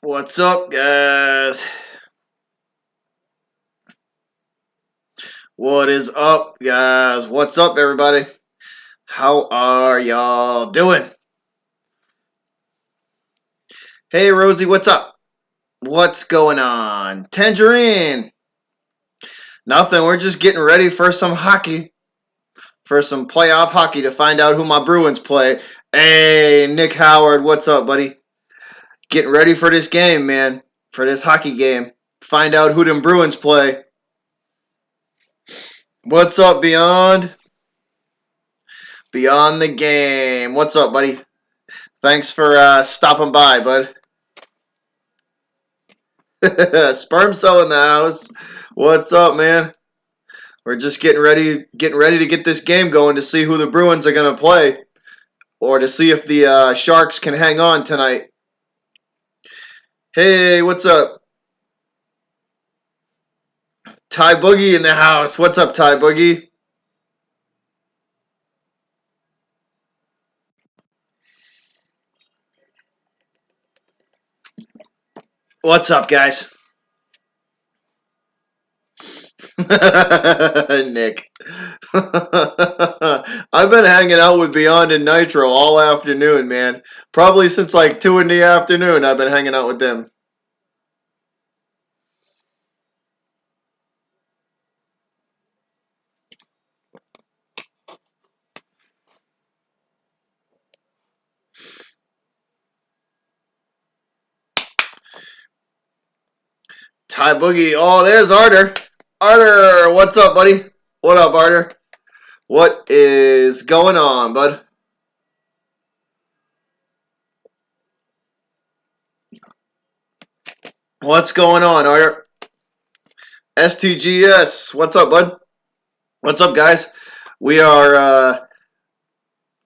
What's up, guys? What is up, guys? What's up, everybody? How are y'all doing? Hey, Rosie, what's up? What's going on? Tangerine! Nothing, we're just getting ready for some hockey. For some playoff hockey to find out who my Bruins play. Hey, Nick Howard, what's up, buddy? Getting ready for this game, man. For this hockey game. Find out who them Bruins play. What's up, Beyond? Beyond the game. What's up, buddy? Thanks for stopping by, bud. Sperm cell in the house. What's up, man? We're just getting ready to get this game going to see who the Bruins are gonna play, or to see if the Sharks can hang on tonight. Hey, what's up? Ty Boogie in the house. What's up, Ty Boogie? What's up, guys? Nick. I've been hanging out with Beyond and Nitro all afternoon, man. Probably since like 2 in the afternoon I've been hanging out with them. Ty Boogie. Oh, there's Arter. Arter, what's up, buddy? What up, Arter? What is going on, bud? What's going on, Arter? STGS. What's up, bud? What's up, guys? We are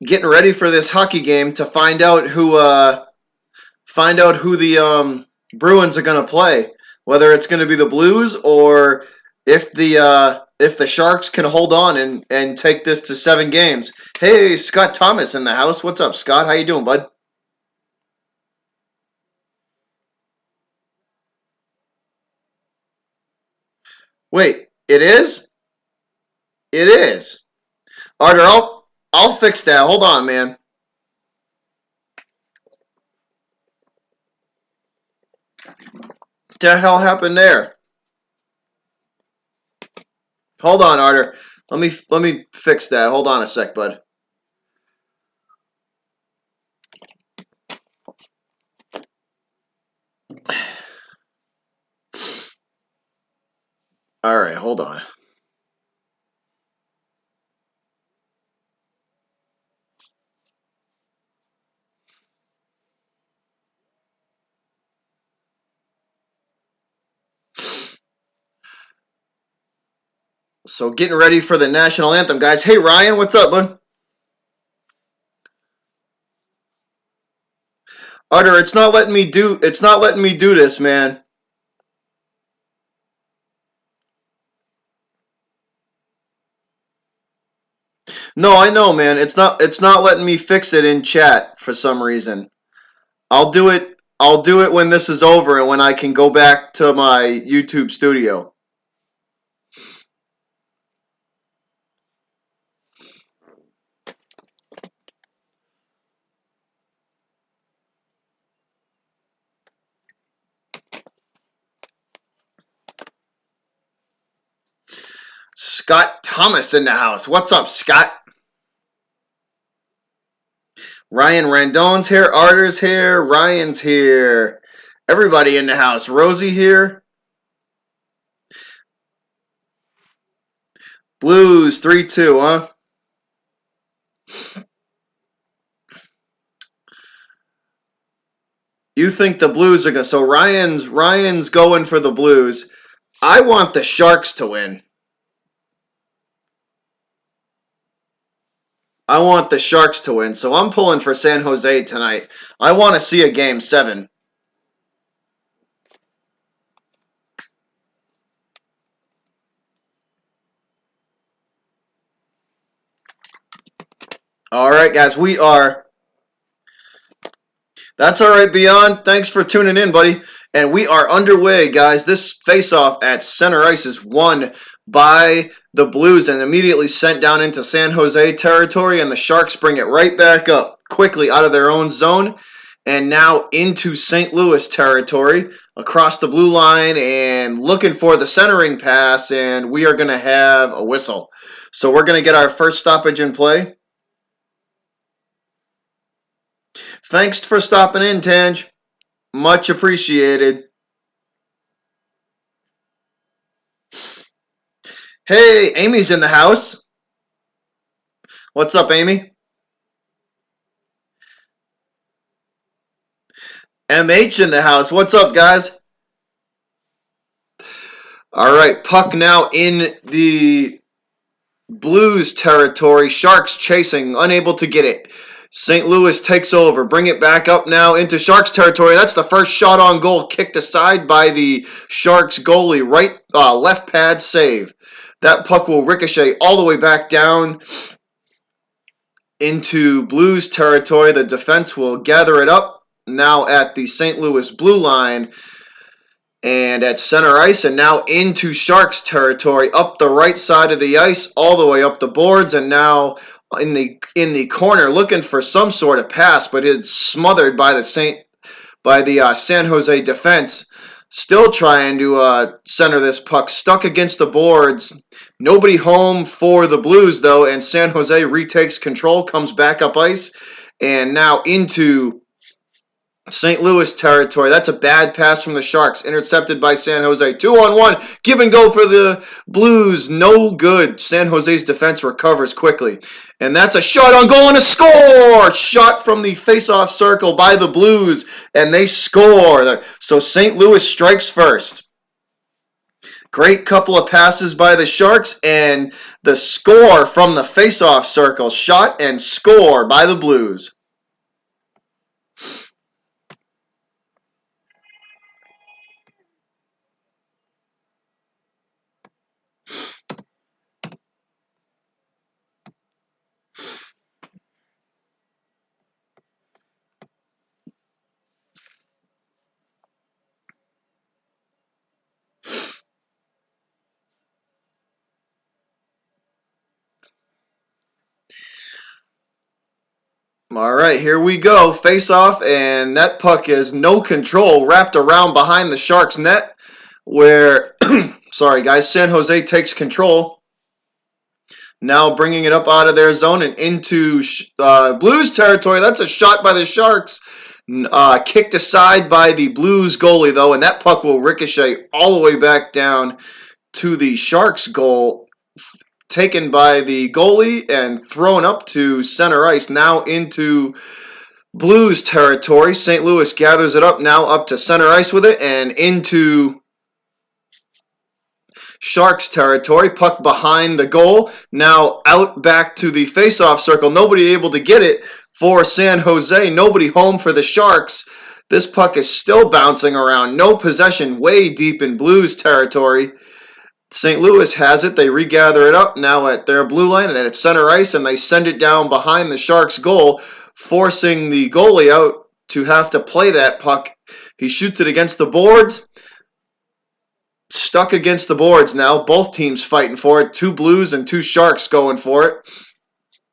getting ready for this hockey game to find out who the Bruins are going to play. Whether it's going to be the Blues or if the Sharks can hold on and take this to 7 games. Hey, Scott Thomas in the house. What's up, Scott? How you doing, bud? Wait, it is? It is. Arter, I'll fix that. Hold on, man. What the hell happened there? Hold on, Arter. Let me fix that. Hold on a sec, bud. All right, hold on. So getting ready for the national anthem, guys. Hey, Ryan, what's up, bud? Arter, it's not letting me do this, man. No, I know, man. It's not letting me fix it in chat for some reason. I'll do it when this is over and when I can go back to my YouTube studio. Scott Thomas in the house. What's up, Scott? Ryan Randone's here. Arter's here. Ryan's here. Everybody in the house. Rosie here. Blues 3-2, huh? You think the Blues are going to... So Ryan's going for the Blues. I want the Sharks to win. I want the Sharks to win, so I'm pulling for San Jose tonight. I want to see a Game 7. All right, guys, we are That's all right, Beyond. Thanks for tuning in, buddy. And we are underway, guys. This face-off at center ice is won by the Blues and immediately sent down into San Jose territory, and the Sharks bring it right back up quickly out of their own zone and now into St. Louis territory across the blue line and looking for the centering pass, and we are going to have a whistle. So we're going to get our first stoppage in play. Thanks for stopping in, Tange. Much appreciated. Hey, Amy's in the house. What's up, Amy? MH in the house. What's up, guys? All right, puck now in the Blues territory. Sharks chasing, unable to get it. St. Louis takes over. Bring it back up now into Sharks territory. That's the first shot on goal, kicked aside by the Sharks goalie. Right, left pad save. That puck will ricochet all the way back down into Blues territory. The defense will gather it up now at the St. Louis blue line and at center ice, and now into Sharks territory, up the right side of the ice, all the way up the boards, and now in the corner, looking for some sort of pass, but it's smothered by the San Jose defense. Still trying to center this puck, stuck against the boards. Nobody home for the Blues though, and San Jose retakes control, comes back up ice, and now into St. Louis territory. That's a bad pass from the Sharks, intercepted by San Jose. 2-on-1, give and go for the Blues. No good. San Jose's defense recovers quickly. And that's a shot on goal and a score! Shot from the face-off circle by the Blues, and they score. So St. Louis strikes first. Great couple of passes by the Sharks, and the score from the face-off circle. Shot and score by the Blues. All right, here we go. Face off, and that puck is no control, wrapped around behind the Sharks net, where, sorry guys, San Jose takes control. Now bringing it up out of their zone and into Blues territory. That's a shot by the Sharks. Kicked aside by the Blues goalie, though, and that puck will ricochet all the way back down to the Sharks goal, taken by the goalie and thrown up to center ice, now into Blues territory. St. Louis gathers it up, now up to center ice with it, and into Sharks territory. Puck behind the goal, now out back to the face-off circle. Nobody able to get it for San Jose. Nobody home for the Sharks. This puck is still bouncing around. No possession, way deep in Blues territory. St. Louis has it. They regather it up now at their blue line and at center ice, and they send it down behind the Sharks' goal, forcing the goalie out to have to play that puck. He shoots it against the boards. Stuck against the boards now. Both teams fighting for it. 2 Blues and 2 Sharks going for it.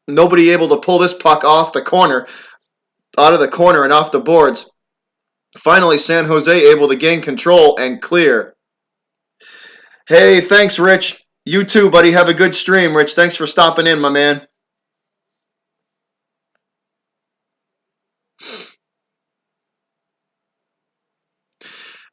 Nobody able to pull this puck off the corner, out of the corner and off the boards. Finally, San Jose able to gain control and clear. Hey, thanks, Rich. You too, buddy. Have a good stream, Rich. Thanks for stopping in, my man.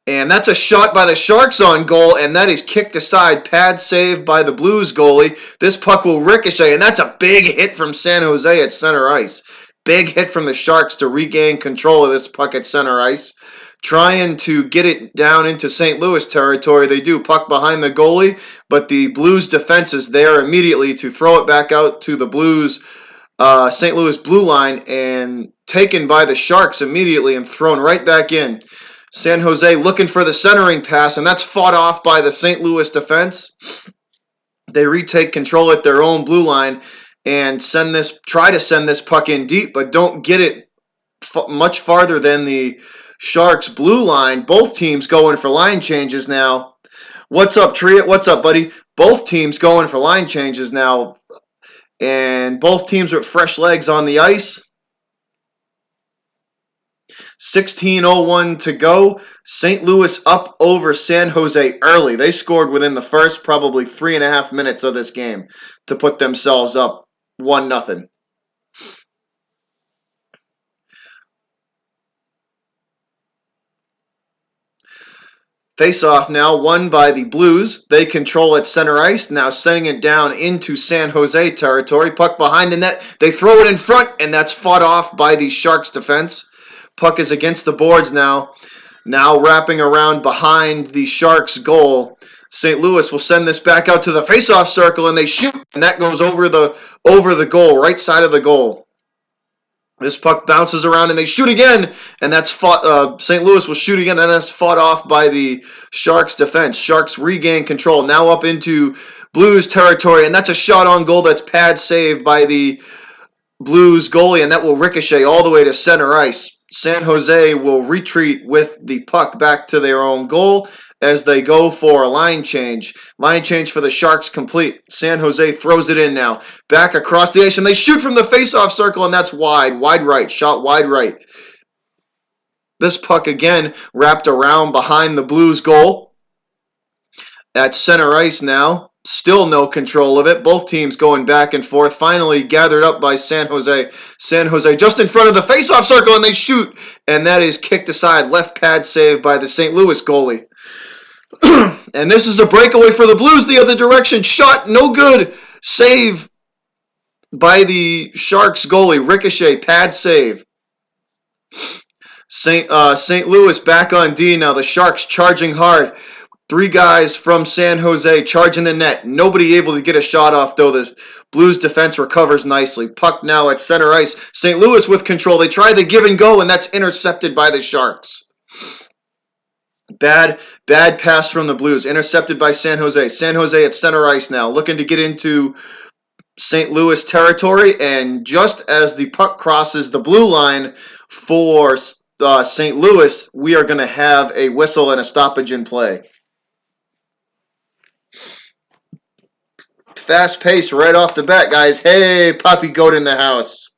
And that's a shot by the Sharks on goal, and that is kicked aside. Pad save by the Blues goalie. This puck will ricochet, and that's a big hit from San Jose at center ice. Big hit from the Sharks to regain control of this puck at center ice. Trying to get it down into St. Louis territory. They do. Puck behind the goalie, but the Blues defense is there immediately to throw it back out to the Blues, St. Louis blue line, and taken by the Sharks immediately and thrown right back in. San Jose looking for the centering pass, and that's fought off by the St. Louis defense. They retake control at their own blue line and try to send this puck in deep, but don't get it much farther than the Sharks blue line. Both teams going for line changes now. What's up, Triet? What's up, buddy? Both teams going for line changes now. And both teams with fresh legs on the ice. 16:01 to go. St. Louis up over San Jose early. They scored within the first probably 3.5 minutes of this game to put themselves up 1-0. Face-off now won by the Blues. They control at center ice, now sending it down into San Jose territory. Puck behind the net. They throw it in front, and that's fought off by the Sharks defense. Puck is against the boards now. Now wrapping around behind the Sharks goal. St. Louis will send this back out to the face-off circle, and they shoot, and that goes over the goal, right side of the goal. This puck bounces around, and they shoot again, and that's fought. St. Louis will shoot again, and that's fought off by the Sharks defense. Sharks regain control, now up into Blues territory, and that's a shot on goal that's pad saved by the Blues goalie, and that will ricochet all the way to center ice. San Jose will retreat with the puck back to their own goal as they go for a line change. Line change for the Sharks complete. San Jose throws it in now. Back across the ice, and they shoot from the face-off circle, and that's wide. Wide right. Shot wide right. This puck again wrapped around behind the Blues goal. At center ice now. Still no control of it. Both teams going back and forth. Finally gathered up by San Jose. San Jose just in front of the face-off circle, and they shoot. And that is kicked aside. Left pad save by the St. Louis goalie. And this is a breakaway for the Blues the other direction. Shot, no good. Save by the Sharks goalie. Ricochet, pad save. St. Louis back on D now. The Sharks charging hard. 3 guys from San Jose charging the net. Nobody able to get a shot off, though. The Blues defense recovers nicely. Puck now at center ice. St. Louis with control. They try the give and go, and that's intercepted by the Sharks. Bad pass from the Blues. Intercepted by San Jose. San Jose at center ice now. Looking to get into St. Louis territory. And just as the puck crosses the blue line for St. Louis, we are going to have a whistle and a stoppage in play. Fast pace right off the bat, guys. Hey, Poppy Goat in the house.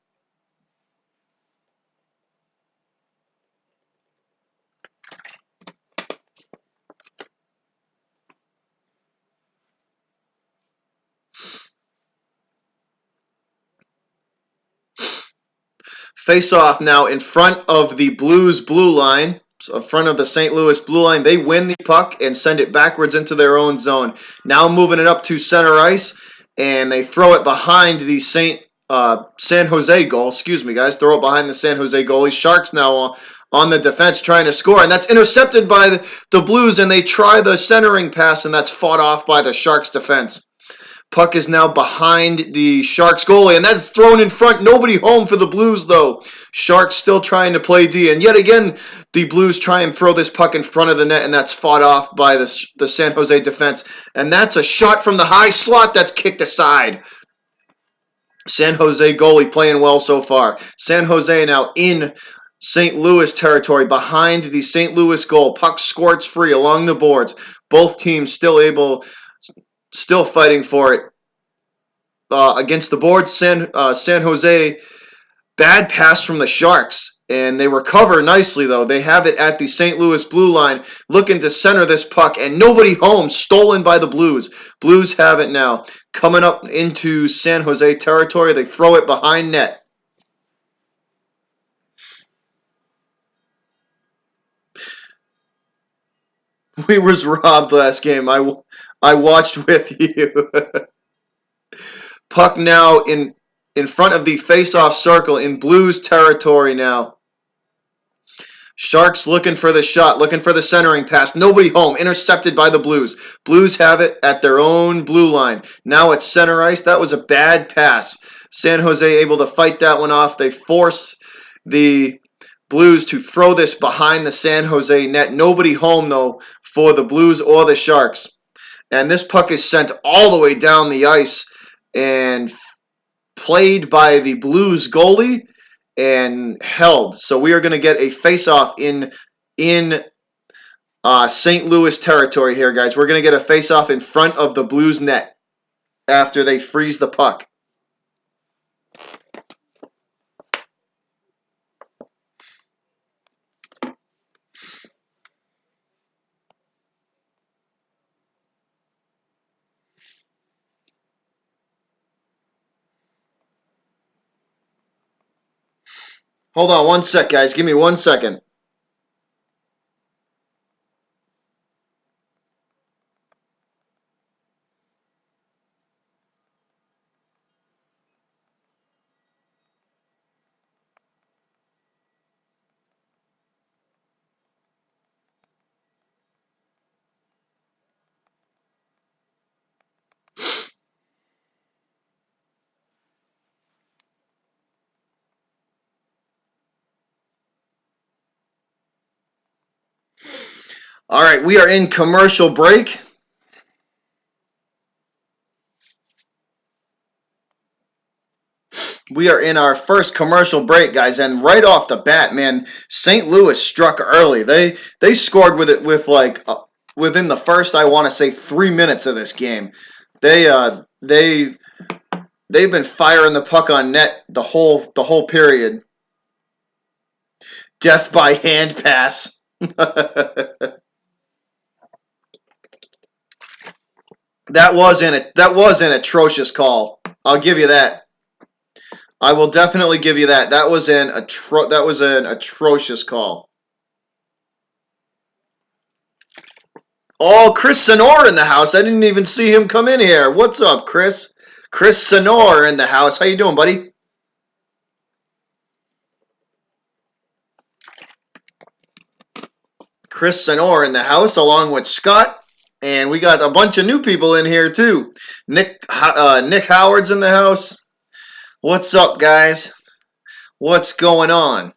Face off now in front of the Blues blue line. So in front of the St. Louis blue line. They win the puck and send it backwards into their own zone. Now moving it up to center ice. And they throw it behind the San Jose goal. Excuse me, guys. Throw it behind the San Jose goalie. Sharks now on the defense trying to score. And that's intercepted by the Blues. And they try the centering pass. And that's fought off by the Sharks defense. Puck is now behind the Sharks goalie, and that's thrown in front. Nobody home for the Blues, though. Sharks still trying to play D, and yet again, the Blues try and throw this puck in front of the net, and that's fought off by the San Jose defense. And that's a shot from the high slot that's kicked aside. San Jose goalie playing well so far. San Jose now in St. Louis territory behind the St. Louis goal. Puck squirts free along the boards. Both teams still fighting for it against the board. San Jose, bad pass from the Sharks, and they recover nicely, though. They have it at the St. Louis blue line, looking to center this puck, and nobody home, stolen by the Blues. Blues have it now. Coming up into San Jose territory, they throw it behind net. We was robbed last game. I watched with you. Puck now in front of the face-off circle in Blues territory now. Sharks looking for the shot, looking for the centering pass. Nobody home, intercepted by the Blues. Blues have it at their own blue line. Now at center ice, that was a bad pass. San Jose able to fight that one off. They force the Blues to throw this behind the San Jose net. Nobody home, though, for the Blues or the Sharks. And this puck is sent all the way down the ice and played by the Blues goalie. and held. So we are going to get a face-off in St. Louis territory here, guys. We're going to get a face-off in front of the Blues net after they freeze the puck. Hold on one sec, guys. Give me 1 second. All right, we are in commercial break. We are in our first commercial break, guys, and right off the bat, man, St. Louis struck early. They scored with it with within the first, I want to say, 3 minutes of this game. They've been firing the puck on net the whole period. Death by hand pass. That was an atrocious call. I'll give you that. I will definitely give you that. That was an atrocious call. Oh, Chris Senor in the house. I didn't even see him come in here. What's up, Chris? Chris Senor in the house. How you doing, buddy? Chris Senor in the house along with Scott. And we got a bunch of new people in here, too. Nick Howard's in the house. What's up, guys? What's going on?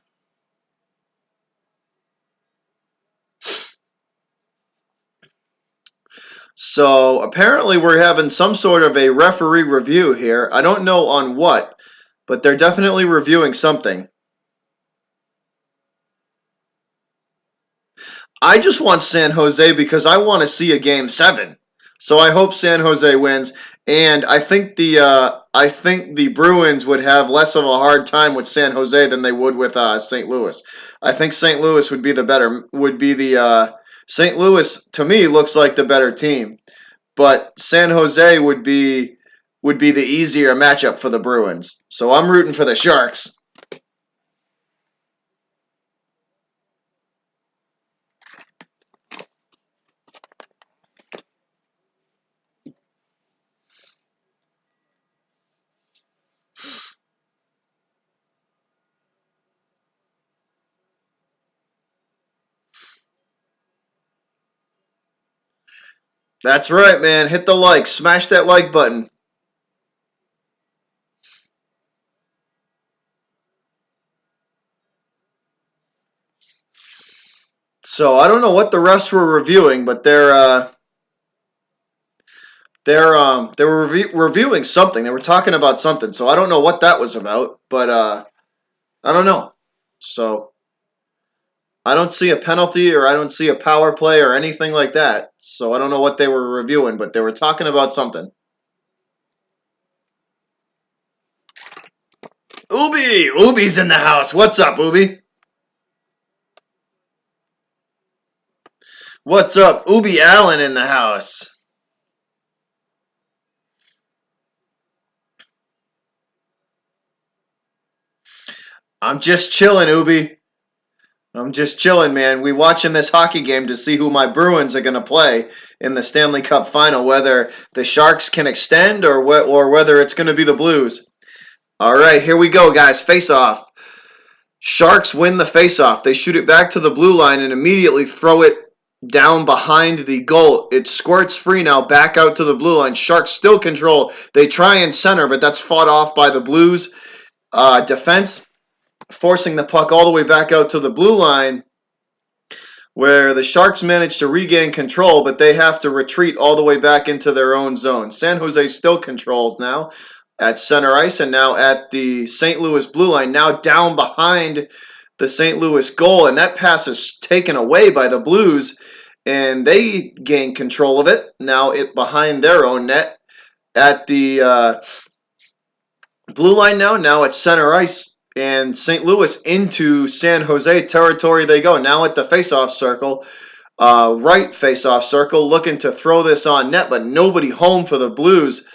So apparently we're having some sort of a referee review here. I don't know on what, but they're definitely reviewing something. I just want San Jose because I want to see a Game 7. So I hope San Jose wins, and I think the Bruins would have less of a hard time with San Jose than they would with St. Louis. I think St. Louis would be St. Louis to me looks like the better team, but San Jose would be the easier matchup for the Bruins. So I'm rooting for the Sharks. That's right, man. Hit the like. Smash that like button. So I don't know what the refs were reviewing, but they were reviewing something. They were talking about something. So I don't know what that was about, but I don't know. So I don't see a penalty or I don't see a power play or anything like that. So I don't know what they were reviewing, but they were talking about something. Ubi's in the house. What's up, Ubi? What's up, Ubi Allen in the house? I'm just chilling, Ubi. I'm just chilling, man. We watching this hockey game to see who my Bruins are going to play in the Stanley Cup final, whether the Sharks can extend or whether it's going to be the Blues. All right, here we go, guys. Face-off. Sharks win the face-off. They shoot it back to the blue line and immediately throw it down behind the goal. It squirts free now back out to the blue line. Sharks still control. They try and center, but that's fought off by the Blues defense, forcing the puck all the way back out to the blue line, where the Sharks manage to regain control, but they have to retreat all the way back into their own zone. San Jose still controls now. at center ice and now at the St. Louis blue line, now down behind the St. Louis goal, and that pass is taken away by the Blues, and they gain control of it. Now it behind their own net at the blue line now at center ice, and St. Louis into San Jose territory they go. Now at the faceoff circle, right faceoff circle, looking to throw this on net, but nobody home for the Blues.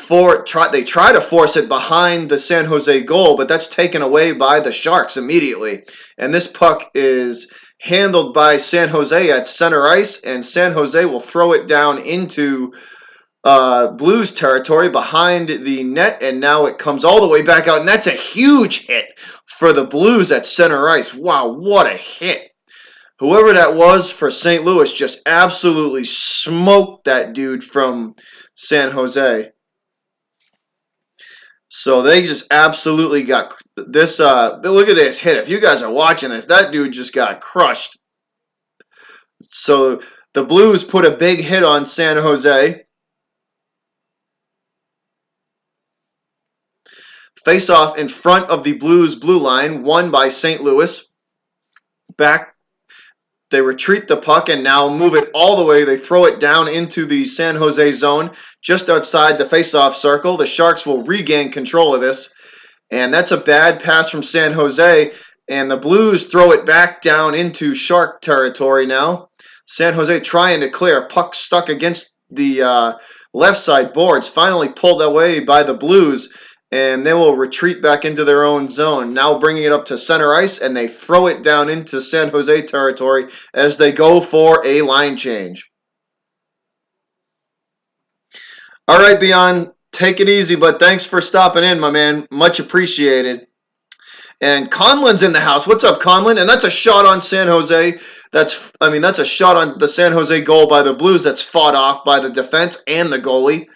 They try to force it behind the San Jose goal, but that's taken away by the Sharks immediately. And this puck is handled by San Jose at center ice, and San Jose will throw it down into Blues territory behind the net, and now it comes all the way back out, and that's a huge hit for the Blues at center ice. Wow, what a hit. Whoever that was for St. Louis just absolutely smoked that dude from San Jose. So they just absolutely got this. Look at this hit. If you guys are watching this, that dude just got crushed. So the Blues put a big hit on San Jose. Face-off in front of the Blues blue line, won by St. Louis. Back. They retreat the puck and now move it all the way. They throw it down into the San Jose zone, just outside the face-off circle. The Sharks will regain control of this. And that's a bad pass from San Jose. And the Blues throw it back down into Shark territory now. San Jose trying to clear. Puck stuck against the left side boards. Finally pulled away by the Blues. And they will retreat back into their own zone. Now bringing it up to center ice, and they throw it down into San Jose territory as they go for a line change. All right, Beyond, take it easy, but thanks for stopping in, my man. Much appreciated. And Conlon's in the house. What's up, Conlon? And that's a shot on San Jose. That's a shot on the San Jose goal by the Blues that's fought off by the defense and the goalie.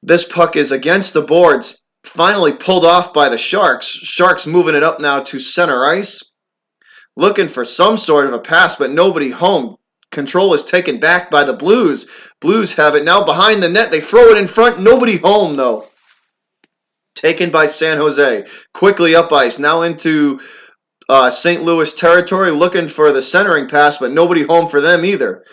This puck is against the boards, finally pulled off by the Sharks. Sharks moving it up now to center ice, looking for some sort of a pass, but nobody home. Control is taken back by the Blues. Blues have it now behind the net. They throw it in front. Nobody home, though. Taken by San Jose. Quickly up ice, now into St. Louis territory, looking for the centering pass, but nobody home for them either.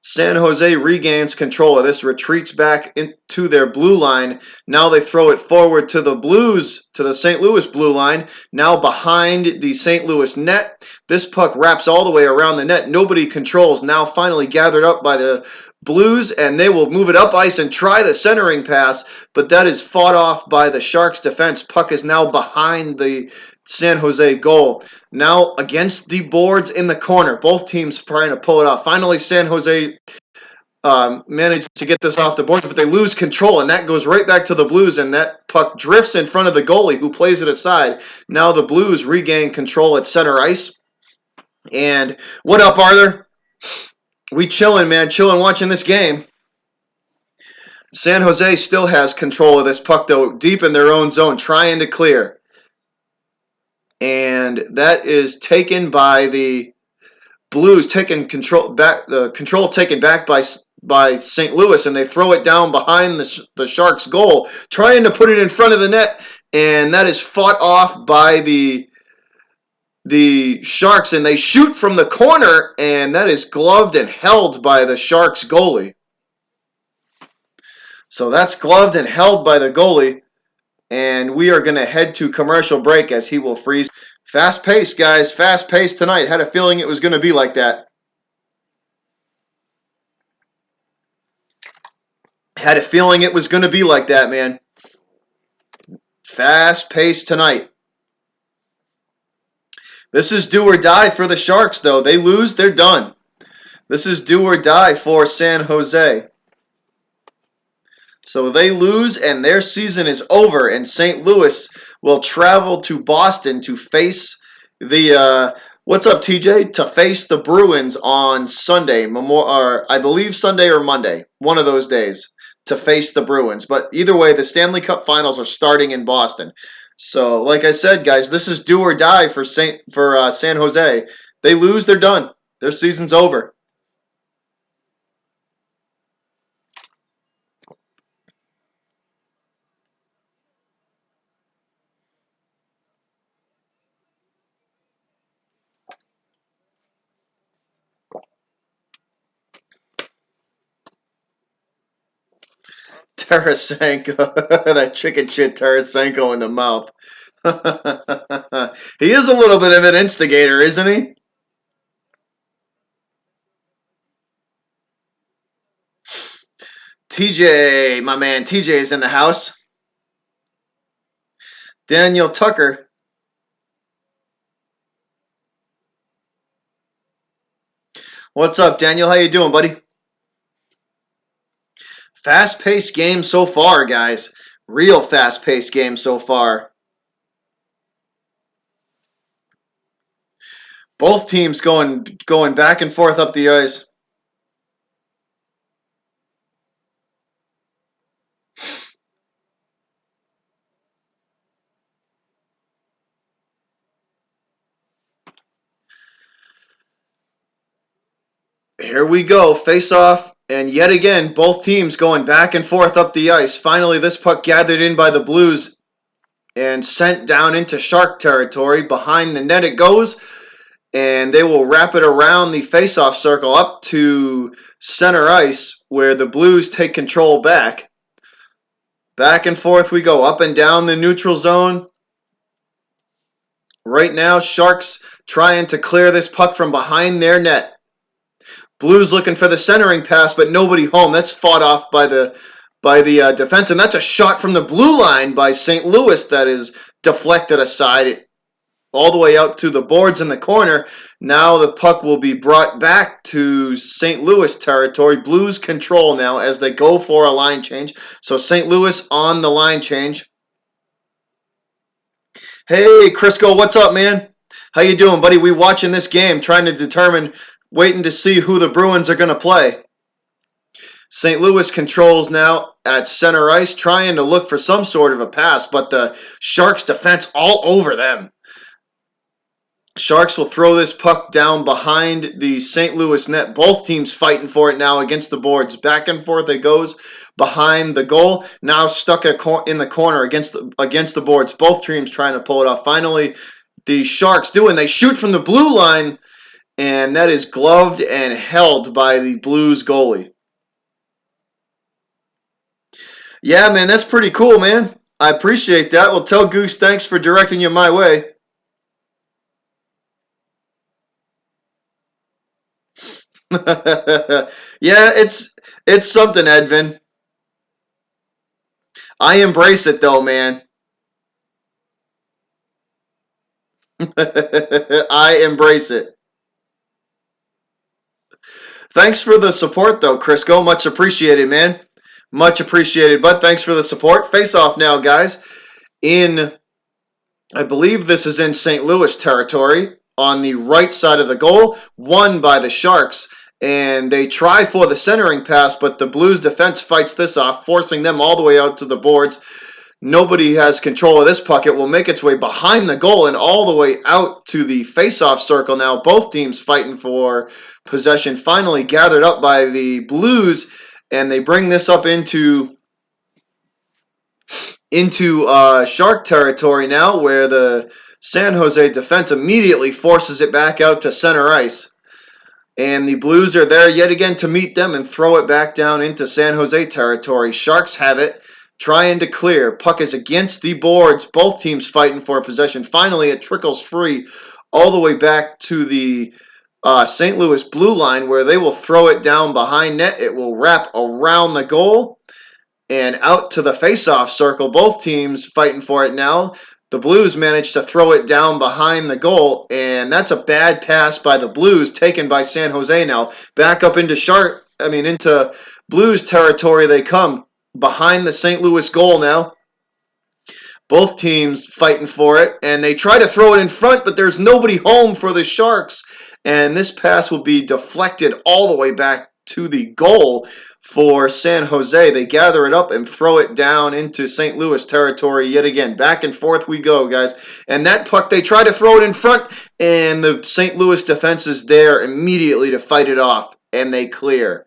San Jose regains control of this, retreats back into their blue line. Now they throw it forward to the Blues, to the St. Louis blue line. Now behind the St. Louis net. This puck wraps all the way around the net. Nobody controls. Now finally gathered up by the Blues, and they will move it up ice and try the centering pass, but that is fought off by the Sharks defense. Puck is now behind the San Jose goal. Now against the boards in the corner. Both teams trying to pull it off. Finally, San Jose managed to get this off the boards, but they lose control, and that goes right back to the Blues, and that puck drifts in front of the goalie, who plays it aside. Now the Blues regain control at center ice. And what up, Arthur? We chilling, man. Chilling watching this game. San Jose still has control of this puck, though, deep in their own zone, trying to clear. And that is taken by the Blues, taking control back. The control taken back by St. Louis, and they throw it down behind the Sharks' goal, trying to put it in front of the net, and that is fought off by the Sharks, and they shoot from the corner, and that is gloved and held by the Sharks goalie. So that's gloved and held by the goalie, and we are going to head to commercial break as he will freeze. Fast pace, guys. Fast pace tonight. Had a feeling it was going to be like that. Had a feeling it was going to be like that, man. Fast pace tonight. This is do or die for the Sharks, though. They lose, they're done. This is do or die for San Jose. So they lose, and their season is over, and St. Louis will travel to Boston to face the, what's up, TJ? To face the Bruins on Sunday, I believe Sunday or Monday, one of those days, to face the Bruins. But either way, the Stanley Cup Finals are starting in Boston. So, like I said, guys, this is do or die for San Jose. They lose, they're done. Their season's over. Tarasenko. That chicken shit Tarasenko in the mouth. He is a little bit of an instigator, isn't he? TJ, my man, TJ is in the house. Daniel Tucker. What's up, Daniel? How you doing, buddy? Fast-paced game so far, guys. Real fast-paced game so far. Both teams going back and forth up the ice. Here we go, face-off, and yet again, both teams going back and forth up the ice. Finally, this puck gathered in by the Blues and sent down into Shark territory. Behind the net it goes, and they will wrap it around the face-off circle up to center ice, where the Blues take control back. Back and forth we go, up and down the neutral zone. Right now, Sharks trying to clear this puck from behind their net. Blues looking for the centering pass, but nobody home. That's fought off by the defense, and that's a shot from the blue line by St. Louis that is deflected aside all the way out to the boards in the corner. Now the puck will be brought back to St. Louis territory. Blues control now as they go for a line change. So St. Louis on the line change. Hey, Crisco, what's up, man? How you doing, buddy? We watching this game, trying to determine, waiting to see who the Bruins are going to play. St. Louis controls now at center ice, trying to look for some sort of a pass, but the Sharks defense all over them. Sharks will throw this puck down behind the St. Louis net. Both teams fighting for it now against the boards. Back and forth it goes behind the goal. Now stuck in the corner against the boards. Both teams trying to pull it off. Finally, the Sharks do, and they shoot from the blue line, and that is gloved and held by the Blues goalie. Yeah, man, that's pretty cool, man. I appreciate that. Well, tell Goose thanks for directing you my way. Yeah, it's something, Edvin. I embrace it though, man. I embrace it. Thanks for the support though, Crisco. Much appreciated, man. Much appreciated, but thanks for the support. Face off now, guys. I believe this is in St. Louis territory on the right side of the goal, won by the Sharks. And they try for the centering pass, but the Blues defense fights this off, forcing them all the way out to the boards. Nobody has control of this puck. It will make its way behind the goal and all the way out to the face-off circle now. Both teams fighting for possession, finally gathered up by the Blues, and they bring this up into Shark territory now, where the San Jose defense immediately forces it back out to center ice. And the Blues are there yet again to meet them and throw it back down into San Jose territory. Sharks have it, trying to clear. Puck is against the boards. Both teams fighting for possession. Finally, it trickles free all the way back to the St. Louis blue line, where they will throw it down behind net. It will wrap around the goal and out to the face-off circle. Both teams fighting for it now. The Blues managed to throw it down behind the goal, and that's a bad pass by the Blues, taken by San Jose now. Back up into Blues territory they come, behind the St. Louis goal now. Both teams fighting for it, and they try to throw it in front, but there's nobody home for the Sharks, and this pass will be deflected all the way back to the goal for San Jose. They gather it up and throw it down into St. Louis territory yet again. Back and forth we go, guys. And that puck, they try to throw it in front, and the St. Louis defense is there immediately to fight it off, and they clear.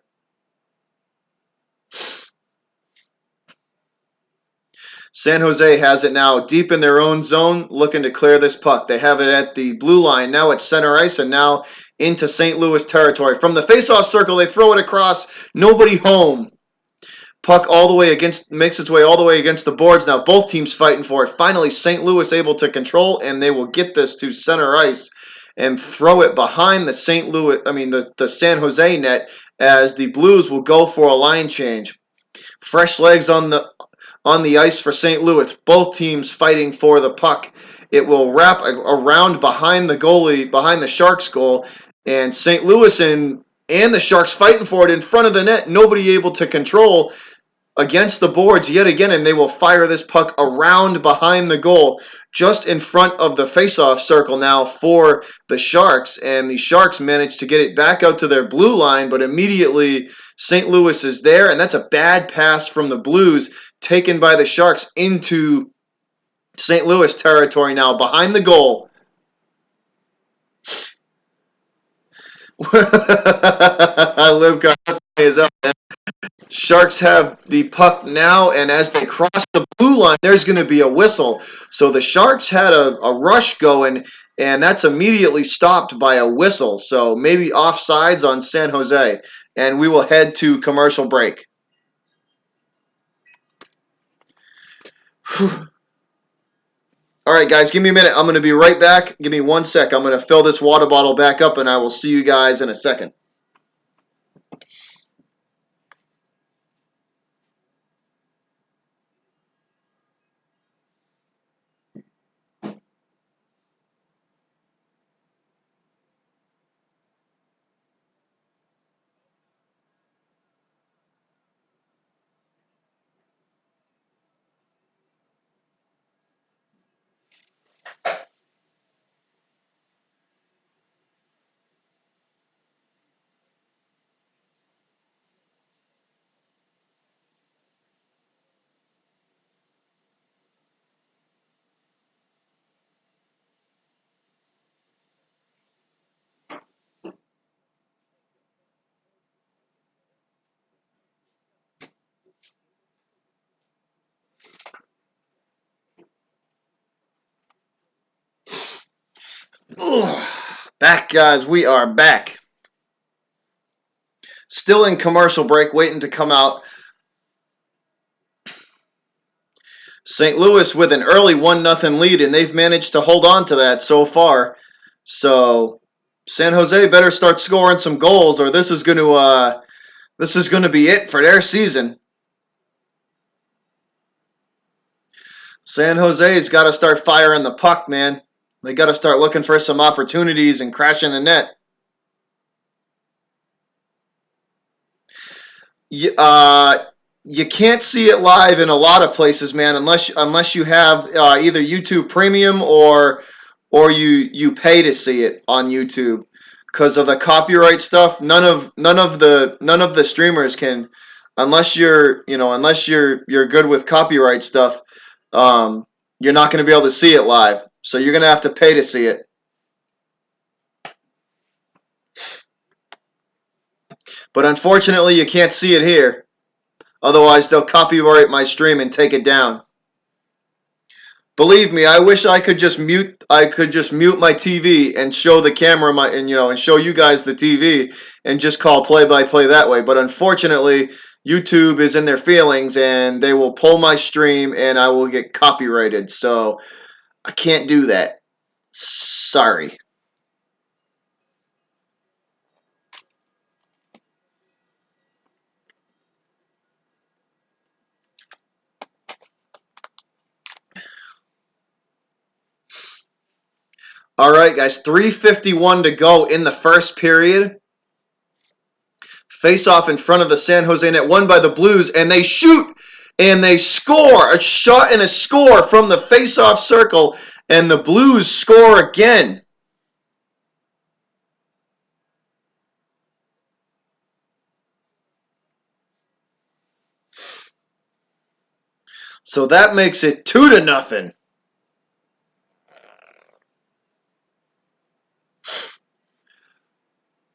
San Jose has it now deep in their own zone, looking to clear this puck. They have it at the blue line, now at center ice, and now into St. Louis territory. From the face-off circle, they throw it across. Nobody home. Puck all the way against, makes its way all the way against the boards. Now both teams fighting for it. Finally, St. Louis able to control, and they will get this to center ice and throw it behind the the San Jose net, as the Blues will go for a line change. Fresh legs on the ice for St. Louis. Both teams fighting for the puck. It will wrap around behind the goalie, behind the Sharks goal, and St. Louis and the Sharks fighting for it in front of the net. Nobody able to control against the boards yet again, and they will fire this puck around behind the goal, just in front of the face-off circle now for the Sharks, and the Sharks manage to get it back out to their blue line, but immediately St. Louis is there, and that's a bad pass from the Blues, taken by the Sharks into St. Louis territory now, behind the goal. Live God is up, man. Sharks have the puck now, and as they cross the blue line, there's going to be a whistle. So the Sharks had a rush going, and that's immediately stopped by a whistle. So maybe offsides on San Jose, and we will head to commercial break. Whew. All right, guys, give me a minute. I'm going to be right back. Give me 1 sec. I'm going to fill this water bottle back up, and I will see you guys in a second. Ugh. Back, guys. We are back. Still in commercial break, waiting to come out. St. Louis with an early 1-0 lead, and they've managed to hold on to that so far. So San Jose better start scoring some goals, or this is going to be it for their season. San Jose's got to start firing the puck, man. They got to start looking for some opportunities and crashing the net. You can't see it live in a lot of places, man, unless you have either YouTube Premium or you pay to see it on YouTube, because of the copyright stuff. None of the streamers can, unless you're good with copyright stuff. You're not going to be able to see it live, so you're going to have to pay to see it. But unfortunately, you can't see it here. Otherwise, they'll copyright my stream and take it down. Believe me, I wish I could just mute. I could just mute my TV and show the camera and show you guys the TV and just call play-by-play that way. But unfortunately, YouTube is in their feelings and they will pull my stream and I will get copyrighted. So I can't do that. Sorry. All right, guys, 3:51 to go in the first period. Face off in front of the San Jose net, won by the Blues, and they shoot and they score. A shot and a score from the face-off circle, and the Blues score again. So that makes it 2-0.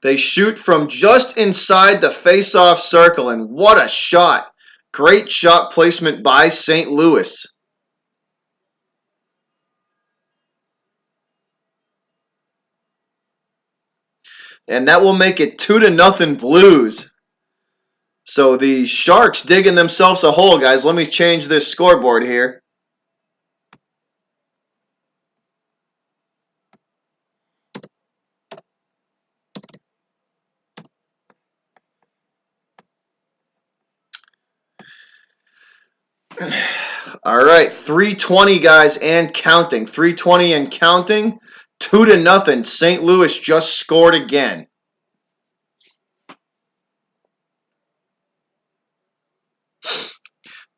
They shoot from just inside the face-off circle, and what a shot. Great shot placement by St. Louis. And that will make it 2-0 Blues. So the Sharks digging themselves a hole, guys. Let me change this scoreboard here. All right, 320 guys and counting. 320 and counting. 2-0. St. Louis just scored again.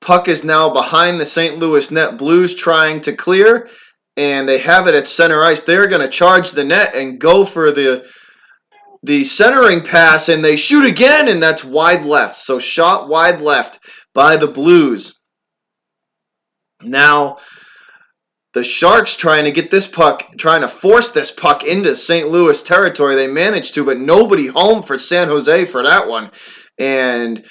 Puck is now behind the St. Louis net. Blues trying to clear, and they have it at center ice. They're going to charge the net and go for the centering pass, and they shoot again, and that's wide left. So shot wide left by the Blues. Now, the Sharks trying to get this puck, trying to force this puck into St. Louis territory. They managed to, but nobody home for San Jose for that one. And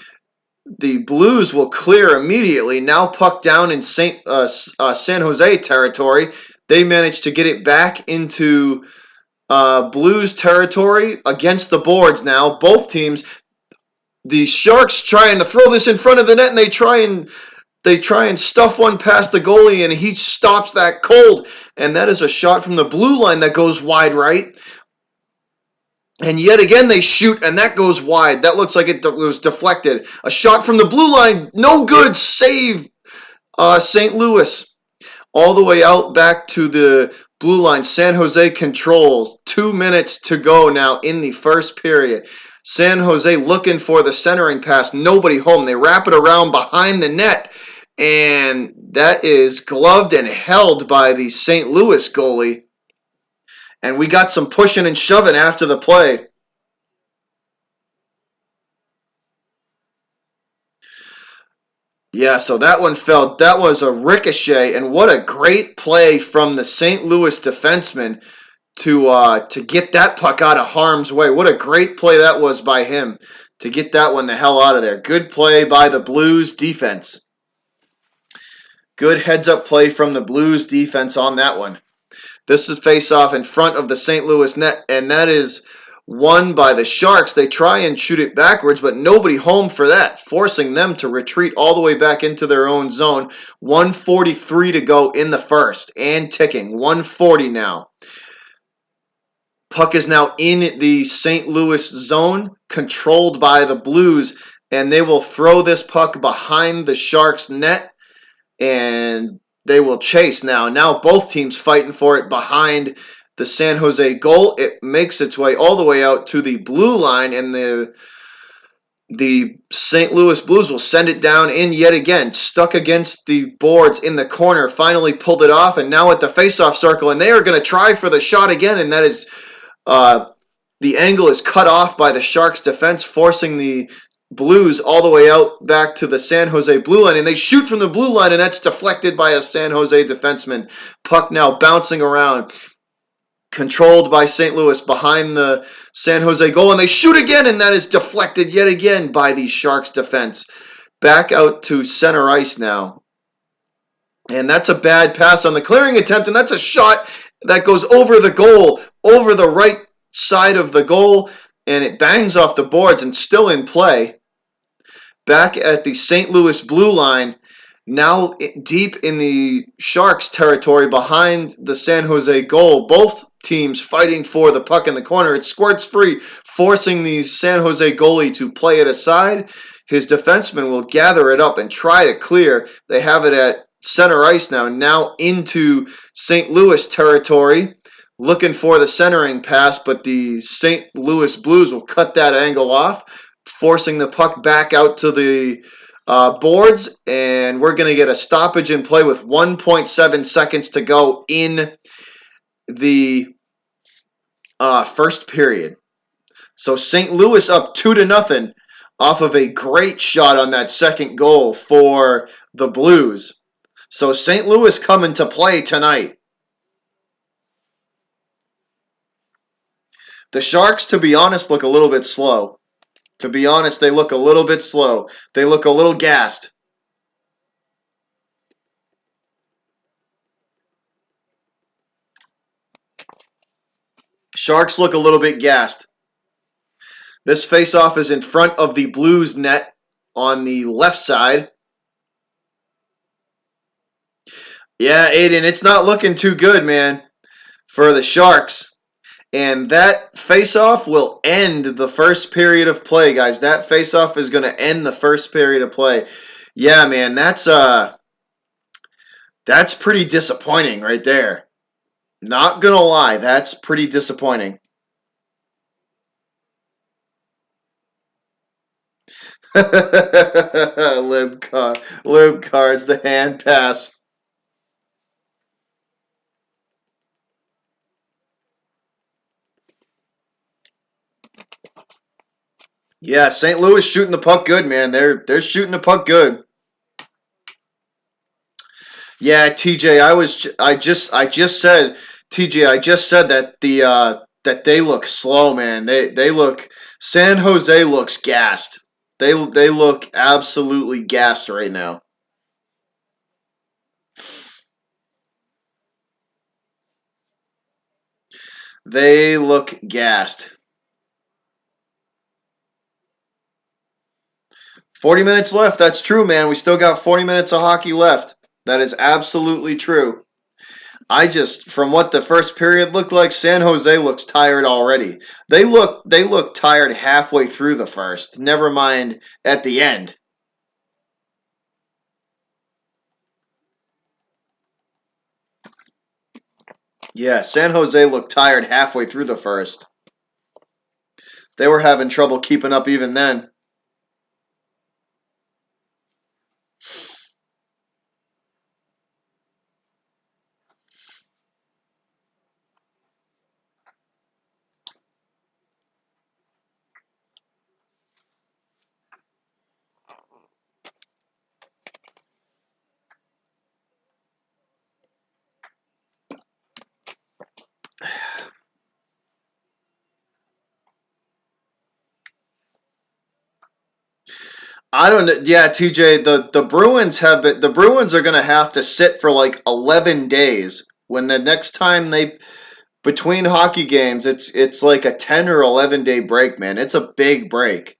the Blues will clear immediately. Now puck down in San Jose territory. They managed to get it back into Blues territory against the boards now. Both teams. The Sharks trying to throw this in front of the net, and they try and stuff one past the goalie, and he stops that cold. And that is a shot from the blue line that goes wide right. And yet again they shoot, and that goes wide. That looks like it was deflected. A shot from the blue line, no good. Save St. Louis. All the way out back to the blue line. San Jose controls. 2 minutes to go now in the first period. San Jose looking for the centering pass. Nobody home. They wrap it around behind the net. And that is gloved and held by the St. Louis goalie. And we got some pushing and shoving after the play. Yeah, so that one fell. That was a ricochet, and what a great play from the St. Louis defenseman to get that puck out of harm's way. What a great play that was by him to get that one the hell out of there. Good play by the Blues defense. Good heads-up play from the Blues defense on that one. This is face-off in front of the St. Louis net, and that is won by the Sharks. They try and shoot it backwards, but nobody home for that, forcing them to retreat all the way back into their own zone. 1:43 to go in the first, and ticking. 1:40 now. Puck is now in the St. Louis zone, controlled by the Blues, and they will throw this puck behind the Sharks' net, and they will chase now. Now both teams fighting for it behind the San Jose goal. It makes its way all the way out to the blue line, and the St. Louis Blues will send it down in yet again. Stuck against the boards in the corner. Finally pulled it off, and now at the faceoff circle, and they are going to try for the shot again, and that is the angle is cut off by the Sharks defense, forcing the Blues all the way out back to the San Jose blue line, and they shoot from the blue line, and that's deflected by a San Jose defenseman. Puck now bouncing around, controlled by St. Louis behind the San Jose goal, and they shoot again, and that is deflected yet again by the Sharks defense. Back out to center ice now. And that's a bad pass on the clearing attempt, and that's a shot that goes over the goal, over the right side of the goal, and it bangs off the boards and still in play. Back at the St. Louis blue line, now deep in the Sharks territory behind the San Jose goal. Both teams fighting for the puck in the corner. It squirts free, forcing the San Jose goalie to play it aside. His defenseman will gather it up and try to clear. They have it at center ice now into St. Louis territory, looking for the centering pass, but the St. Louis Blues will cut that angle off, forcing the puck back out to the boards, and we're going to get a stoppage in play with 1.7 seconds to go in the first period. So St. Louis up 2-0 off of a great shot on that second goal for the Blues. So St. Louis coming to play tonight. The Sharks, to be honest, look a little bit slow. To be honest, they look a little bit slow. They look a little gassed. Sharks look a little bit gassed. This faceoff is in front of the Blues net. on the left side. Yeah, Aiden, it's not looking too good, man, for the Sharks. And that face-off will end the first period of play, guys. That face-off is going to end the first period of play. Yeah, man, that's pretty disappointing right there. Not gonna lie, that's pretty disappointing. Lib cards, the hand pass. Yeah, St. Louis shooting the puck good, man. They're shooting the puck good. Yeah, TJ, I just said TJ, I just said that that they look slow, man. They look San Jose looks gassed. They look absolutely gassed right now. They look gassed. 40 minutes left. That's true, man. We still got 40 minutes of hockey left. That is absolutely true. From what the first period looked like, San Jose looks tired already. They look tired halfway through the first. Never mind at the end. Yeah, San Jose looked tired halfway through the first. They were having trouble keeping up even then. I don't know. Yeah, TJ, the Bruins are going to have to sit for like 11 days when the next time they between hockey games, it's like a 10 or 11-day break, man. It's a big break.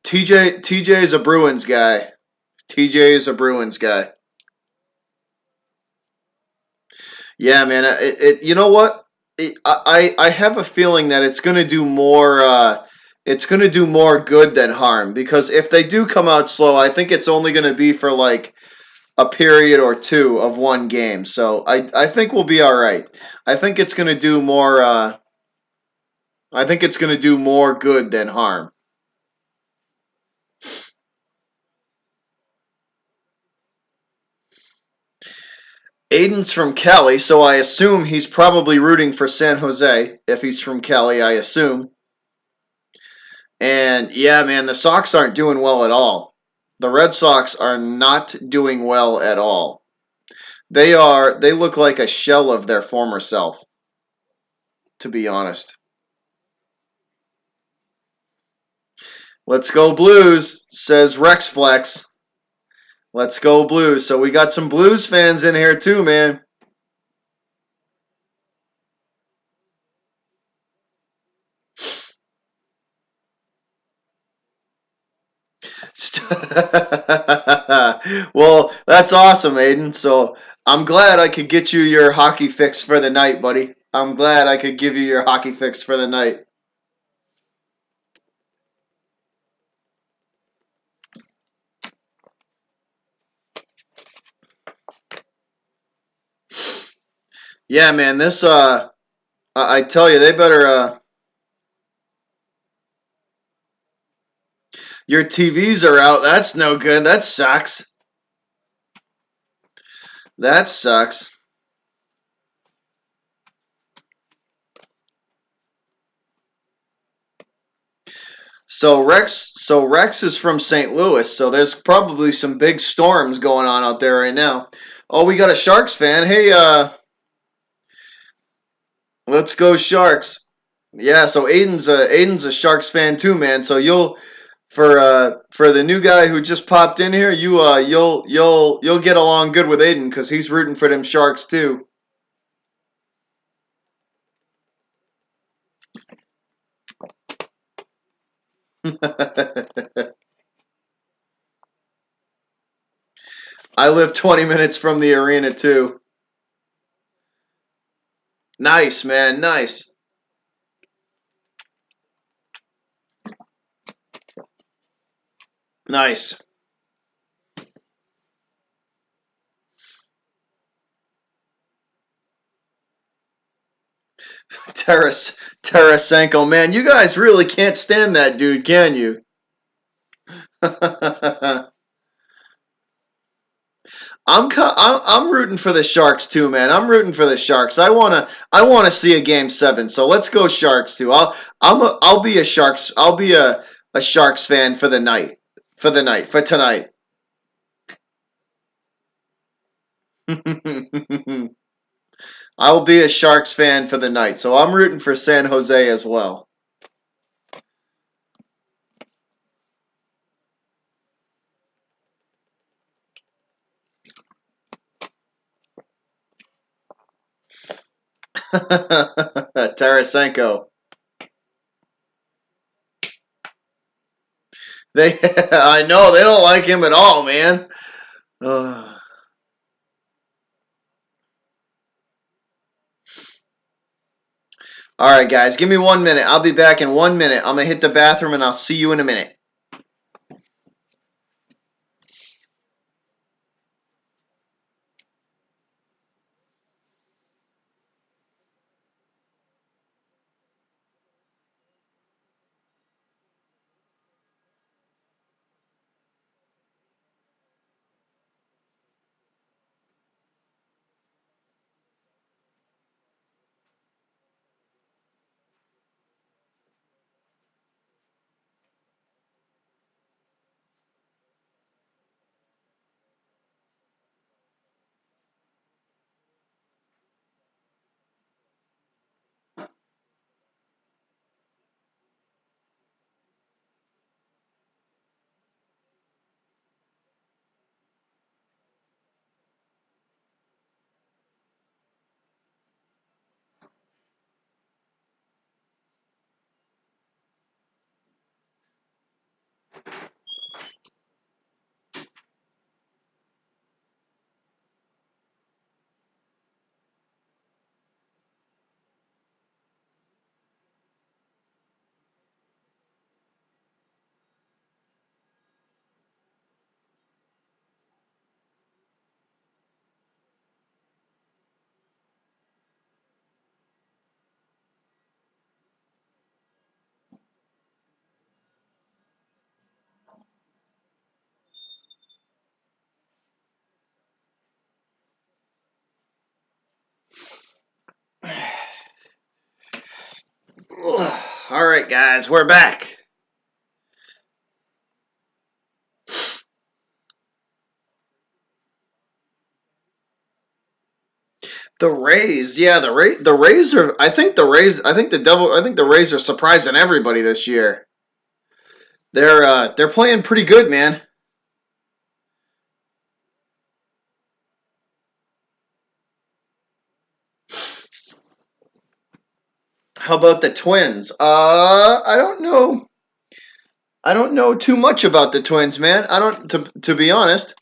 TJ is a Bruins guy. TJ is a Bruins guy. Yeah, man. You know what? I have a feeling that it's going to do more. It's going to do more good than harm because if they do come out slow, I think it's only going to be for like a period or two of one game. So I think we'll be all right. I think it's going to do more. I think it's going to do more good than harm. Aiden's from Cali, so I assume he's probably rooting for San Jose. If he's from Cali, I assume. And yeah, man, the Sox aren't doing well at all. The Red Sox are not doing well at all. They look like a shell of their former self, to be honest. Let's go Blues, says Rex Flex. Let's go Blues. So we got some Blues fans in here too, man. Well, that's awesome, Aiden. So I'm glad I could get you your hockey fix for the night, buddy. I'm glad I could give you your hockey fix for the night. Yeah, man. I tell you, they better. Your TVs are out. That's no good. That sucks. That sucks. So Rex is from St. Louis, so there's probably some big storms going on out there right now. Oh, we got a Sharks fan. Hey, let's go Sharks. Yeah, so Aiden's a Sharks fan too, man. So you'll for the new guy who just popped in here, you'll get along good with Aiden because he's rooting for them Sharks too. I live 20 minutes from the arena too. Nice, man. Nice. Nice. Tarasenko, man, you guys really can't stand that dude, can you? I'm rooting for the Sharks too, man. I'm rooting for the Sharks. I wanna see a game 7. So let's go Sharks too. I'll be a Sharks. I'll be a Sharks fan for the night. For tonight. I will be a Sharks fan for the night. So I'm rooting for San Jose as well. Tarasenko. I know they don't like him at all, man. Ugh. All right, guys, give me 1 minute. I'll be back in 1 minute. I'm gonna hit the bathroom and I'll see you in a minute. All right, guys, we're back. The Rays, yeah, the Rays are. I think the Rays. I think the devil. I think the Rays are surprising everybody this year. They're playing pretty good, man. How about the Twins? I don't know. I don't know too much about the Twins, man. I don't to be honest.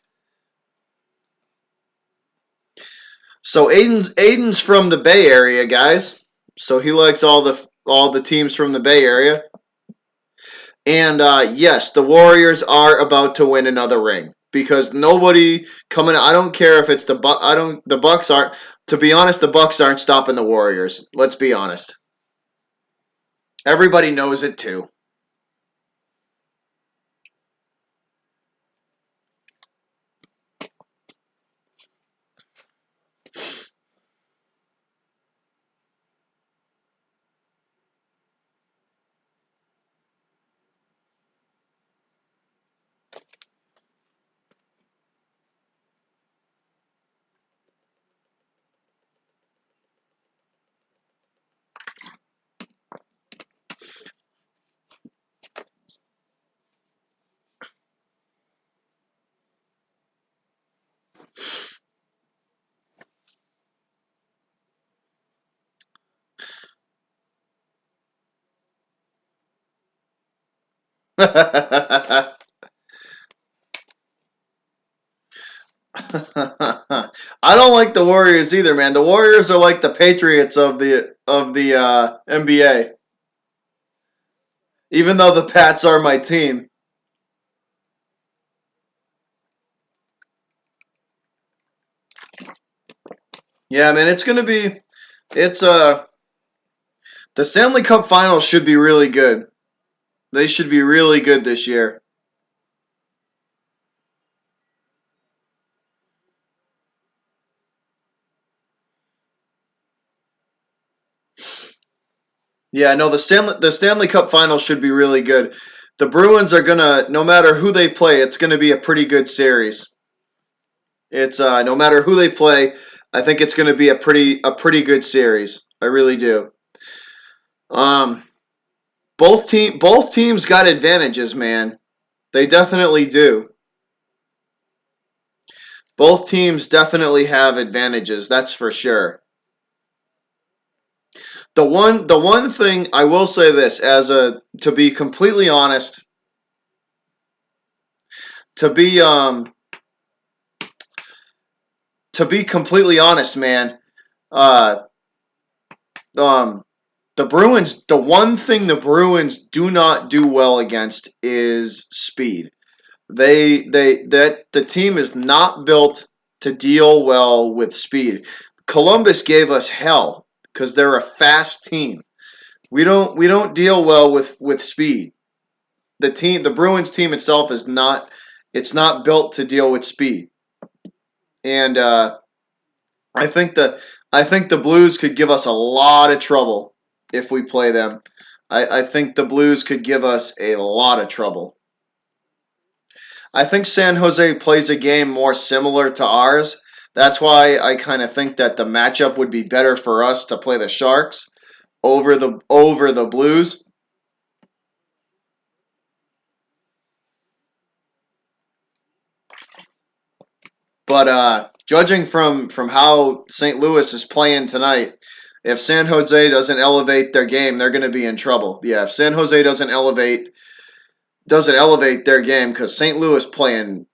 So Aiden's from the Bay Area, guys. So he likes all the teams from the Bay Area. And yes, the Warriors are about to win another ring because nobody coming. I don't care if it's the Buck. I don't. The Bucks aren't. To be honest, the Bucks aren't stopping the Warriors. Let's be honest. Everybody knows it too. I don't like the Warriors either, man. The Warriors are like the Patriots of the NBA. Even though the Pats are my team. Yeah, man, it's gonna be it's the Stanley Cup Finals should be really good. They should be really good this year. Yeah, no, the Stanley Cup Finals should be really good. The Bruins are gonna no matter who they play, it's gonna be a pretty good series. It's no matter who they play, I think it's gonna be a pretty good series. I really do. Um, both teams got advantages, man. They definitely do. Both teams definitely have advantages. That's for sure. The one thing I will say this as a to be completely honest, to be um to be completely honest, man, uh um the Bruins the one thing the Bruins do not do well against is speed. That the team is not built to deal well with speed. Columbus gave us hell because they're a fast team. We don't deal well with speed. The Bruins team itself is not it's not built to deal with speed. And I think the I think the Blues could give us a lot of trouble if we play them. I think the Blues could give us a lot of trouble. I think San Jose plays a game more similar to ours. That's why I kind of think that the matchup would be better for us to play the Sharks over the Blues. But judging from how St. Louis is playing tonight, if San Jose doesn't elevate their game, they're going to be in trouble. Yeah, if San Jose doesn't elevate their game because St. Louis playing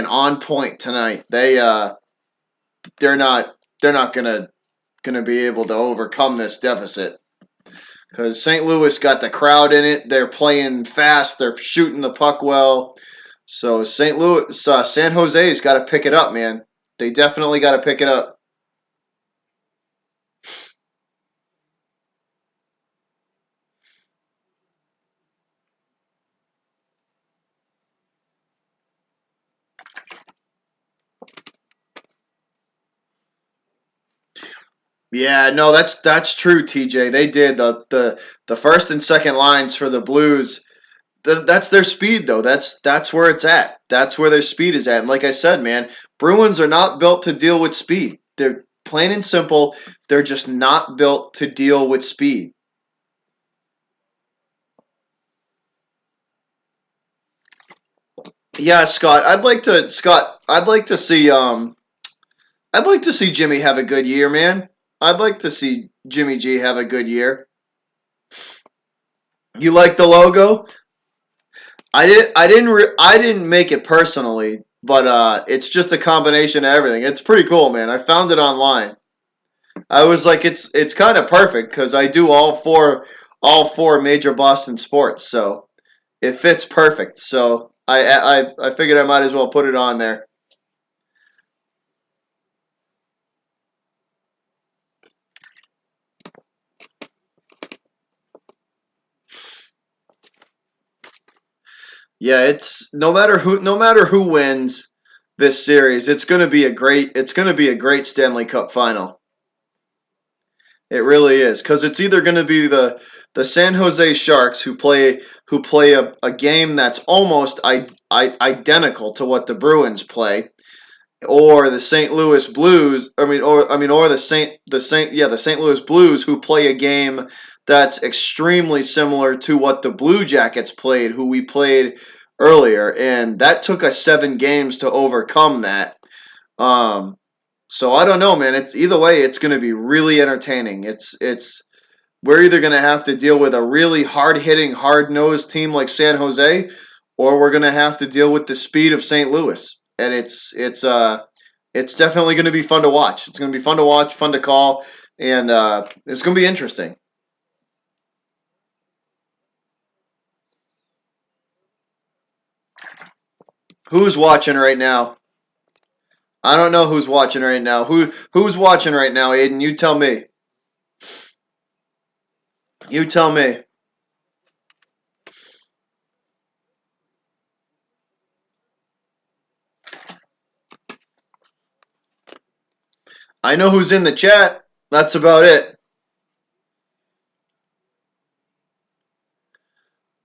on point tonight, they're not gonna be able to overcome this deficit because St. Louis got the crowd in it. They're playing fast. They're shooting the puck well. So San Jose's got to pick it up, man. They definitely got to pick it up. Yeah, no, that's true, TJ. They did the first and second lines for the Blues. That's their speed, though. That's where it's at. That's where their speed is at. And like I said, man, Bruins are not built to deal with speed. They're plain and simple. They're just not built to deal with speed. Yeah, Scott. I'd like to see Jimmy have a good year, man. I'd like to see Jimmy G have a good year. You like the logo? I didn't make it personally, but it's just a combination of everything. It's pretty cool, man. I found it online. I was like, it's kind of perfect because I do all four major Boston sports, so it fits perfect. So I figured I might as well put it on there. Yeah, it's no matter who wins this series, it's gonna be a great Stanley Cup final. It really is because it's either going to be the San Jose Sharks who play a game that's almost identical to what the Bruins play, or the St. Louis Blues. Or the St. Louis Blues who play a game that's extremely similar to what the Blue Jackets played, who we played earlier, and that took us 7 games to overcome that. Um, so I don't know, man. It's either way, it's going to be really entertaining. It's we're either going to have to deal with a really hard-hitting, hard-nosed team like San Jose, or we're going to have to deal with the speed of St. Louis. And it's definitely going to be fun to watch. It's going to be fun to watch, fun to call, and it's going to be interesting. Who's watching right now? I don't know who's watching right now. Who's watching right now, Aiden? You tell me. You tell me. I know who's in the chat. That's about it.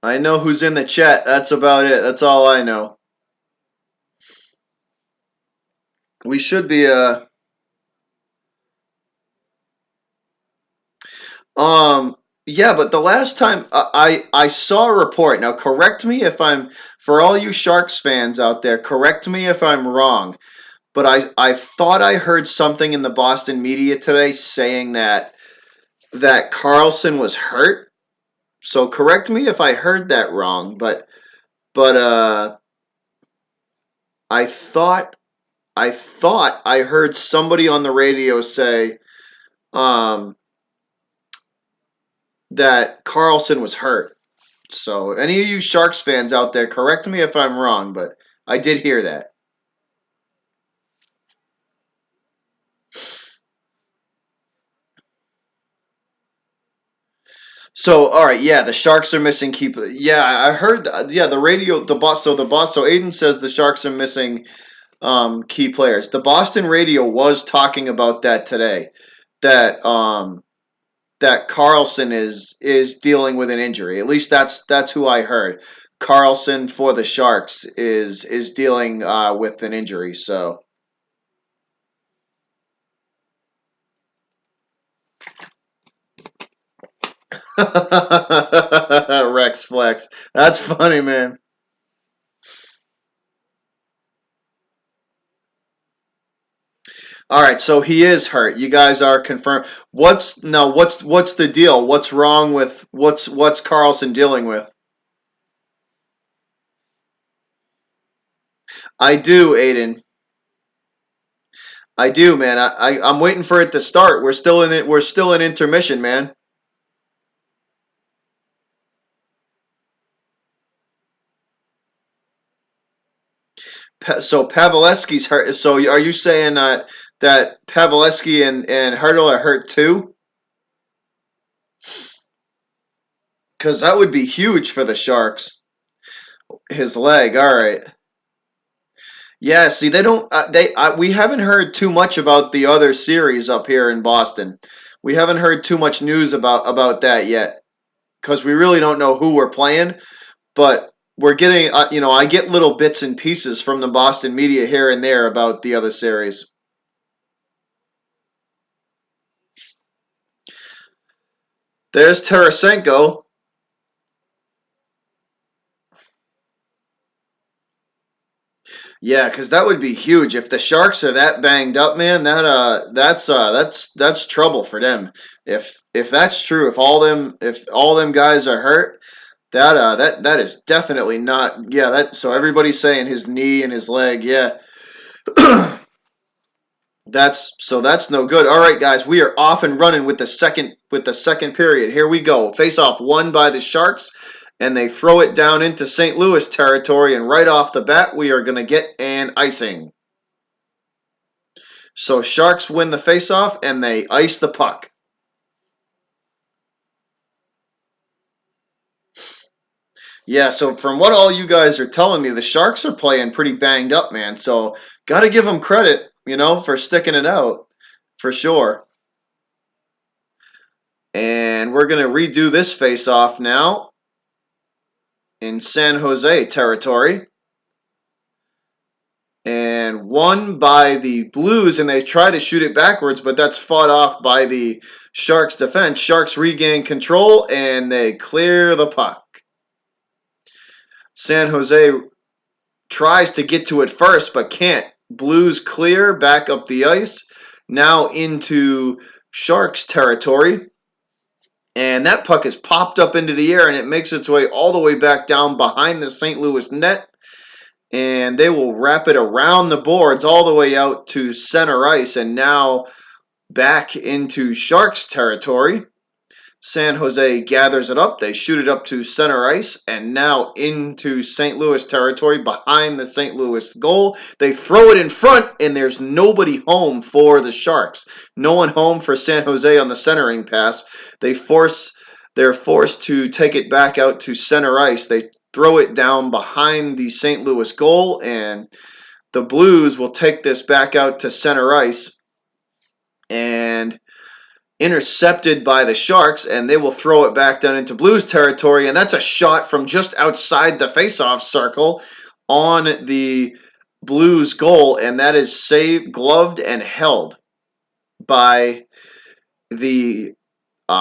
I know who's in the chat. That's about it. That's all I know. We should be yeah, but the last time I saw a report. Now correct me if I'm for all you Sharks fans out there, correct me if I'm wrong. But I thought I heard something in the Boston media today saying that Carlson was hurt. So correct me if I heard that wrong, but I thought I heard somebody on the radio say um, that Carlson was hurt. So any of you Sharks fans out there, correct me if I'm wrong, but I did hear that. So all right, yeah, the Sharks are missing keep. Yeah, I heard. Yeah, the radio, the boss. So the boss. So Aiden says the Sharks are missing key players. The Boston radio was talking about that today. That that Carlson is dealing with an injury. At least that's who I heard. Carlson for the Sharks is dealing with an injury. So Rex Flex, that's funny, man. All right, so he is hurt. You guys are confirmed. What's the deal? What's wrong with what's Carlson dealing with? I do, Aiden. I do, man. I'm waiting for it to start. We're still in it. We're still in intermission, man. So Pavelski's hurt. So are you saying that Pavelski and Hurdle are hurt too? Because that would be huge for the Sharks. His leg. All right. Yeah. See, they don't. We haven't heard too much about the other series up here in Boston. We haven't heard too much news about that yet because we really don't know who we're playing. But we're getting. I get little bits and pieces from the Boston media here and there about the other series. There's Tarasenko. Yeah, because that would be huge if the Sharks are that banged up, man. That's trouble for them. If that's true, if all them guys are hurt, that is definitely not. Yeah, that so everybody's saying his knee and his leg. Yeah, that's no good. All right, guys, we are off and running with the second period. Here we go. Face off won by the Sharks, and they throw it down into St. Louis territory. And right off the bat, we are going to get an icing. So Sharks win the face-off, and they ice the puck. Yeah, so from what all you guys are telling me, the Sharks are playing pretty banged up, man. So got to give them credit, for sticking it out, for sure. And we're going to redo this face-off now in San Jose territory. And won by the Blues, and they try to shoot it backwards, but that's fought off by the Sharks defense. Sharks regain control, and they clear the puck. San Jose tries to get to it first, but can't. Blues clear, back up the ice, now into Sharks territory. And that puck is popped up into the air, and it makes its way all the way back down behind the St. Louis net. And they will wrap it around the boards all the way out to center ice, and now back into Sharks territory. San Jose gathers it up. They shoot it up to center ice and now into St. Louis territory behind the St. Louis goal. They throw it in front, and there's nobody home for the Sharks. No one home for San Jose on the centering pass. They're forced to take it back out to center ice. They throw it down behind the St. Louis goal, and the Blues will take this back out to center ice and intercepted by the Sharks, and they will throw it back down into Blues territory, and that's a shot from just outside the faceoff circle on the Blues goal, and that is saved, gloved, and held by the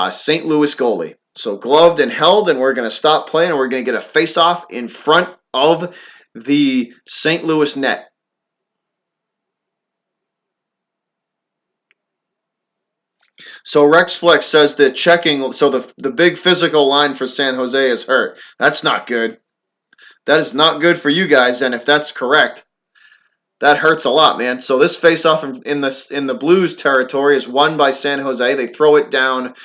St. Louis goalie. So gloved and held, and we're going to stop playing, and we're going to get a faceoff in front of the St. Louis net. So Rex Flex says that checking, so the big physical line for San Jose is hurt. That's not good. That is not good for you guys, and if that's correct, that hurts a lot, man. So this face-off in the Blues territory is won by San Jose. They throw it down,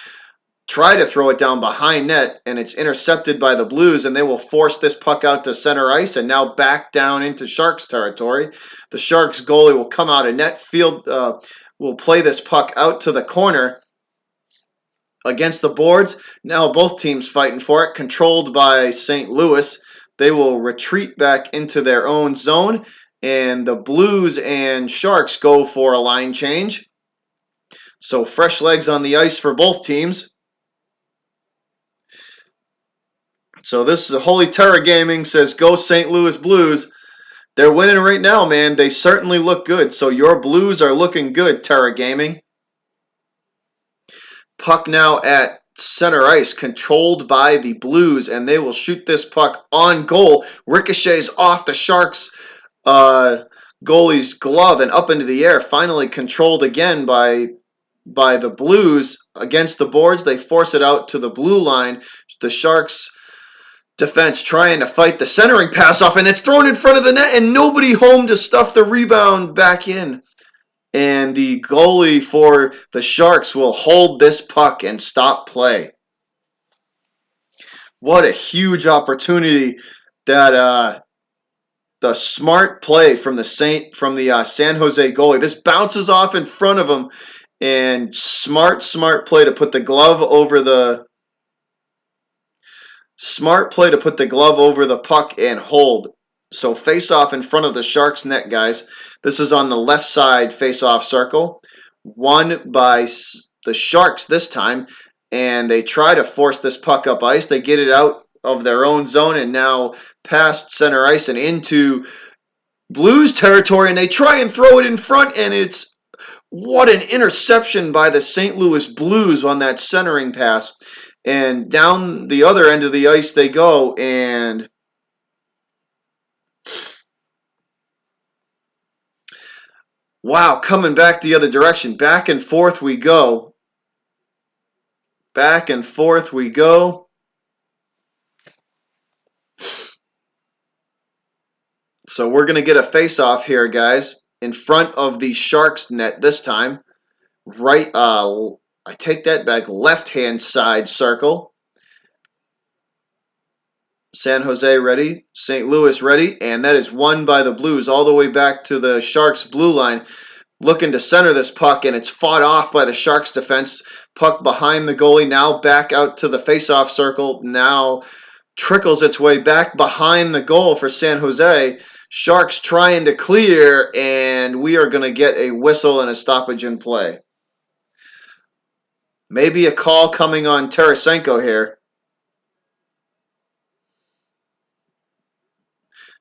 try to throw it down behind net, and it's intercepted by the Blues, and they will force this puck out to center ice and now back down into Sharks territory. The Sharks goalie will come out of net, will play this puck out to the corner against the boards. Now both teams fighting for it, controlled by St. Louis. They will retreat back into their own zone, and the Blues and Sharks go for a line change. So fresh legs on the ice for both teams. So this is Holy Terror Gaming says, go St. Louis Blues. They're winning right now, man. They certainly look good. So your Blues are looking good, Terror Gaming. Puck now at center ice, controlled by the Blues, and they will shoot this puck on goal. Ricochets off the Sharks goalie's glove and up into the air. Finally controlled again by the Blues against the boards. They force it out to the blue line. The Sharks defense trying to fight the centering pass off, and it's thrown in front of the net, and nobody home to stuff the rebound back in. And the goalie for the Sharks will hold this puck and stop play. What a huge opportunity that the smart play from the San Jose goalie. This bounces off in front of him, and smart play to put the glove over the puck and hold. So face off in front of the Sharks net, guys. This is on the left side face-off circle. Won by the Sharks this time, and they try to force this puck up ice. They get it out of their own zone and now past center ice and into Blues territory, and they try and throw it in front, and it's what an interception by the St. Louis Blues on that centering pass. And down the other end of the ice they go, and wow, coming back the other direction. Back and forth we go. Back and forth we go. So we're going to get a face-off here, guys, in front of the Sharks net this time. Right, I take that back, left-hand side circle. San Jose ready, St. Louis ready, and that is won by the Blues all the way back to the Sharks blue line. Looking to center this puck, and it's fought off by the Sharks defense. Puck behind the goalie, now back out to the face-off circle. Now trickles its way back behind the goal for San Jose. Sharks trying to clear, and we are going to get a whistle and a stoppage in play. Maybe a call coming on Tarasenko here.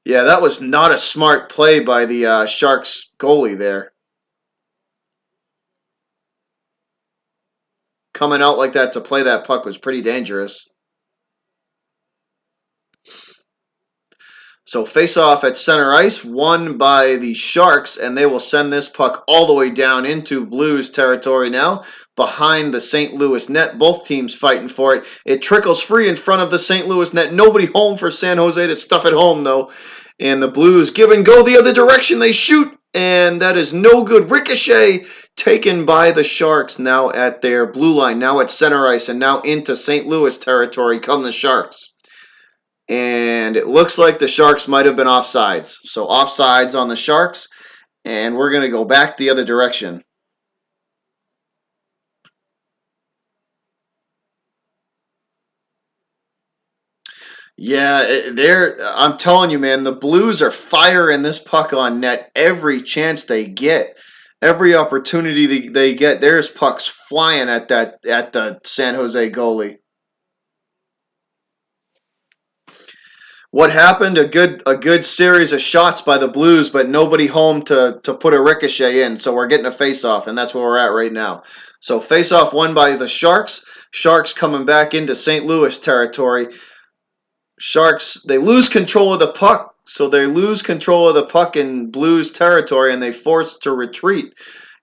Yeah, that was not a smart play by the Sharks goalie there. Coming out like that to play that puck was pretty dangerous. So face-off at center ice, won by the Sharks, and they will send this puck all the way down into Blues territory now, behind the St. Louis net. Both teams fighting for it. It trickles free in front of the St. Louis net. Nobody home for San Jose to stuff it home, though. And the Blues give and go the other direction. They shoot, and that is no good. Ricochet taken by the Sharks now at their blue line, now at center ice, and now into St. Louis territory come the Sharks. And it looks like the Sharks might have been offsides. So offsides on the Sharks, and we're going to go back the other direction. Yeah, I'm telling you, man, the Blues are firing this puck on net every chance they get. Every opportunity they get, there's pucks flying at the San Jose goalie. What happened? A good series of shots by the Blues, but nobody home to put a ricochet in. So we're getting a face-off, and that's where we're at right now. So face-off won by the Sharks. Sharks coming back into St. Louis territory. Sharks, they lose control of the puck. So they lose control of the puck in Blues territory, and they forced to retreat.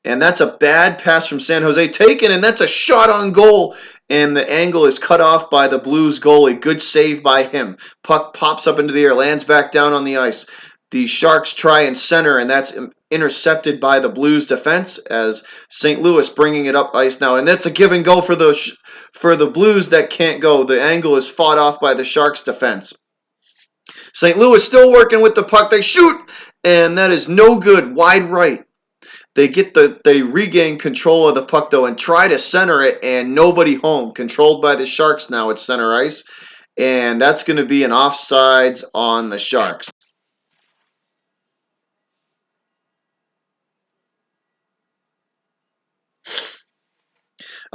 And that's a bad pass from San Jose taken, and that's a shot on goal. And the angle is cut off by the Blues goalie. Good save by him. Puck pops up into the air, lands back down on the ice. The Sharks try and center, and that's intercepted by the Blues defense as St. Louis bringing it up ice now. And that's a give and go for the Blues that can't go. The angle is fought off by the Sharks defense. St. Louis still working with the puck. They shoot, and that is no good. Wide right. They regain control of the puck though and try to center it, and nobody home. Controlled by the Sharks now at center ice, and that's going to be an offsides on the Sharks.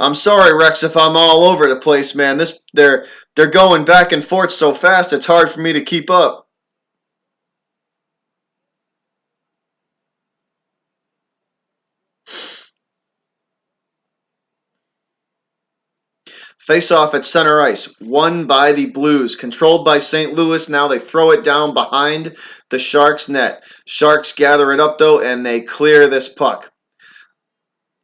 I'm sorry, Rex, if I'm all over the place, man. They're going back and forth so fast, it's hard for me to keep up. Face-off at center ice, won by the Blues, controlled by St. Louis. Now they throw it down behind the Sharks net. Sharks gather it up though, and they clear this puck.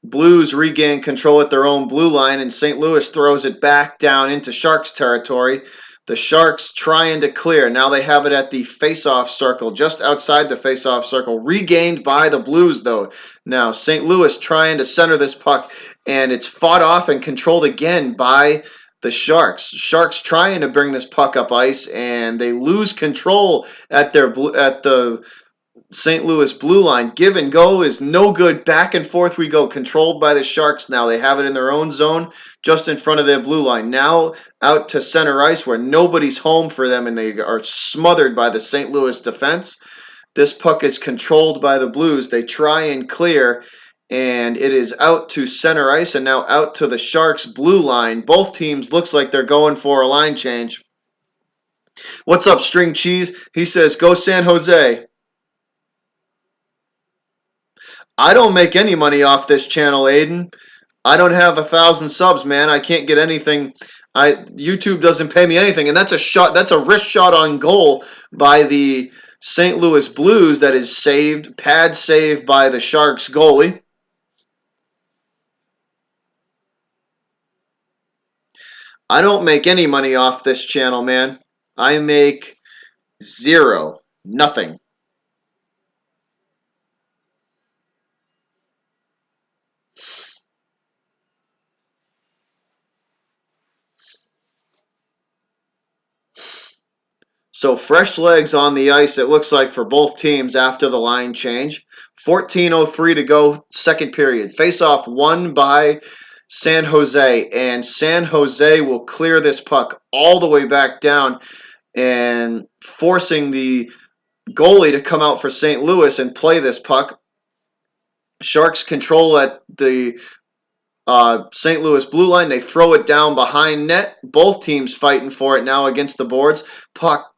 Blues regain control at their own blue line, and St. Louis throws it back down into Sharks territory. The Sharks trying to clear. Now they have it at the face-off circle, just outside the face-off circle. Regained by the Blues, though. Now St. Louis trying to center this puck, and it's fought off and controlled again by the Sharks. Sharks trying to bring this puck up ice, and they lose control at the St. Louis blue line. Give and go is no good. Back and forth we go. Controlled by the Sharks now. They have it in their own zone just in front of their blue line. Now out to center ice where nobody's home for them, and they are smothered by the St. Louis defense. This puck is controlled by the Blues. They try and clear, and it is out to center ice and now out to the Sharks blue line. Both teams looks like they're going for a line change. What's up, String Cheese? He says, go San Jose. I don't make any money off this channel, Aiden. I don't have 1,000 subs, man. I can't get anything. YouTube doesn't pay me anything, and that's a shot. That's a wrist shot on goal by the St. Louis Blues that is saved, pad save by the Sharks goalie. I don't make any money off this channel, man. I make zero, nothing. So fresh legs on the ice, it looks like, for both teams after the line change. 14:03 to go, second period. Face-off won by San Jose, and San Jose will clear this puck all the way back down and forcing the goalie to come out for St. Louis and play this puck. Sharks control at the St. Louis blue line. They throw it down behind net. Both teams fighting for it now against the boards. Puck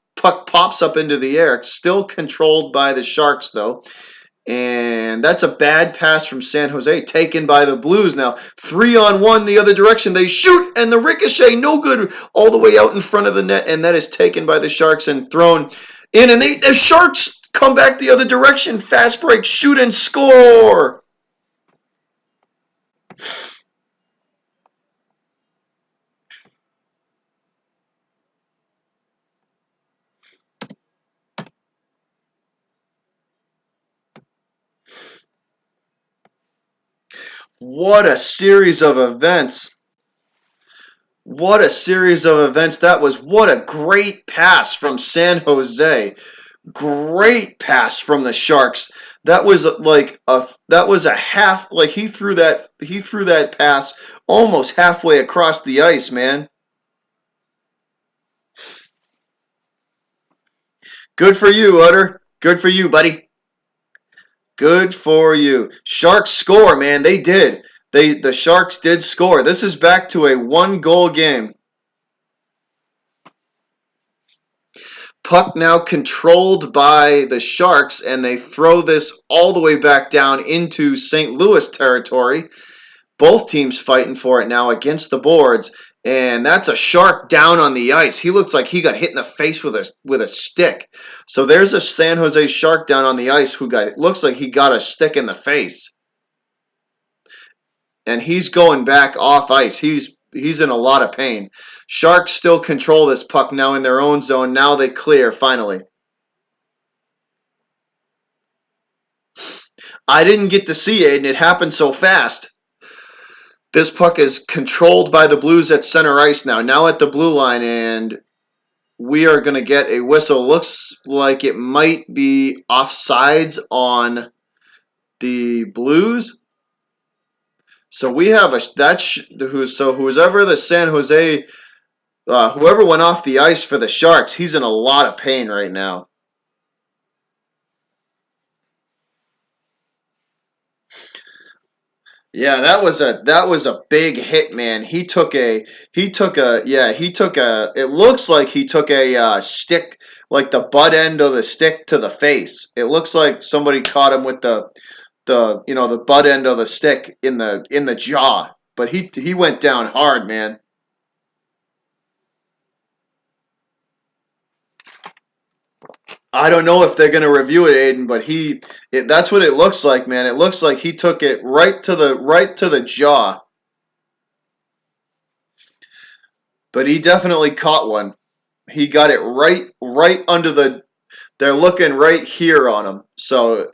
pops up into the air. Still controlled by the Sharks, though. And that's a bad pass from San Jose, taken by the Blues now. 3-on-1 the other direction. They shoot, and the ricochet, no good, all the way out in front of the net, and that is taken by the Sharks and thrown In, and the Sharks come back the other direction. Fast break, shoot, and score. What a series of events. What a series of events that was. What a great pass from San Jose. Great pass from the Sharks. That was a half, like he threw that pass almost halfway across the ice, man. Good for you, Utter. Good for you, buddy. Good for you. Sharks score, man. They did. The Sharks did score. This is back to a one-goal game. Puck now controlled by the Sharks, and they throw this all the way back down into St. Louis territory. Both teams fighting for it now against the boards, and that's a Shark down on the ice. He looks like he got hit in the face with a stick. So there's a San Jose Shark down on the ice who looks like he got a stick in the face. And he's going back off ice. He's in a lot of pain. Sharks still control this puck now in their own zone. Now they clear finally. I didn't get to see it, and it happened so fast. This puck is controlled by the Blues at center ice now. Now at the blue line, and we are going to get a whistle. Looks like it might be offsides on the Blues. So we have whoever the San Jose, whoever went off the ice for the Sharks, he's in a lot of pain right now. Yeah, that was a big hit, man. It looks like he took a stick, like the butt end of the stick to the face. It looks like somebody caught him with the butt end of the stick in the jaw. But he went down hard, man. I don't know if they're going to review it, Aiden, but that's what it looks like, man. It looks like he took it right to the jaw. But he definitely caught one. He got it right under the. They're looking right here on him. So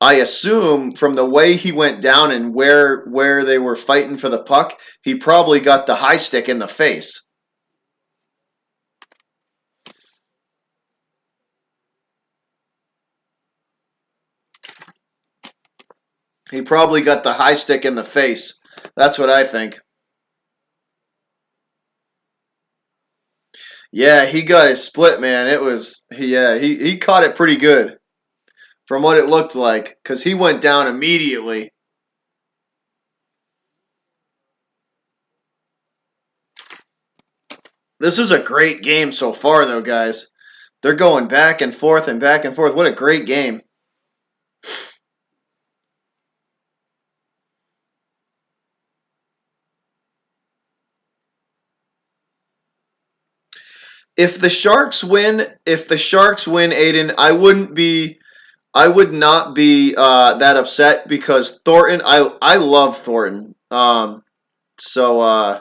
I assume from the way he went down and where they were fighting for the puck, he probably got the high stick in the face. He probably got the high stick in the face. That's what I think. Yeah, he got it split, man. He caught it pretty good from what it looked like because he went down immediately. This is a great game so far, though, guys. They're going back and forth and back and forth. What a great game. If the Sharks win, Aiden, I would not be that upset because Thornton. I love Thornton. So uh,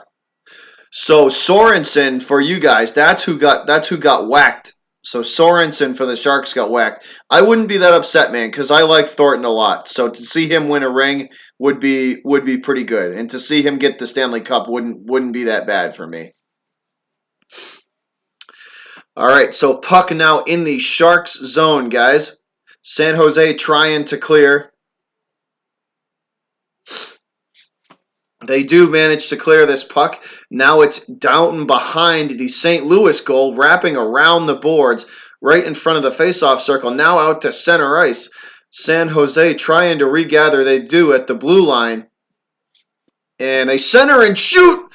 so Sorensen for you guys. That's who got whacked. So Sorensen for the Sharks got whacked. I wouldn't be that upset, man, because I like Thornton a lot. So to see him win a ring would be pretty good, and to see him get the Stanley Cup wouldn't be that bad for me. All right, so puck now in the Sharks zone, guys. San Jose trying to clear. They do manage to clear this puck. Now it's down behind the St. Louis goal, wrapping around the boards, right in front of the faceoff circle. Now out to center ice. San Jose trying to regather. They do at the blue line. And they center and shoot.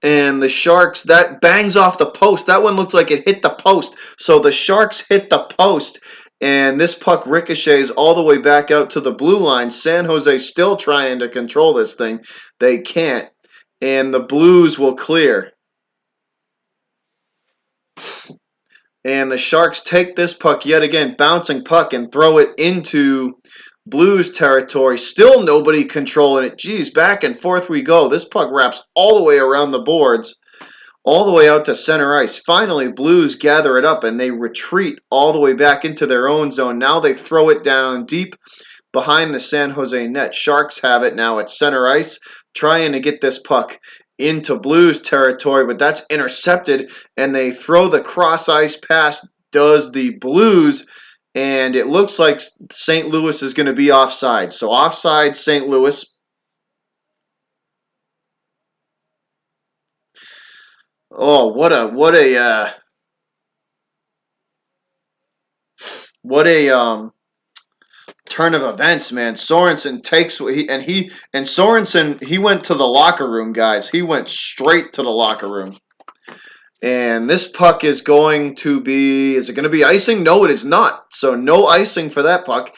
And the Sharks, that bangs off the post. That one looked like it hit the post. So the Sharks hit the post. And this puck ricochets all the way back out to the blue line. San Jose still trying to control this thing. They can't. And the Blues will clear. And the Sharks take this puck yet again, bouncing puck, and throw it into Blues territory. Still nobody controlling it. Geez, back and forth we go. This puck wraps all the way around the boards, all the way out to center ice. Finally, Blues gather it up and they retreat all the way back into their own zone. Now they throw it down deep behind the San Jose net. Sharks have it now at center ice, trying to get this puck into Blues territory, but that's intercepted, and they throw the cross ice pass, does the Blues, and it looks like St. Louis is going to be offside. So offside St. Louis. Oh, what a turn of events, man. Sorensen takes Sorensen, he went to the locker room, guys. He went straight to the locker room. And this puck is going to be, is it going to be icing? No, it is not. So no icing for that puck.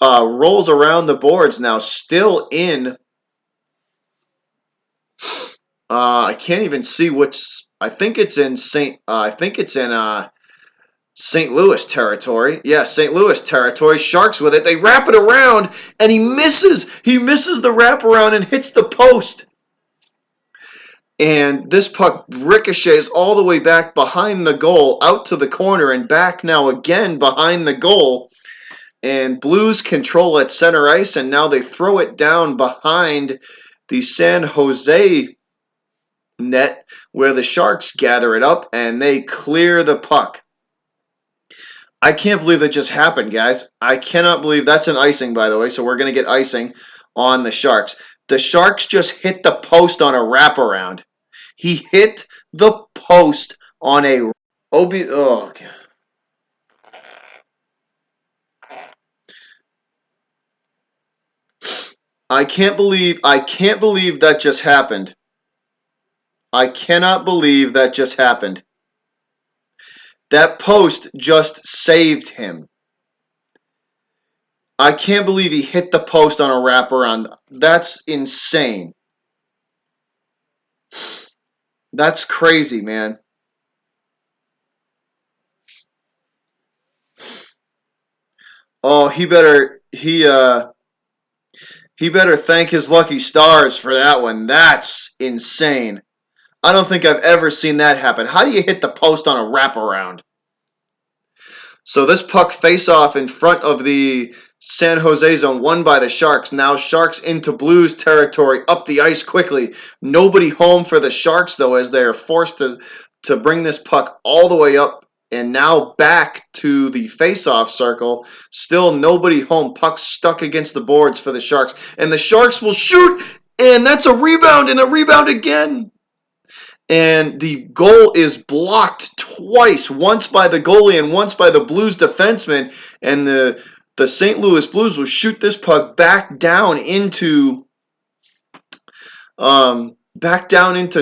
Rolls around the boards now, still in, I can't even see which, I think it's in St. Louis territory. Yeah, St. Louis territory. Sharks with it. They wrap it around, and he misses. He misses the wraparound and hits the post. And this puck ricochets all the way back behind the goal, out to the corner, and back now again behind the goal. And Blues control at center ice, and now they throw it down behind the San Jose net, where the Sharks gather it up, and they clear the puck. I can't believe that just happened, guys. I cannot believe that's an icing, by the way, so we're going to get icing on the Sharks. The Sharks just hit the post on a wraparound. He hit the post on a oh, okay. I can't believe that just happened. I cannot believe that just happened. That post just saved him. I can't believe he hit the post on a wraparound. That's insane. That's crazy, man. Oh, he better thank his lucky stars for that one. That's insane. I don't think I've ever seen that happen. How do you hit the post on a wraparound? So this puck face off in front of the San Jose zone, won by the Sharks. Now Sharks into Blues territory, up the ice quickly. Nobody home for the Sharks, though, as they are forced to bring this puck all the way up and now back to the face-off circle. Still nobody home. Puck stuck against the boards for the Sharks. And the Sharks will shoot, and that's a rebound, and a rebound again. And the goal is blocked twice, once by the goalie and once by the Blues defenseman. And the St. Louis Blues will shoot this puck back down into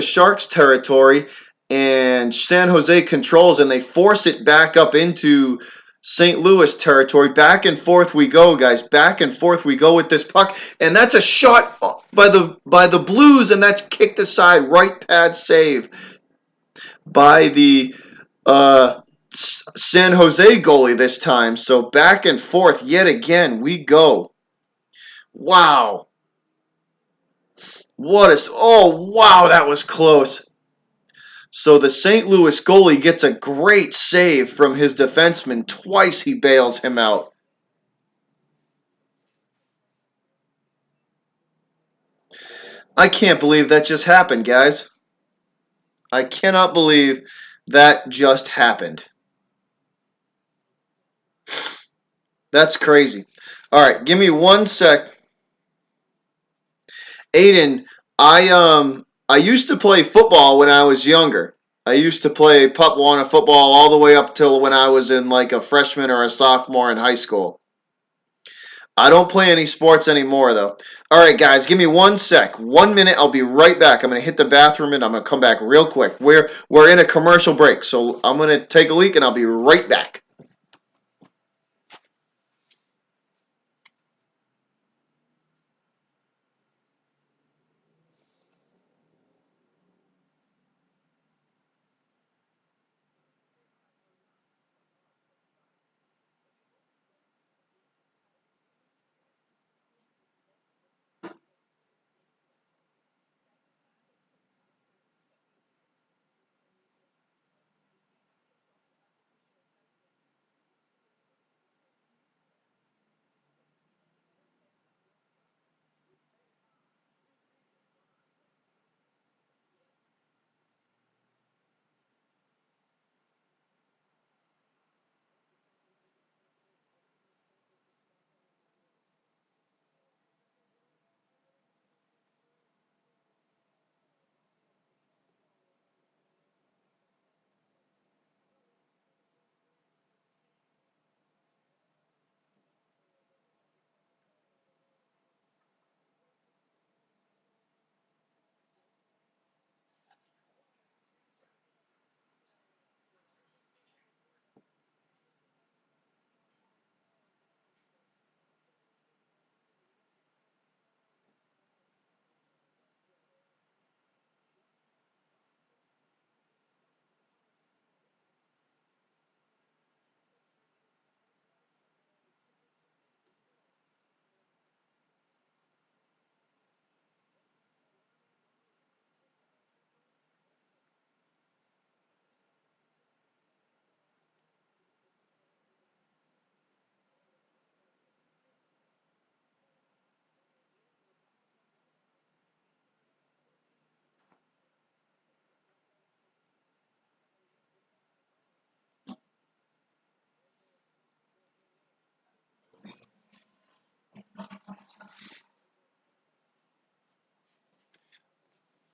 Sharks territory, and San Jose controls, and they force it back up into St. Louis territory. Back and forth we go, guys. Back and forth we go with this puck, and that's a shot by the Blues, and that's kicked aside. Right pad save by the San Jose goalie this time. So back and forth yet again we go. Wow. Wow, that was close. So the St. Louis goalie gets a great save from his defenseman. Twice he bails him out. I can't believe that just happened, guys. I cannot believe that just happened. That's crazy. All right, give me 1 sec. Aiden, I used to play football when I was younger. I used to play Pup Wana football all the way up till when I was in like a freshman or a sophomore in high school. I don't play any sports anymore, though. All right, guys, give me 1 sec. 1 minute, I'll be right back. I'm going to hit the bathroom, and I'm going to come back real quick. We're in a commercial break, so I'm going to take a leak, and I'll be right back.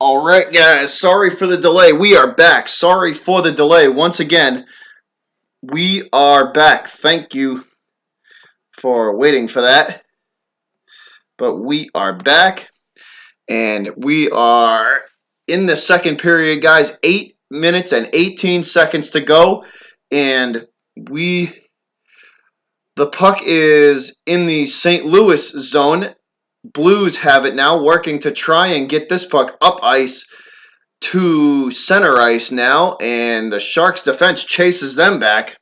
All right, guys. Sorry for the delay. We are back. Sorry for the delay. Once again, we are back. Thank you for waiting for that. But we are back, and we are in the second period, guys. 8 minutes and 18 seconds to go, and the puck is in the St. Louis zone. Blues have it now, working to try and get this puck up ice to center ice now, and the Sharks defense chases them back.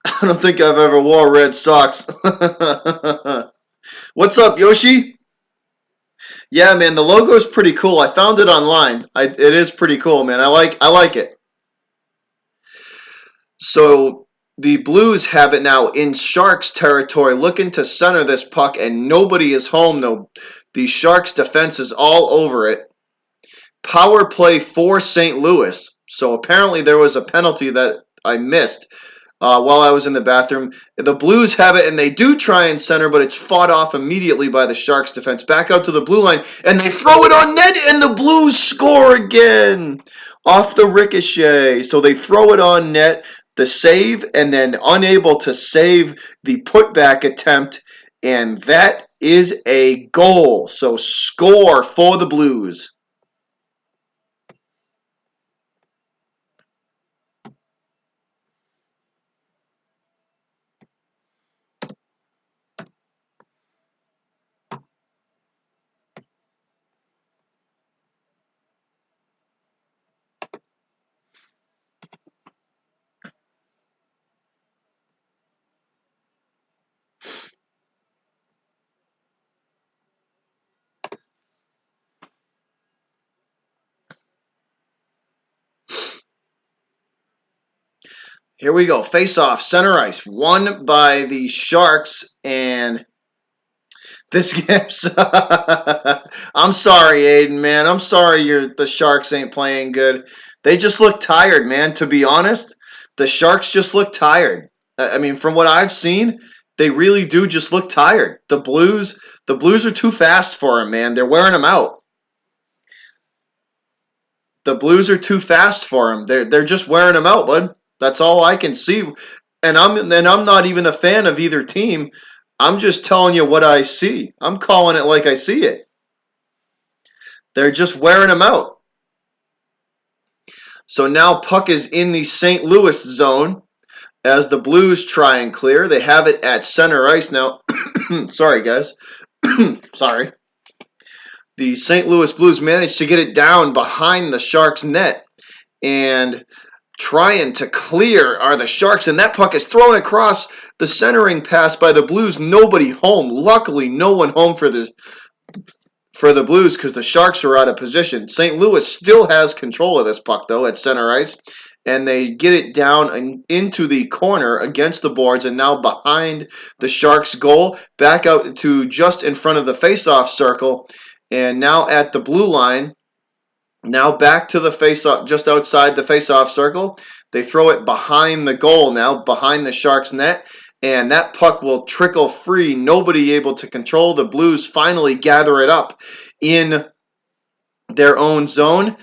I don't think I've ever wore red socks. What's up, Yoshi? Yeah, man, the logo is pretty cool. I found it online. It is pretty cool, man. I like it. So the Blues have it now in Sharks territory, looking to center this puck, and nobody is home. Though the Sharks defense is all over it. Power play for St. Louis. So apparently there was a penalty that I missed while I was in the bathroom. The Blues have it, and they do try and center, but it's fought off immediately by the Sharks defense. Back out to the blue line, and they throw it on net, and the Blues score again off the ricochet. So they throw it on net, the save, and then unable to save the putback attempt, and that is a goal. So score for the Blues. Here we go. Face off, center ice, won by the Sharks, and this game's. I'm sorry, Aiden, man. I'm sorry the Sharks ain't playing good. They just look tired, man. To be honest, the Sharks just look tired. I mean, from what I've seen, they really do just look tired. The Blues are too fast for them, man. They're wearing them out. The Blues are too fast for them. They're just wearing them out, bud. That's all I can see. And I'm not even a fan of either team. I'm just telling you what I see. I'm calling it like I see it. They're just wearing them out. So now puck is in the St. Louis zone as the Blues try and clear. They have it at center ice now. Sorry, guys. Sorry. The St. Louis Blues managed to get it down behind the Sharks' net, and trying to clear are the Sharks, and that puck is thrown across the centering pass by the Blues. Nobody home. Luckily, no one home for the Blues because the Sharks are out of position. St. Louis still has control of this puck, though, at center ice, and they get it down into the corner against the boards, and now behind the Sharks' goal, back out to just in front of the face-off circle, and now at the blue line. Now back to the face-off, just outside the face-off circle. They throw it behind the goal now, behind the Sharks' net, and that puck will trickle free. Nobody able to control. The Blues finally gather it up in their own zone,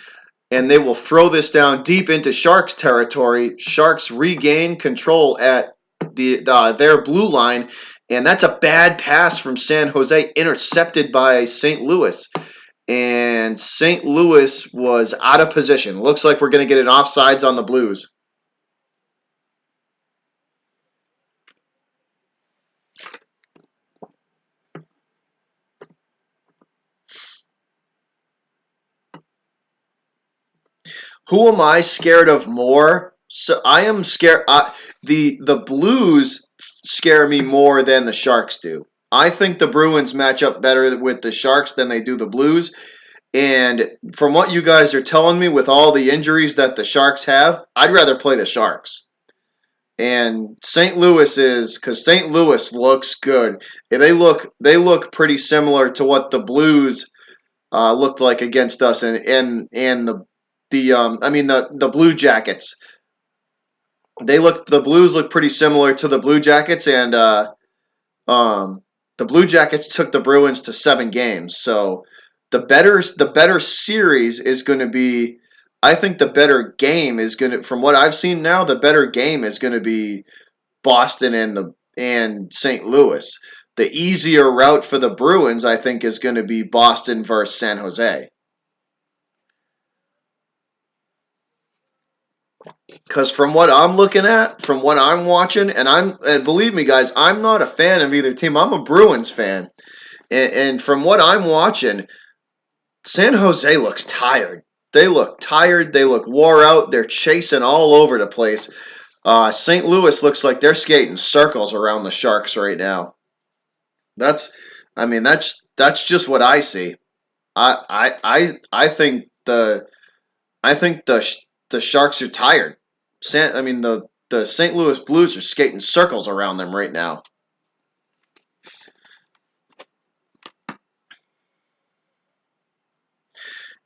and they will throw this down deep into Sharks territory. Sharks regain control at their blue line, and that's a bad pass from San Jose, intercepted by St. Louis. And St. Louis was out of position. Looks like we're going to get an offsides on the Blues. Who am I scared of more? So I am scared. The Blues scare me more than the Sharks do. I think the Bruins match up better with the Sharks than they do the Blues. And from what you guys are telling me, with all the injuries that the Sharks have, I'd rather play the Sharks. And St. Louis is, because St. Louis looks good. They look pretty similar to what the Blues looked like against us, and the Blue Jackets. The Blues look pretty similar to the Blue Jackets, and The Blue Jackets took the Bruins to 7 games. So the better series is going to be. I think the better game is going to, from what I've seen now, the better game is going to be Boston and St. Louis. The easier route for the Bruins, I think, is going to be Boston versus San Jose. Because from what I'm looking at, from what I'm watching, and believe me, guys, I'm not a fan of either team. I'm a Bruins fan, and from what I'm watching, San Jose looks tired. They look tired. They look wore out. They're chasing all over the place. St. Louis looks like they're skating circles around the Sharks right now. That's, I mean, that's just what I see. I think the Sharks are tired. The St. Louis Blues are skating circles around them right now.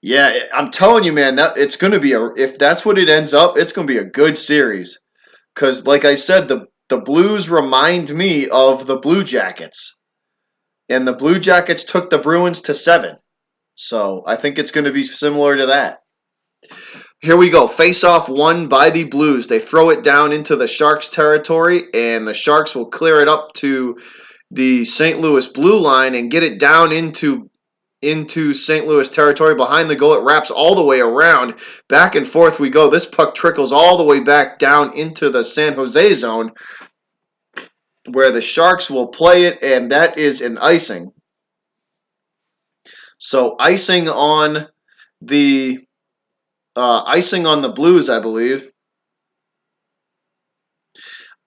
Yeah, I'm telling you, man, that it's going to be if that's what it ends up, it's going to be a good series. Because, like I said, the Blues remind me of the Blue Jackets, and the Blue Jackets took the Bruins to 7. So I think it's going to be similar to that. Here we go. Face off won by the Blues. They throw it down into the Sharks territory, and the Sharks will clear it up to the St. Louis blue line and get it down into St. Louis territory behind the goal. It wraps all the way around. Back and forth we go. This puck trickles all the way back down into the San Jose zone where the Sharks will play it, and that is an icing. So icing on the Blues, I believe.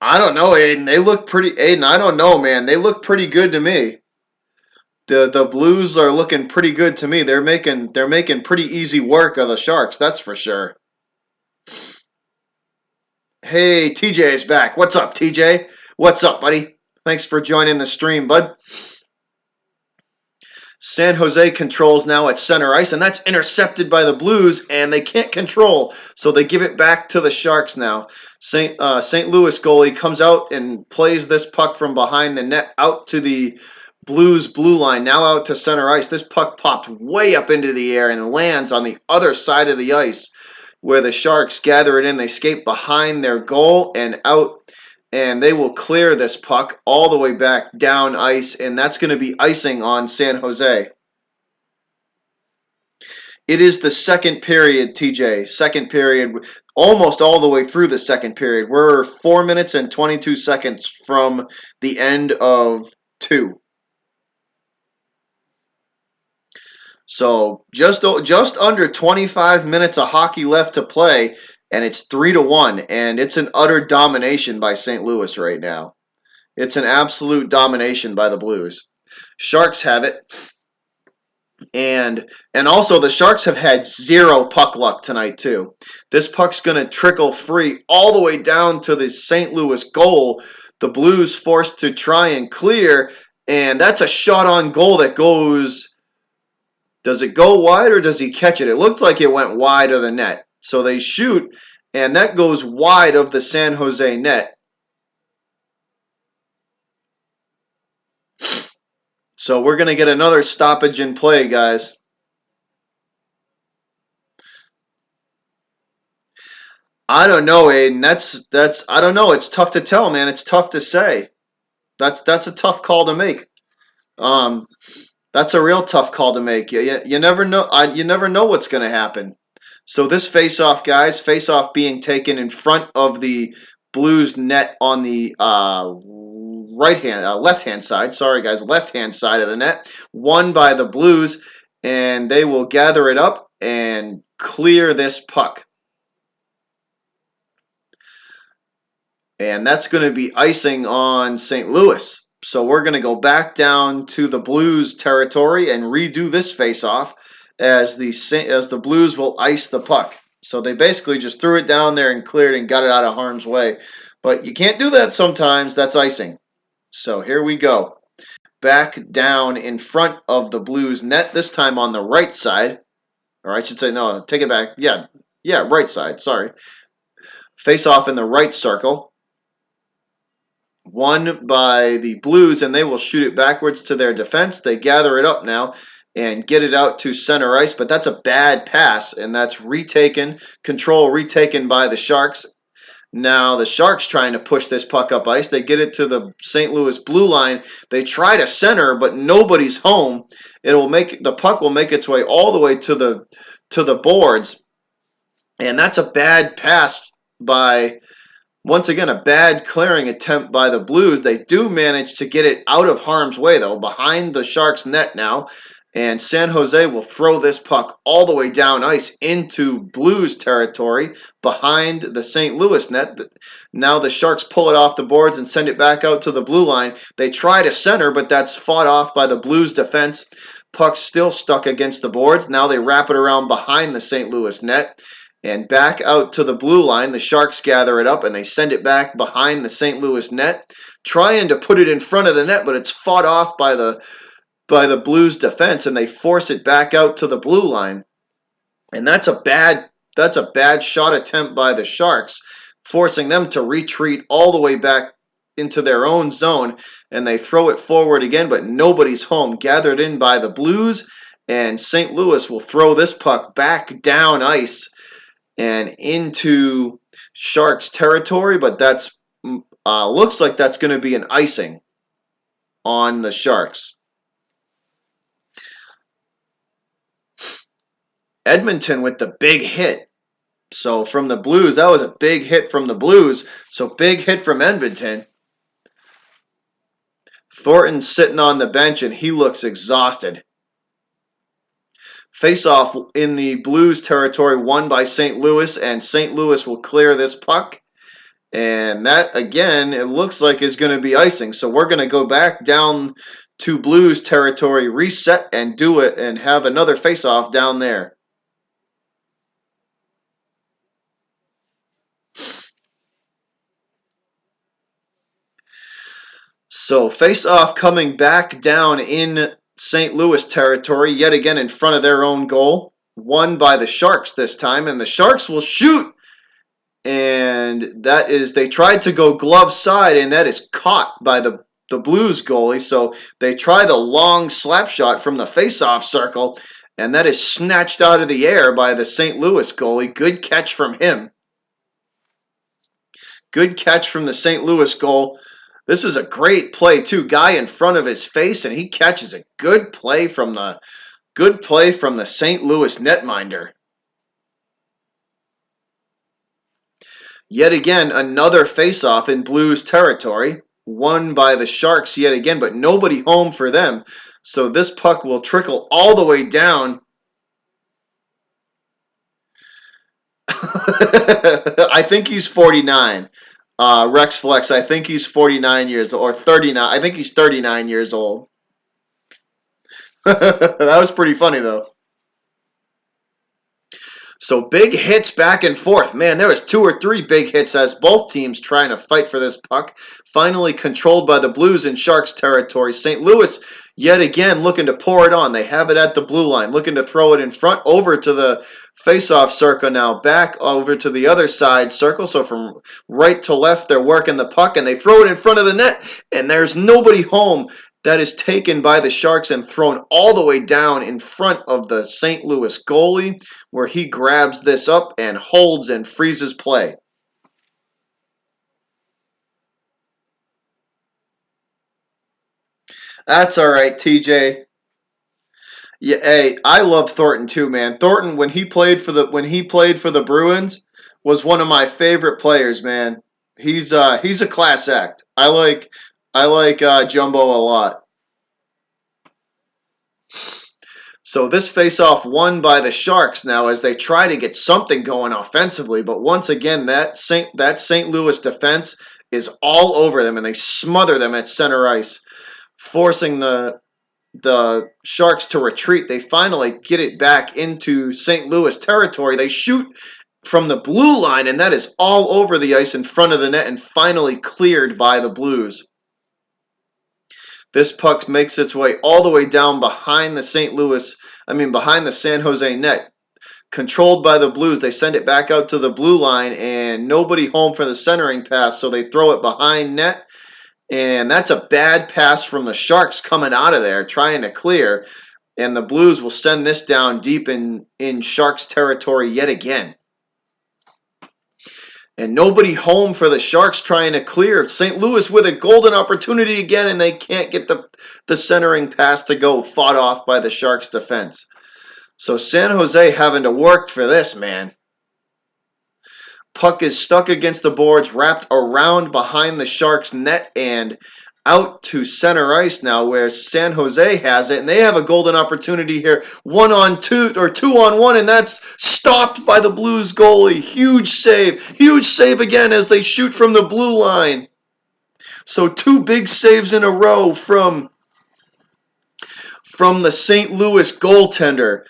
I don't know, Aiden. They look pretty. Aiden, I don't know, man. They look pretty good to me. The Blues are looking pretty good to me. They're making pretty easy work of the Sharks. That's for sure. Hey, TJ is back. What's up, TJ? What's up, buddy? Thanks for joining the stream, bud. San Jose controls now at center ice, and that's intercepted by the Blues, and they can't control, so they give it back to the Sharks now. St. Louis goalie comes out and plays this puck from behind the net out to the Blues blue line, now out to center ice. This puck popped way up into the air and lands on the other side of the ice where the Sharks gather it in. They skate behind their goal and out, and they will clear this puck all the way back down ice, and that's going to be icing on San Jose. It is the second period, TJ. Second period, almost all the way through the second period. We're 4 minutes and 22 seconds from the end of 2. So just under 25 minutes of hockey left to play, and it's 3-1, and it's an utter domination by St. Louis right now. It's an absolute domination by the Blues. Sharks have it, and also the Sharks have had zero puck luck tonight too. This puck's going to trickle free all the way down to the St. Louis goal. The Blues forced to try and clear, and that's a shot on goal that goes. Does it go wide or does he catch it? It looked like it went wide of the net. So they shoot, and that goes wide of the San Jose net. So we're going to get another stoppage in play, guys. I don't know, Aiden. That's I don't know. It's tough to tell, man. It's tough to say. That's a tough call to make. Um, that's a real tough call to make. You never know. You never know what's going to happen. So this face-off, guys, face-off being taken in front of the Blues net on the left-hand side. Sorry, guys, left-hand side of the net. Won by the Blues, and they will gather it up and clear this puck. And that's going to be icing on St. Louis. So we're going to go back down to the Blues territory and redo this face-off as the Blues will ice the puck. So they basically just threw it down there and cleared and got it out of harm's way. But you can't do that sometimes. That's icing. So here we go. Back down in front of the Blues net, this time on the right side. Or I should say, no, take it back. Yeah, right side. Sorry. Face off in the right circle. won by the Blues, and they will shoot it backwards to their defense. They gather it up now and get it out to center ice, but that's a bad pass, and that's control retaken by the Sharks. Now the Sharks trying to push this puck up ice. They get it to the St. Louis blue line. They try to center, but nobody's home. The puck will make its way all the way to the boards, and that's a bad pass by. Once again, a bad clearing attempt by the Blues. They do manage to get it out of harm's way, though, behind the Sharks' net now. And San Jose will throw this puck all the way down ice into Blues territory behind the St. Louis net. Now the Sharks pull it off the boards and send it back out to the blue line. They try to center, but that's fought off by the Blues defense. Puck's still stuck against the boards. Now they wrap it around behind the St. Louis net. And back out to the blue line, the Sharks gather it up and they send it back behind the St. Louis net, trying to put it in front of the net, but it's fought off by the Blues defense, and they force it back out to the blue line. And that's a bad shot attempt by the Sharks, forcing them to retreat all the way back into their own zone, and they throw it forward again, but nobody's home. Gathered in by the Blues, and St. Louis will throw this puck back down ice and into Sharks territory, but that's looks like that's going to be an icing on the Sharks. Edmonton with the big hit. So from the Blues, that was a big hit from the Blues. So big hit from Edmonton. Thornton's sitting on the bench and he looks exhausted. Face-off in the Blues territory won by St. Louis, and St. Louis will clear this puck. And that, again, it looks like is going to be icing. So we're going to go back down to Blues territory, reset, and do it, and have another face-off down there. So face-off coming back down in St. Louis territory, yet again in front of their own goal. Won by the Sharks this time, and the Sharks will shoot. And that is, they tried to go glove side, and that is caught by the Blues goalie. So they try the long slap shot from the face-off circle, and that is snatched out of the air by the St. Louis goalie. Good catch from him. Good catch from the St. Louis goal. This is a great play too. Guy in front of his face, and he catches a good play from the St. Louis netminder. Yet again, another face-off in Blues territory, won by the Sharks yet again, but nobody home for them. So this puck will trickle all the way down. I think he's 49. Rex Flex, I think he's 49 years old, or 39. I think he's 39 years old. That was pretty funny, though. So big hits back and forth. Man, there was 2 or 3 big hits as both teams trying to fight for this puck. Finally controlled by the Blues in Sharks territory. St. Louis, yet again, looking to pour it on. They have it at the blue line, looking to throw it in front over to the face-off circle now. Back over to the other side circle. So from right to left, they're working the puck, and they throw it in front of the net, and there's nobody home. That is taken by the Sharks and thrown all the way down in front of the St. Louis goalie, where he grabs this up and holds and freezes play. That's all right, TJ. Yeah, hey, I love Thornton too, man. Thornton, when he played for the Bruins, was one of my favorite players, man. He's a class act. I like Jumbo a lot. So this face-off won by the Sharks now as they try to get something going offensively, but once again that St. Louis defense is all over them and they smother them at center ice, forcing the Sharks to retreat. They finally get it back into St. Louis territory. They shoot from the blue line, and that is all over the ice in front of the net and finally cleared by the Blues. This puck makes its way all the way down behind the behind the San Jose net. Controlled by the Blues, they send it back out to the blue line, and nobody home for the centering pass, so they throw it behind net. And that's a bad pass from the Sharks coming out of there, trying to clear. And the Blues will send this down deep in Sharks territory yet again. And nobody home for the Sharks trying to clear. St. Louis with a golden opportunity again, and they can't get the centering pass to go, fought off by the Sharks defense. So San Jose having to work for this, man. Puck is stuck against the boards, wrapped around behind the Sharks' net and out to center ice now where San Jose has it. And they have a golden opportunity here. 1-on-2 or 2-on-1, and that's stopped by the Blues goalie. Huge save. Huge save again as they shoot from the blue line. So 2 big saves in a row from the St. Louis goaltender.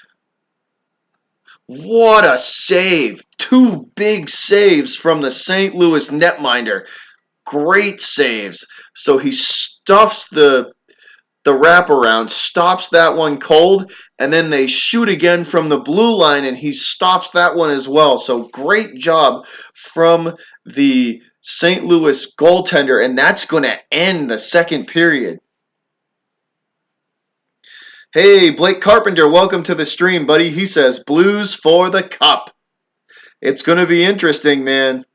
What a save. 2 big saves from the St. Louis netminder. Great saves. So he stuffs the wraparound, stops that one cold, and then they shoot again from the blue line, and he stops that one as well. So great job from the St. Louis goaltender, and that's going to end the second period. Hey, Blake Carpenter, welcome to the stream, buddy. He says, Blues for the cup. It's going to be interesting, man.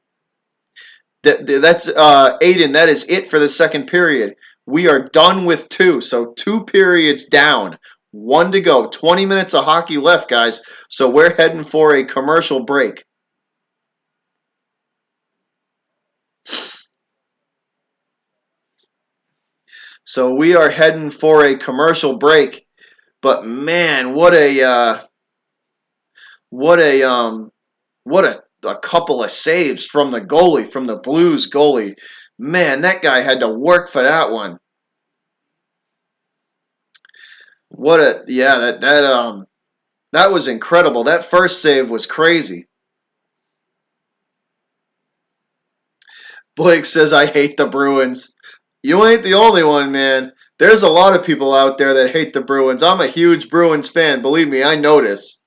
That's Aiden, that is it for the second period. We are done with 2, so 2 periods down. 1 to go. 20 minutes of hockey left, guys. So we're heading for a commercial break. So we are heading for a commercial break. But man, what a couple of saves from the goalie, from the Blues goalie. Man, that guy had to work for that one. That was incredible. That first save was crazy. Blake says, I hate the Bruins. You ain't the only one, man. There's a lot of people out there that hate the Bruins. I'm a huge Bruins fan. Believe me, I notice.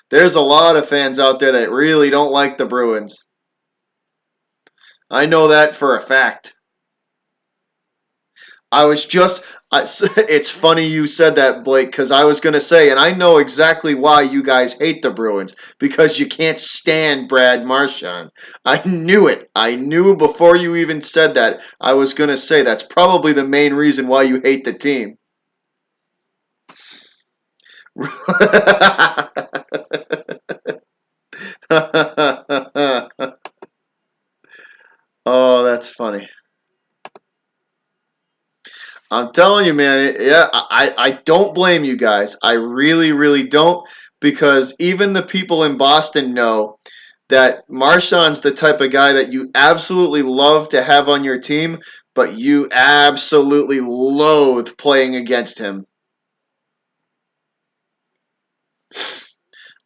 There's a lot of fans out there that really don't like the Bruins. I know that for a fact. It's funny you said that, Blake, because I was going to say, and I know exactly why you guys hate the Bruins, because you can't stand Brad Marchand. I knew it. I knew before you even said that. I was going to say that's probably the main reason why you hate the team. Oh, that's funny. I'm telling you, man. I don't blame you guys. I really, really don't, because even the people in Boston know that Marchand's the type of guy that you absolutely love to have on your team, but you absolutely loathe playing against him.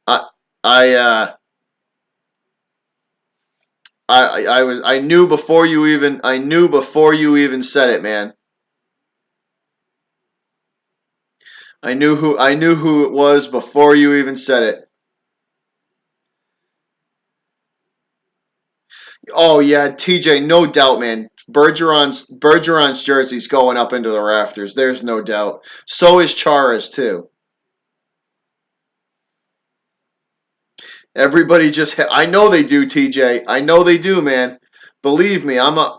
I I uh, I knew before you even said it, man. I knew who it was before you even said it. Oh yeah, TJ, no doubt, man. Bergeron's jersey's going up into the rafters. There's no doubt. So is Chara's too. Everybody I know they do, TJ. I know they do, man. Believe me, I'm a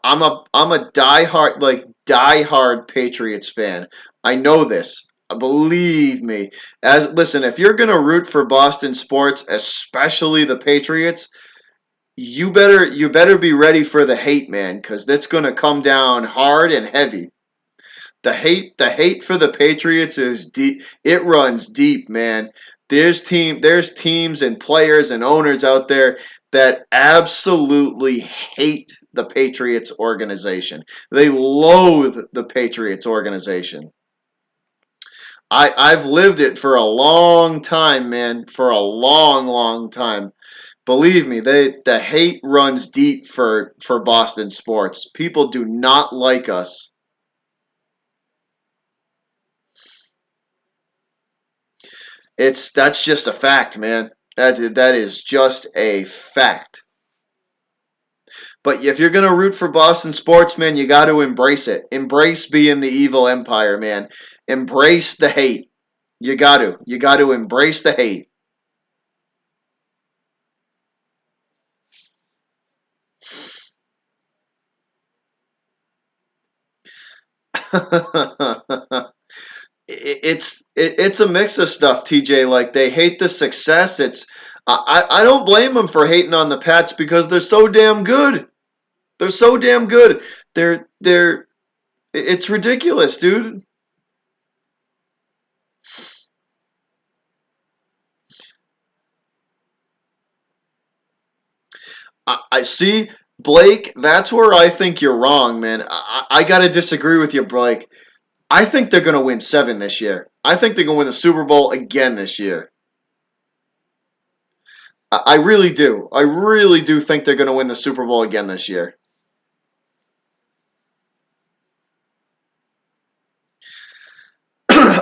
diehard Patriots fan. I know this. Believe me. Listen, if you're gonna root for Boston sports, especially the Patriots, you better be ready for the hate, man, because that's gonna come down hard and heavy. The hate for the Patriots is deep. It runs deep, man. There's teams and players and owners out there that absolutely hate the Patriots organization. They loathe the Patriots organization. I've lived it for a long time, man. For a long, long time. Believe me, the hate runs deep for Boston sports. People do not like us. That's just a fact, man. That is just a fact. But if you're gonna root for Boston sports, man, you got to embrace it. Embrace being the evil empire, man. Embrace the hate. You got to. You got to embrace the hate. It's a mix of stuff, TJ. Like they hate the success. I don't blame them for hating on the Pats because they're so damn good. They're so damn good. They're it's ridiculous, dude. I see, Blake. That's where I think you're wrong, man. I gotta disagree with you, Blake. I think they're gonna win 7 this year. I think they're gonna win the Super Bowl again this year. I really do. I really do think they're gonna win the Super Bowl again this year.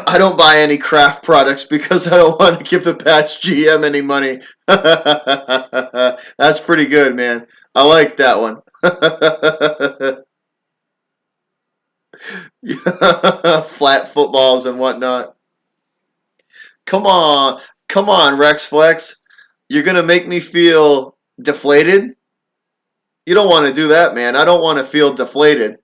I don't buy any craft products because I don't want to give the Pats GM any money. That's pretty good, man. I like that one. Flat footballs and whatnot. Come on, Rex Flex. You're gonna make me feel deflated. You don't want to do that, man. I don't want to feel deflated.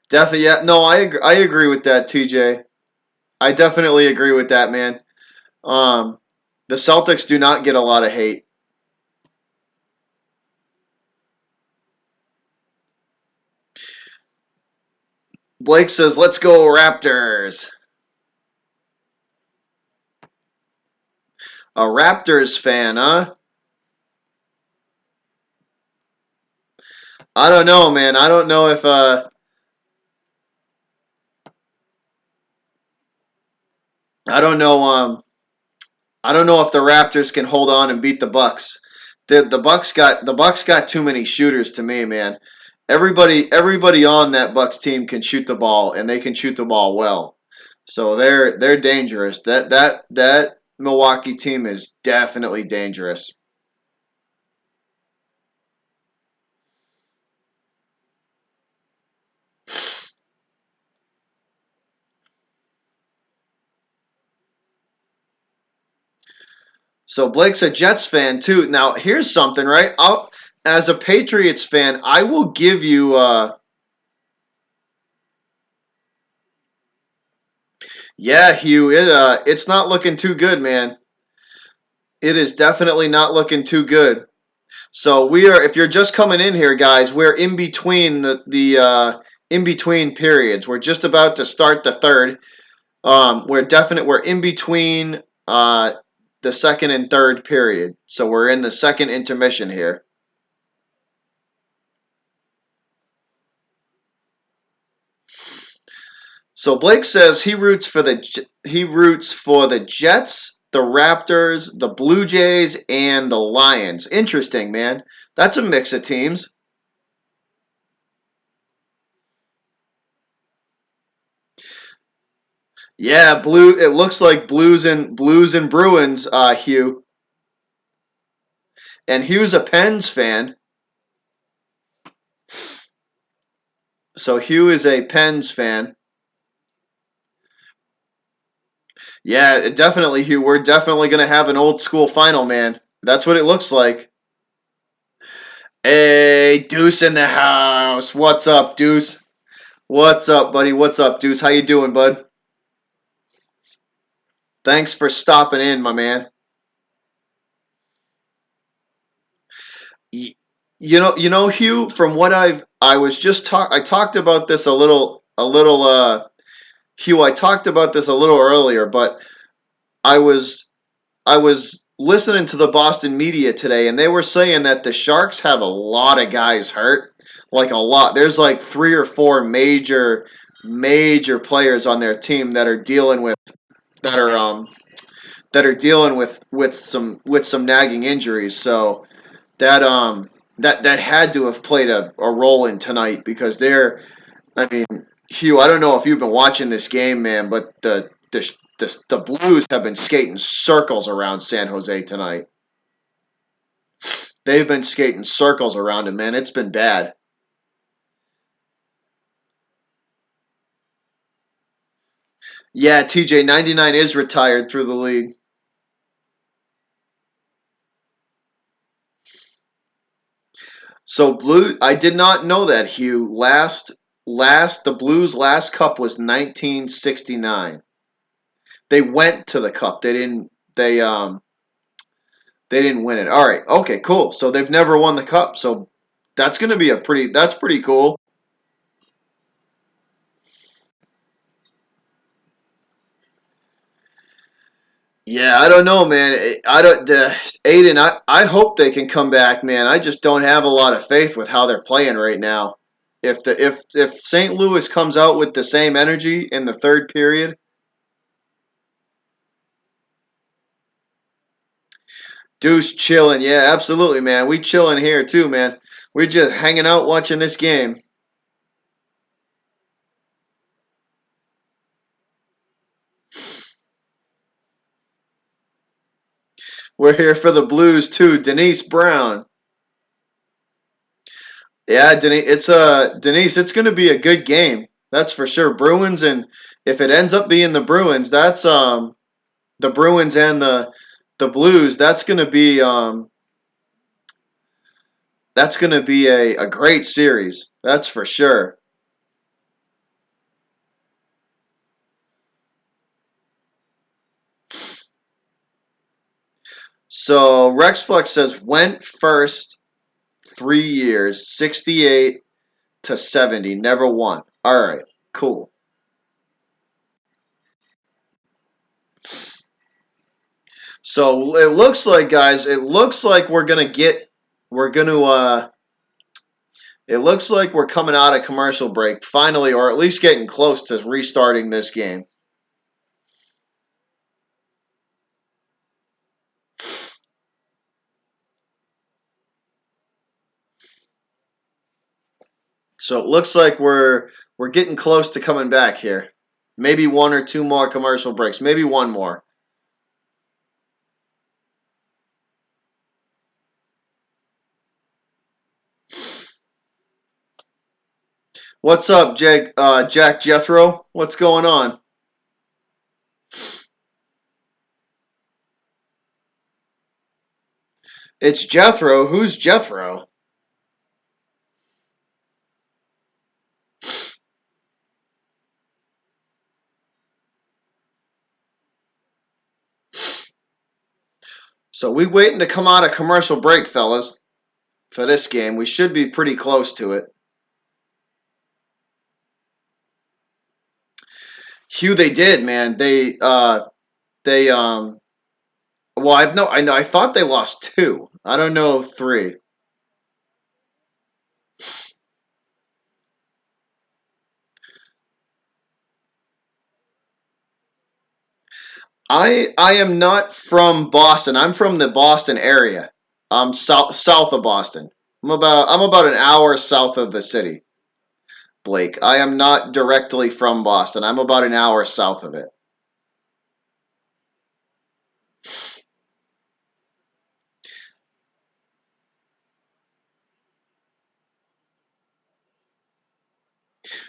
Definitely, yeah. No, I agree with that, TJ. I definitely agree with that, man. Um, the Celtics do not get a lot of hate. Blake says, "Let's go Raptors." A Raptors fan, huh? I don't know, man. I don't know if I don't know I don't know if the Raptors can hold on and beat the Bucks. The Bucks got too many shooters to me, man. Everybody on that Bucks team can shoot the ball and they can shoot the ball well. So they're dangerous. That Milwaukee team is definitely dangerous. So Blake's a Jets fan too. Now here's something, right? As a Patriots fan, I will give you yeah, Hugh, it's not looking too good, man. It is definitely not looking too good. So we are. If you're just coming in here, guys, we're in between the in between periods. We're just about to start the third. We're in between the second and third period. So we're in the second intermission here. So Blake says he roots for the Jets, the Raptors, the Blue Jays, and the Lions. Interesting, man. That's a mix of teams. Yeah, blue. It looks like Blues and Bruins. Hugh, and Hugh's a Pens fan, so Hugh is a Pens fan. Yeah, definitely, Hugh. We're definitely gonna have an old school final, man. That's what it looks like. Hey, Deuce in the house. What's up, Deuce? What's up, buddy? What's up, Deuce? How you doing, bud? Thanks for stopping in, my man. Hugh. From what I was just I talked about this Hugh. I talked about this a little earlier, but I was I was listening to the Boston media today, and they were saying that the Sharks have a lot of guys hurt, like a lot. There's like 3 or 4 major players on their team that are dealing with that are dealing with some nagging injuries. So that that had to have played a role in tonight because they're. I mean, Hugh, I don't know if you've been watching this game, man, but the Blues have been skating circles around San Jose tonight. They've been skating circles around him, man. It's been bad. Yeah, TJ 99 is retired through the league. So Blue, I did not know that, Hugh. The Blues last cup was 1969. They went to the cup. They didn't win it. All right. Okay, cool. So they've never won the cup. So that's going to be that's pretty cool. Yeah, I don't know, man. I don't Aiden, I hope they can come back, man. I just don't have a lot of faith with how they're playing right now. If St. Louis comes out with the same energy in the third period, Deuce chilling. Yeah, absolutely, man. We chilling here too, man. We're just hanging out watching this game. We're here for the Blues too. Denise Brown. Yeah, Denise. It's going to be a good game. That's for sure. Bruins, and if it ends up being the Bruins, that's the Bruins and the Blues. That's gonna be a great series. That's for sure. So Rexflex says went first 3 years, 68 to 70, never won. All right, cool. So it looks like, guys, it looks like we're gonna it looks like we're coming out of commercial break finally, or at least getting close to restarting this game. So it looks like we're getting close to coming back here. Maybe one or two more commercial breaks, maybe one more. What's up, Jack Jethro? What's going on? It's Jethro. Who's Jethro? So we waiting to come out of commercial break, fellas, for this game. We should be pretty close to it. Hugh, they did, man. They well, I know I thought they lost two. I don't know three. I am not from Boston. I'm from the Boston area. I'm south of Boston. I'm about an hour south of the city, Blake. I am not directly from Boston. I'm about an hour south of it.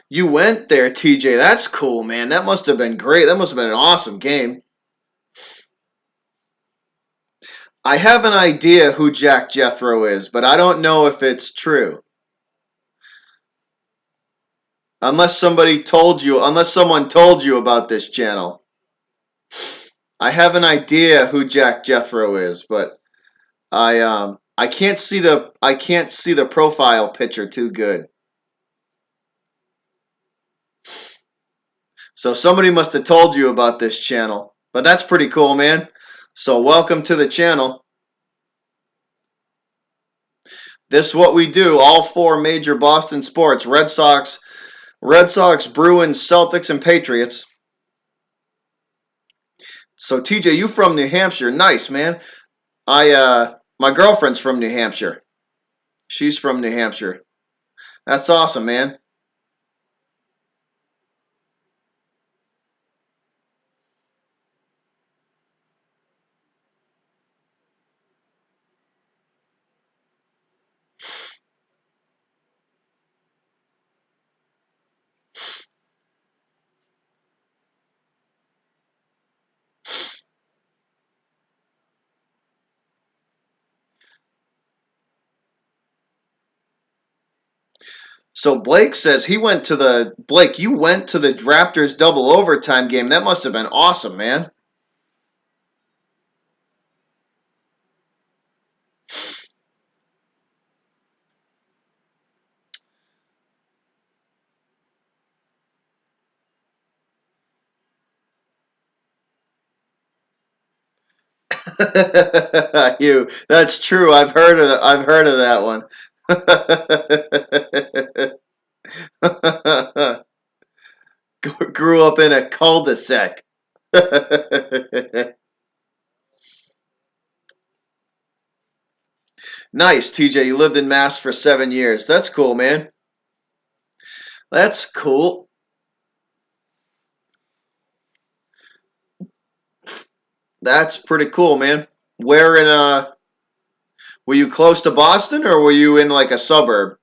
You went there, TJ. That's cool, man. That must have been great. That must have been an awesome game. I have an idea who Jack Jethro is, but I don't know if it's true. Unless someone told you about this channel. I have an idea who Jack Jethro is, but I can't see the profile picture too good. So somebody must have told you about this channel. But that's pretty cool, man. So welcome to the channel. This is what we do. All four major Boston sports: Red Sox, Bruins, Celtics, and Patriots. So TJ, you from New Hampshire? Nice, man. I My girlfriend's from New Hampshire. She's from New Hampshire. That's awesome, man. So Blake says he went to the Blake. You went to the Raptors double overtime game. That must have been awesome, man. You. That's true. I've heard of that one. Grew up in a cul-de-sac. Nice, TJ. You lived in Mass for 7 years. That's cool, man. That's cool. That's pretty cool, man. Where in were you close to Boston or were you in like a suburb?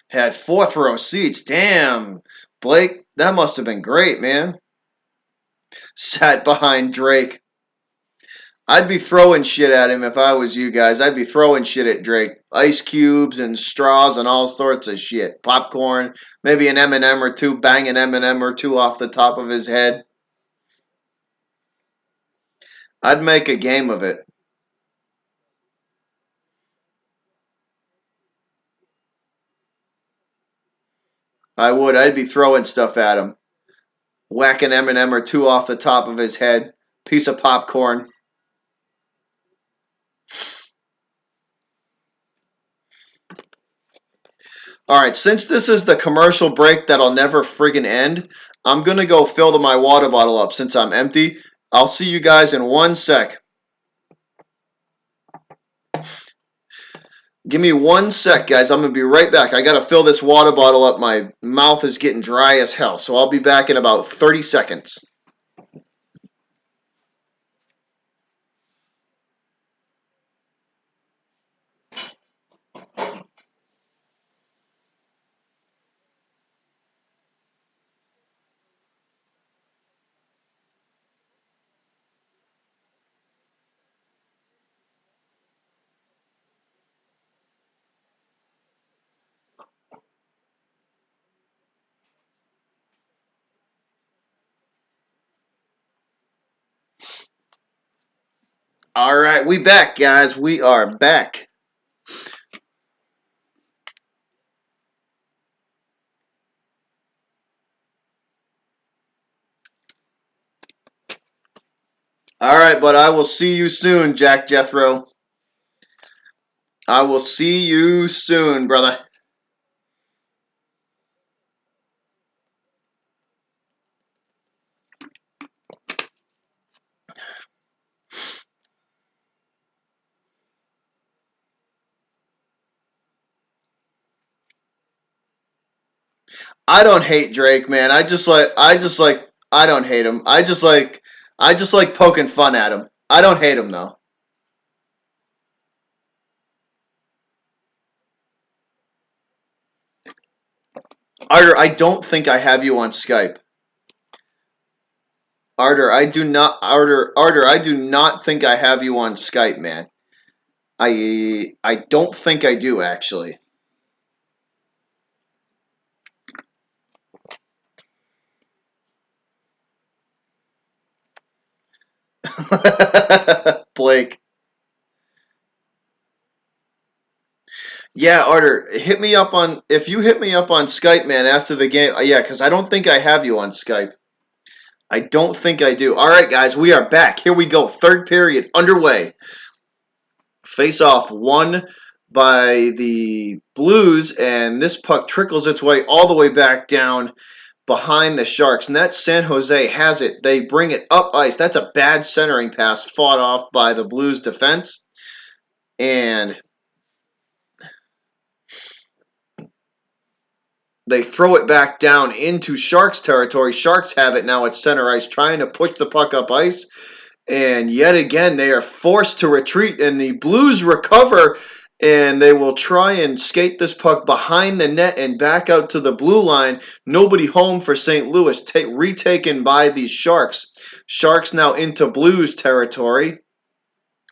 Had fourth row seats. Damn. Blake, that must have been great, man. Sat behind Drake. I'd be throwing shit at him if I was you guys. I'd be throwing shit at Drake. Ice cubes and straws and all sorts of shit. Popcorn, maybe an M&M or two, bang an M&M or two off the top of his head. I'd make a game of it. I would. I'd be throwing stuff at him. Whack an M&M or two off the top of his head. Piece of popcorn. All right, since this is the commercial break that'll never friggin' end, I'm going to go fill my water bottle up since I'm empty. I'll see you guys in 1 sec. Give me 1 sec, guys. I'm going to be right back. I got to fill this water bottle up. My mouth is getting dry as hell, so I'll be back in about 30 seconds. All right, we back, guys. We are back. All right, but I will see you soon, Jack Jethro. I will see you soon, brother. I don't hate Drake, man. I don't hate him. I just like poking fun at him. I don't hate him though. Arter, I don't think I have you on Skype. Arter, I do not think I have you on Skype, man. I don't think I do actually. Blake. Yeah, Arter, hit me up on if you hit me up on Skype, man, after the game. Yeah, because I don't think I have you on Skype. I don't think I do. All right, guys, we are back. Here we go. Third period underway. Face-off won by the Blues, and this puck trickles its way all the way back down behind the Sharks. And that San Jose has it. They bring it up ice. That's a bad centering pass fought off by the Blues defense. And they throw it back down into Sharks territory. Sharks have it now at center ice, trying to push the puck up ice. And yet again, they are forced to retreat, and the Blues recover, and they will try and skate this puck behind the net and back out to the blue line. Nobody home for St. Louis, retaken by the Sharks. Sharks now into Blues territory.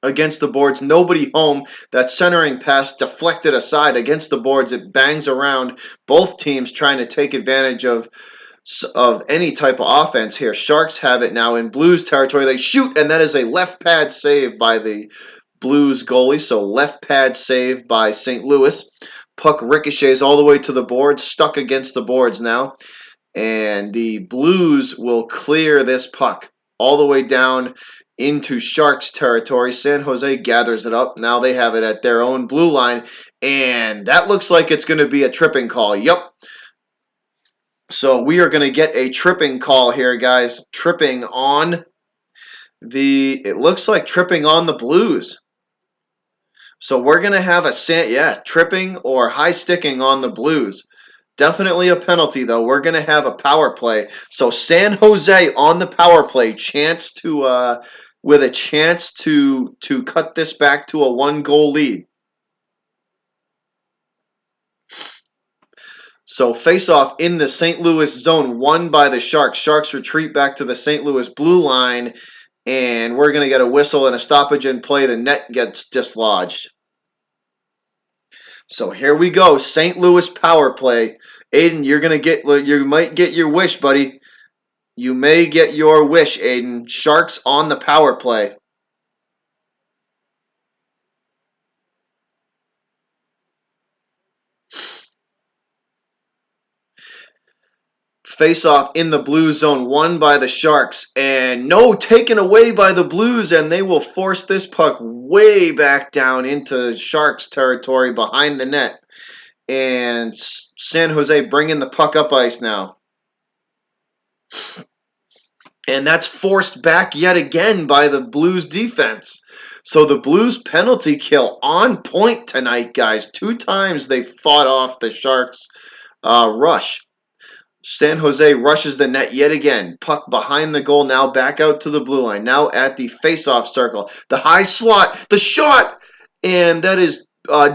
Against the boards, nobody home. That centering pass deflected aside against the boards. It bangs around. Both teams trying to take advantage of any type of offense here. Sharks have it now in Blues territory. They shoot, and that is a left pad save by the Blues goalie. So left pad save by St. Louis. Puck ricochets all the way to the boards, stuck against the boards now. And the Blues will clear this puck all the way down into Sharks territory. San Jose gathers it up. Now they have it at their own blue line, and that looks like it's going to be a tripping call. Yep. So we are going to get a tripping call here, guys. Tripping on it looks like tripping on the Blues. So we're going to have tripping or high sticking on the Blues. Definitely a penalty, though. We're going to have a power play. So San Jose on the power play, with a chance to cut this back to a 1-goal lead. So face-off in the St. Louis zone, won by the Sharks. Sharks retreat back to the St. Louis blue line, and we're going to get a whistle and a stoppage in play. The net gets dislodged. So here we go, St. Louis power play. Aiden, you might get your wish, buddy. You may get your wish, Aiden. Sharks on the power play. Face-off in the blue zone, won by the Sharks, and no, taken away by the Blues, and they will force this puck way back down into Sharks territory behind the net. And San Jose bringing the puck up ice now. And that's forced back yet again by the Blues defense. So the Blues penalty kill on point tonight, guys. 2 times they fought off the Sharks rush. San Jose rushes the net yet again. Puck behind the goal, now back out to the blue line. Now at the face-off circle. The high slot, the shot, and that is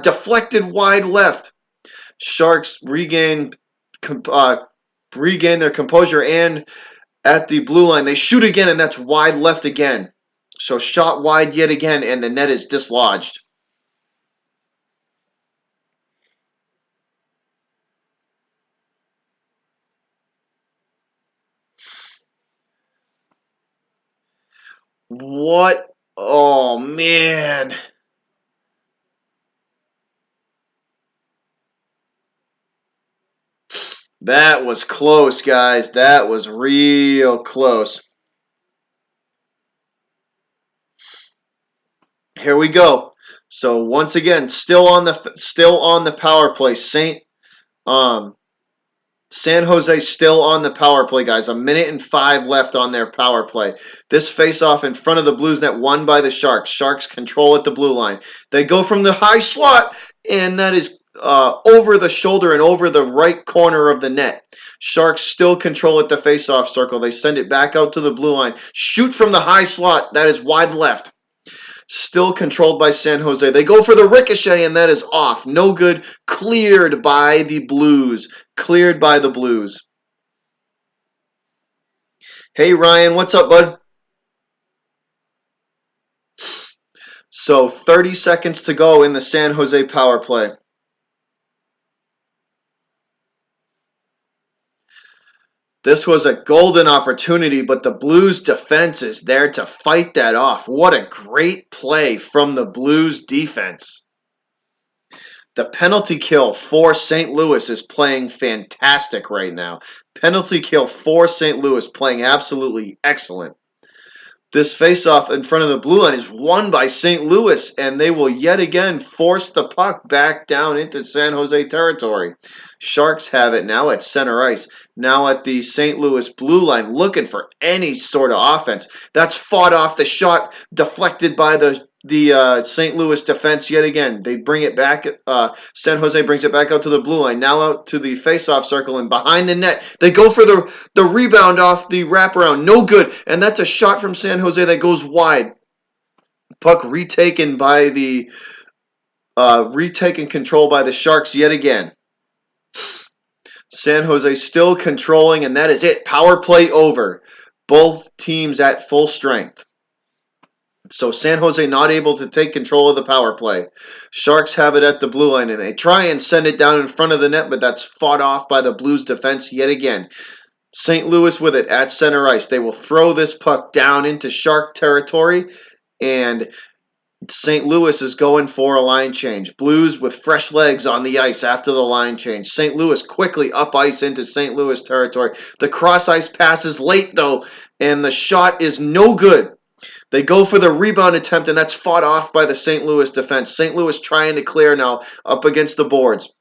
deflected wide left. Sharks regain their composure, and at the blue line they shoot again, and that's wide left again. So shot wide yet again, and the net is dislodged. What? Oh, man. That was close, guys. That was real close. Here we go. So once again, still on the power play. San Jose still on the power play, guys. 1:05 left on their power play. This face-off in front of the Blues net, won by the Sharks. Sharks control at the blue line. They go from the high slot, and that is over the shoulder and over the right corner of the net. Sharks still control at the face-off circle. They send it back out to the blue line. Shoot from the high slot. That is wide left. Still controlled by San Jose. They go for the ricochet, and that is off. No good. Cleared by the Blues. Cleared by the Blues. Hey, Ryan. What's up, bud? So 30 seconds to go in the San Jose power play. This was a golden opportunity, but the Blues defense is there to fight that off. What a great play from the Blues defense. The penalty kill for St. Louis is playing fantastic right now. Penalty kill for St. Louis playing absolutely excellent. This faceoff in front of the blue line is won by St. Louis, and they will yet again force the puck back down into San Jose territory. Sharks have it now at center ice. Now at the St. Louis blue line, looking for any sort of offense. That's fought off the shot, deflected by the St. Louis defense yet again. They bring it back. San Jose brings it back out to the blue line. Now out to the faceoff circle and behind the net. They go for the rebound off the wraparound. No good. And that's a shot from San Jose that goes wide. Puck retaken by the retaken control by the Sharks yet again. San Jose still controlling, and that is it. Power play over. Both teams at full strength. So San Jose not able to take control of the power play. Sharks have it at the blue line, and they try and send it down in front of the net, but that's fought off by the Blues defense yet again. St. Louis with it at center ice. They will throw this puck down into Shark territory, and St. Louis is going for a line change. Blues with fresh legs on the ice after the line change. St. Louis quickly up ice into St. Louis territory. The cross ice pass is late, though, and the shot is no good. They go for the rebound attempt, and that's fought off by the St. Louis defense. St. Louis trying to clear now up against the boards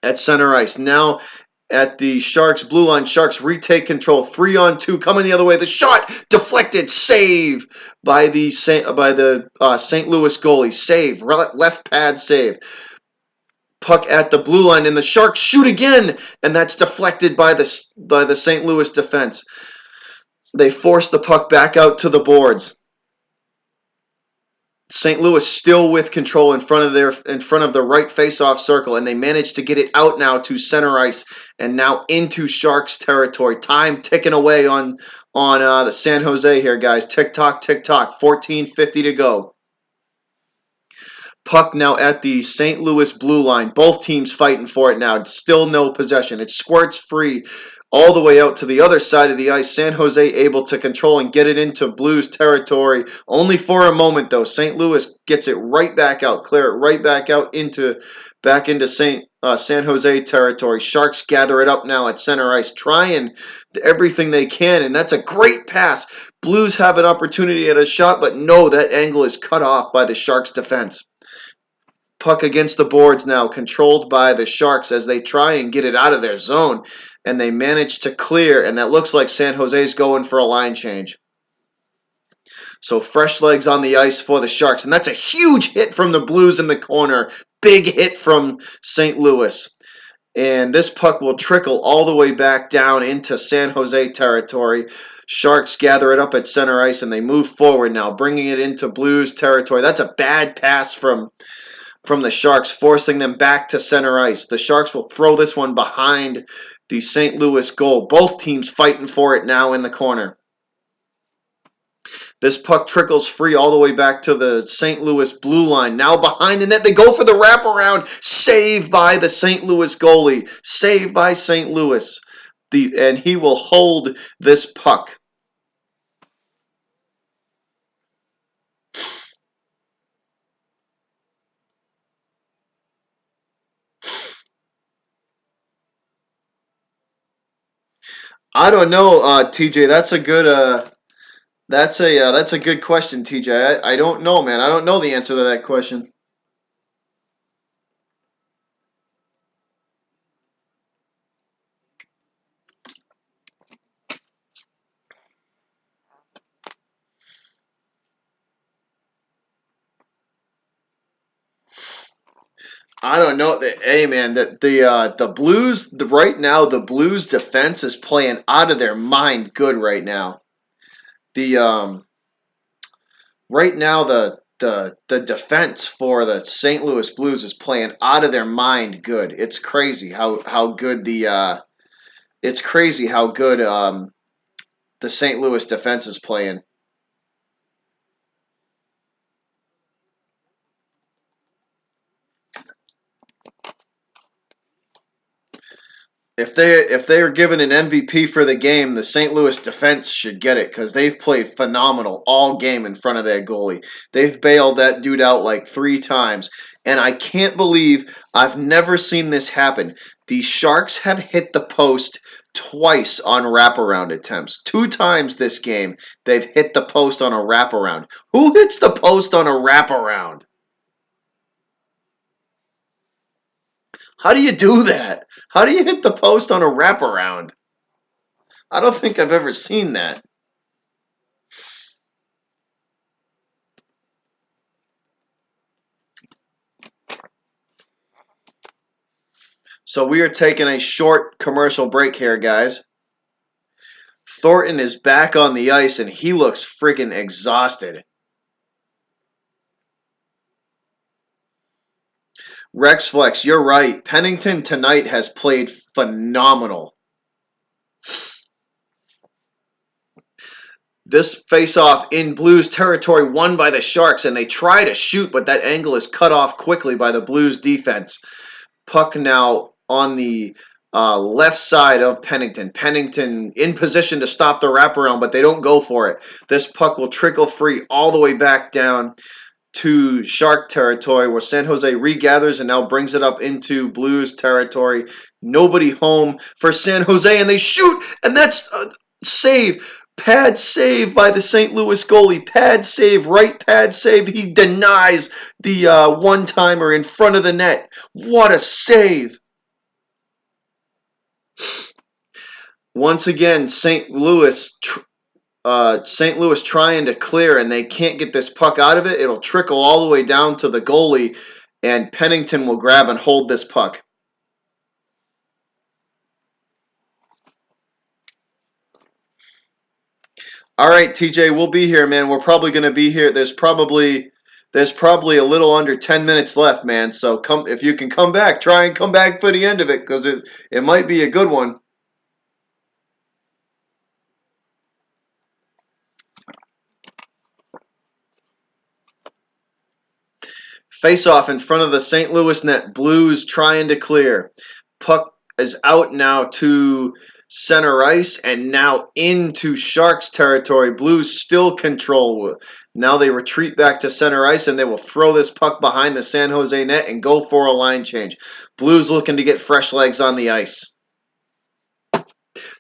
at center ice. Now at the Sharks blue line, Sharks retake control. 3-on-2 coming the other way. The shot deflected. Save by the St. Louis goalie. Save. Left pad save. Puck at the blue line, and the Sharks shoot again, and that's deflected by the St. Louis defense. They force the puck back out to the boards. St. Louis still with control in front of the right face-off circle, and they manage to get it out now to center ice and now into Sharks territory. Time ticking away on the San Jose here, guys. Tick tock, 14:50 to go. Puck now at the St. Louis blue line. Both teams fighting for it now. Still no possession. It squirts free all the way out to the other side of the ice. San Jose able to control and get it into Blues territory. Only for a moment, though. St. Louis gets it right back out. Clear it right back out into San Jose territory. Sharks gather it up now at center ice, trying everything they can, and that's a great pass. Blues have an opportunity at a shot, but no, that angle is cut off by the Sharks defense. Puck against the boards now, controlled by the Sharks as they try and get it out of their zone. And they manage to clear, and that looks like San Jose's going for a line change. So fresh legs on the ice for the Sharks. And that's a huge hit from the Blues in the corner. Big hit from St. Louis. And this puck will trickle all the way back down into San Jose territory. Sharks gather it up at center ice, and they move forward now, bringing it into Blues territory. That's a bad pass from the Sharks, forcing them back to center ice. The Sharks will throw this one behind the St. Louis goal. Both teams fighting for it now in the corner. This puck trickles free all the way back to the St. Louis blue line. Now behind the net, they go for the wraparound. Save by the St. Louis goalie. Save by St. Louis. And he will hold this puck. I don't know, TJ. That's a good question, TJ. I don't know, man. I don't know the answer to that question. I don't know. Hey, man, the Blues right now, the Blues defense is playing out of their mind good right now. The right now the defense for the St. Louis Blues is playing out of their mind good. It's crazy how good the St. Louis defense is playing. if they are given an MVP for the game, the St. Louis defense should get it because they've played phenomenal all game in front of that goalie. They've bailed that dude out like 3 times, and I can't believe I've never seen this happen. The Sharks have hit the post twice on wraparound attempts. 2 times this game, they've hit the post on a wraparound. Who hits the post on a wraparound? How do you do that? How do you hit the post on a wraparound? I don't think I've ever seen that. So we are taking a short commercial break here, guys. Thornton is back on the ice and he looks friggin' exhausted. Rex Flex, you're right. Pennington tonight has played phenomenal. This face-off in Blues territory won by the Sharks, and they try to shoot, but that angle is cut off quickly by the Blues defense. Puck now on the left side of Pennington. Pennington in position to stop the wraparound, but they don't go for it. This puck will trickle free all the way back down to Shark territory, where San Jose regathers and now brings it up into Blues territory. Nobody home for San Jose, and they shoot, and that's a save. Pad save by the St. Louis goalie. Pad save, right pad save. He denies the one-timer in front of the net. What a save. Once again, St. Louis trying to clear, and they can't get this puck out of it. It'll trickle all the way down to the goalie, and Pennington will grab and hold this puck. All right, TJ, we'll be here, man. We're probably going to be here. There's probably a little under 10 minutes left, man. So come if you can come back, try and come back for the end of it because it might be a good one. Face-off in front of the St. Louis net. Blues trying to clear. Puck is out now to center ice and now into Sharks territory. Blues still control. Now they retreat back to center ice and they will throw this puck behind the San Jose net and go for a line change. Blues looking to get fresh legs on the ice.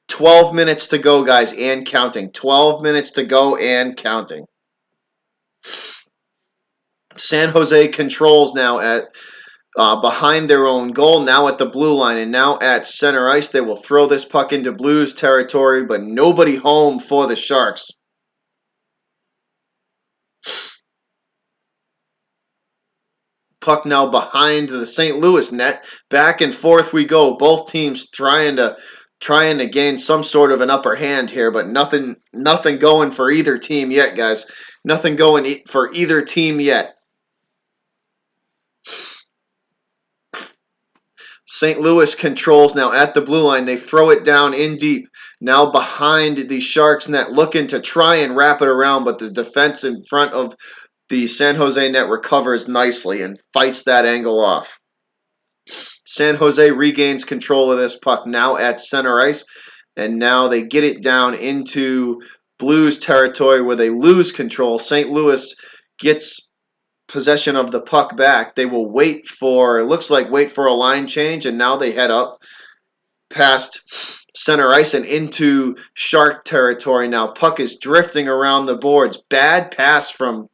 12 minutes to go, guys, and counting. 12 minutes to go and counting. San Jose controls now at behind their own goal, now at the blue line, and now at center ice. They will throw this puck into Blues territory, but nobody home for the Sharks. Puck now behind the St. Louis net. Back and forth we go. Both teams trying to gain some sort of an upper hand here, but nothing going for either team yet, guys. Nothing going for either team yet. St. Louis controls now at the blue line. They throw it down in deep. Now behind the Sharks net, looking to try and wrap it around, but the defense in front of the San Jose net recovers nicely and fights that angle off. San Jose regains control of this puck now at center ice, and now they get it down into Blues territory where they lose control. St. Louis gets possession of the puck back. They will wait for a line change, and now they head up past center ice and into Shark territory. Now puck is drifting around the boards. Bad pass from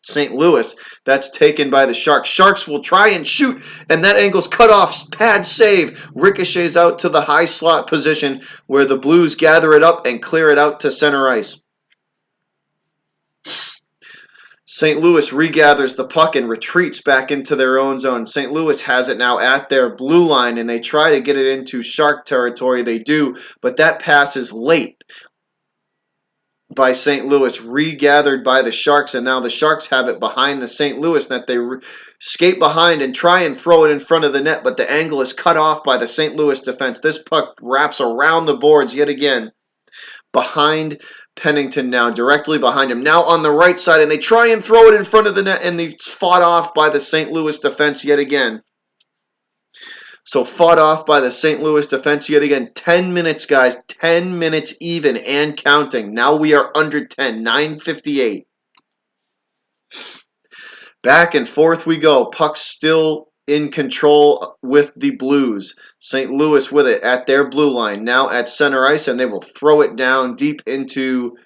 St. Louis. That's taken by the Sharks. Sharks will try and shoot, and that angle's cut off. Pad save. Ricochets out to the high slot position where the Blues gather it up and clear it out to center ice. St. Louis regathers the puck and retreats back into their own zone. St. Louis has it now at their blue line, and they try to get it into Shark territory. They do, but that pass is late by St. Louis, regathered by the Sharks, and now the Sharks have it behind the St. Louis net. They skate behind and try and throw it in front of the net, but the angle is cut off by the St. Louis defense. This puck wraps around the boards yet again. Behind Pennington now, directly behind him. Now on the right side, and they try and throw it in front of the net, and it's fought off by the St. Louis defense yet again. So fought off by the St. Louis defense yet again. 10 minutes, guys. 10 minutes even and counting. Now we are under 10. 9:58. Back and forth we go. Puck's still in control with the Blues. St. Louis with it at their blue line. Now at center ice, and they will throw it down deep into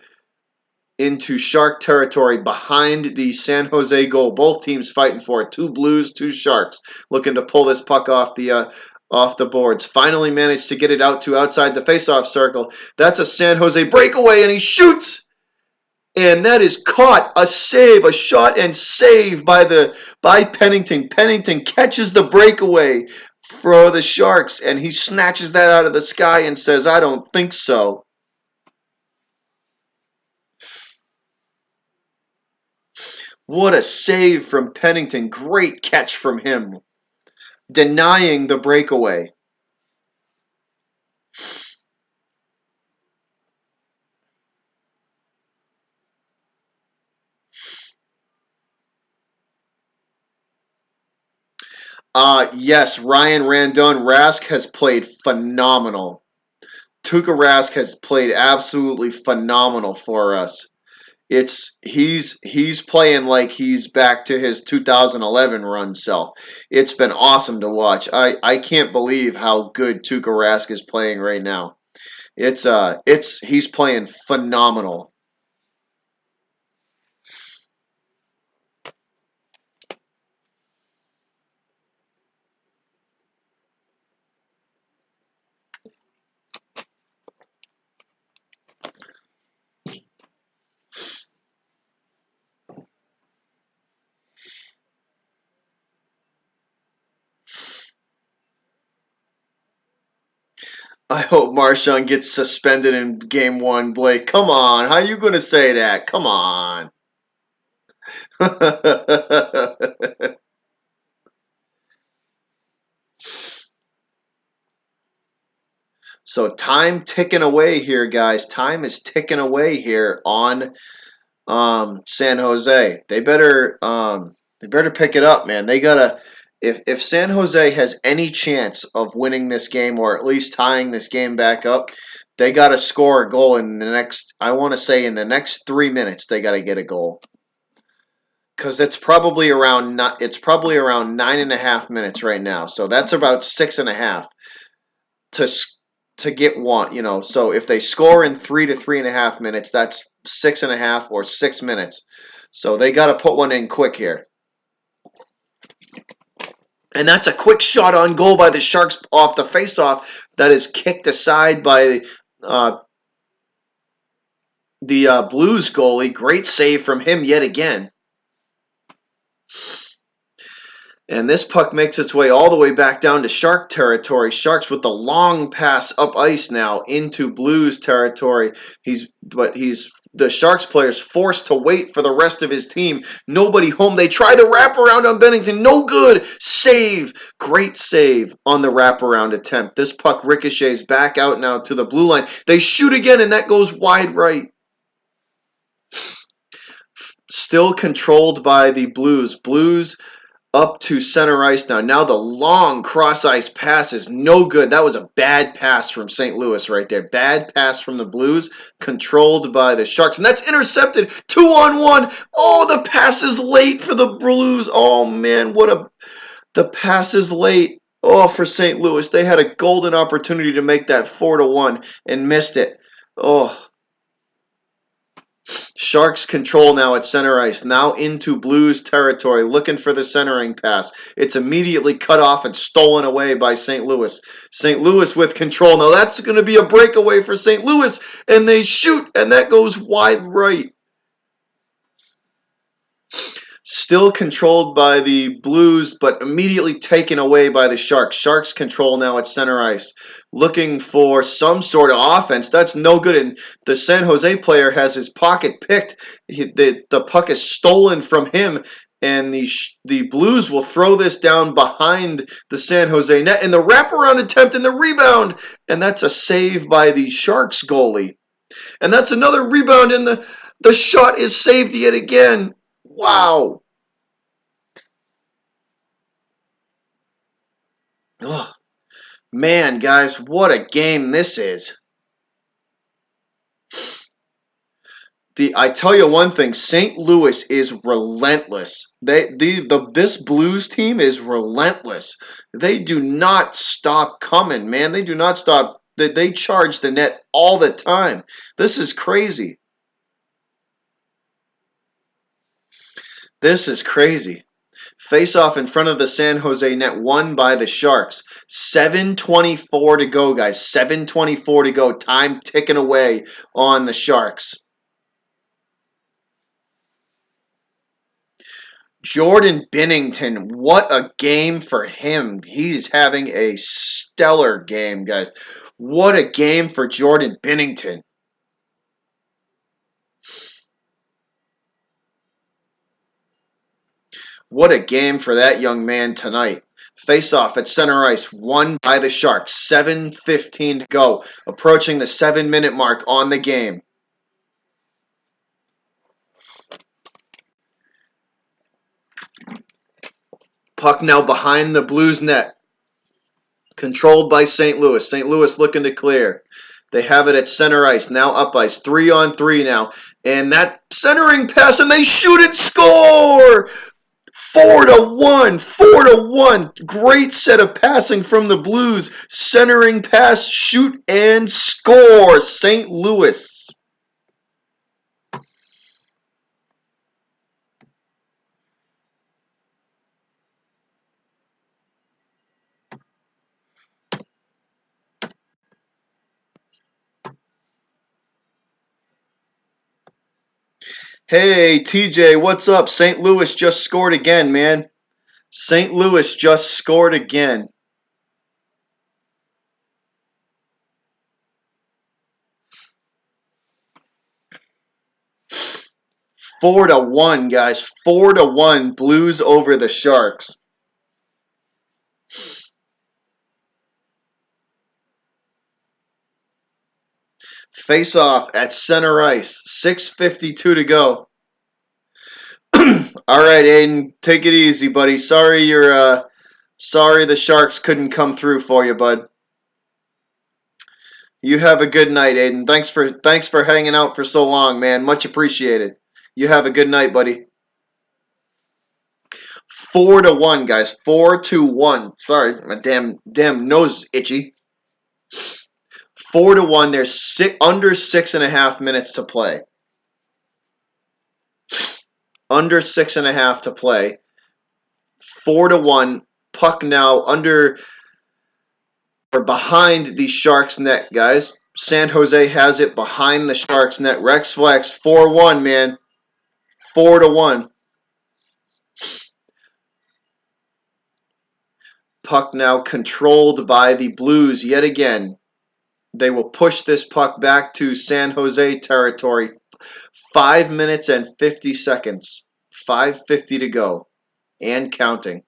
Shark territory behind the San Jose goal. Both teams fighting for it. 2 Blues, 2 Sharks looking to pull this puck off the boards. Finally managed to get it out to outside the faceoff circle. That's a San Jose breakaway, and he shoots. And that is caught, a save, a shot and save by Pennington. Pennington catches the breakaway for the Sharks, and he snatches that out of the sky and says, "I don't think so." What a save from Pennington. Great catch from him, denying the breakaway. Yes, Ryan Randon Rask has played phenomenal. Tuukka Rask has played absolutely phenomenal for us. He's playing like he's back to his 2011 run self. It's been awesome to watch. I can't believe how good Tuukka Rask is playing right now. He's playing phenomenal. I hope Marchand gets suspended in game 1, Blake. Come on. How are you going to say that? Come on. So time ticking away here, guys. Time is ticking away here on San Jose. They better pick it up, man. They gotta if San Jose has any chance of winning this game or at least tying this game back up, they gotta score a goal in the next. I want to say in the next 3 minutes they gotta get a goal because it's probably around 9.5 minutes right now. So that's about 6.5 to get one. So if they score in 3 to 3.5 minutes, that's 6.5 or 6 minutes. So they got to put one in quick here. And that's a quick shot on goal by the Sharks off the faceoff that is kicked aside by the Blues goalie. Great save from him yet again. And this puck makes its way all the way back down to Shark territory. Sharks with the long pass up ice now into Blues territory. The Sharks player's forced to wait for the rest of his team. Nobody home. They try the wraparound on Bennington. No good. Save. Great save on the wraparound attempt. This puck ricochets back out now to the blue line. They shoot again, and that goes wide right. Still controlled by the Blues. Blues up to center ice now. Now the long cross ice pass is no good. That was a bad pass from St. Louis right there. Bad pass from the Blues, controlled by the Sharks. And that's intercepted. 2-on-1. Oh, the pass is late for the Blues. Oh, man, the pass is late. Oh, for St. Louis. They had a golden opportunity to make that 4-1 and missed it. Oh. Sharks control now at center ice. Now into Blues territory, looking for the centering pass. It's immediately cut off and stolen away by St. Louis. St. Louis with control. Now that's going to be a breakaway for St. Louis, and they shoot, and that goes wide right. Still controlled by the Blues, but immediately taken away by the Sharks. Sharks control now at center ice. Looking for some sort of offense. That's no good. And the San Jose player has his pocket picked. The puck is stolen from him. And the Blues will throw this down behind the San Jose net. And the wraparound attempt and the rebound. And that's a save by the Sharks goalie. And that's another rebound. And the shot is saved yet again. Wow. Oh, Man, guys, what a game this is. I tell you one thing, St. Louis is relentless. This Blues team is relentless. They do not stop coming, man. They do not stop. They charge the net all the time. This is crazy. This is crazy. Face off in front of the San Jose net, won by the Sharks. 7:24 to go, guys. 7:24 to go. Time ticking away on the Sharks. Jordan Binnington, what a game for him. He's having a stellar game, guys. What a game for Jordan Binnington. What a game for that young man tonight. Face off at center ice, won by the Sharks. 7:15 to go, approaching the 7-minute mark on the game. Puck now behind the Blues net. Controlled by St. Louis. St. Louis looking to clear. They have it at center ice. Now up ice. 3-on-3 now. And that centering pass, and they shoot it, score! 4-1. 4-1. Great set of passing from the Blues. Centering pass, shoot, and score. St. Louis. Hey, TJ, what's up? St. Louis just scored again, man. St. Louis just scored again. 4-1, guys. 4-1, Blues over the Sharks. Face off at center ice. 6:52 to go. All right, Aiden, take it easy, buddy. Sorry the Sharks couldn't come through for you, bud. You have a good night, Aiden. Thanks for hanging out for so long, man. Much appreciated. You have a good night, buddy. 4-1, guys. 4-1. Sorry, my damn nose itchy. 4-1. There's under 6.5 minutes to play. Under 6.5 to play. 4-1. Puck now under or behind the Sharks net, guys. San Jose has it behind the Sharks net. Rex Flex 4-1, man. 4-1. Puck now controlled by the Blues yet again. They will push this puck back to San Jose territory. 5 minutes and 50 seconds. 5:50 to go. And counting.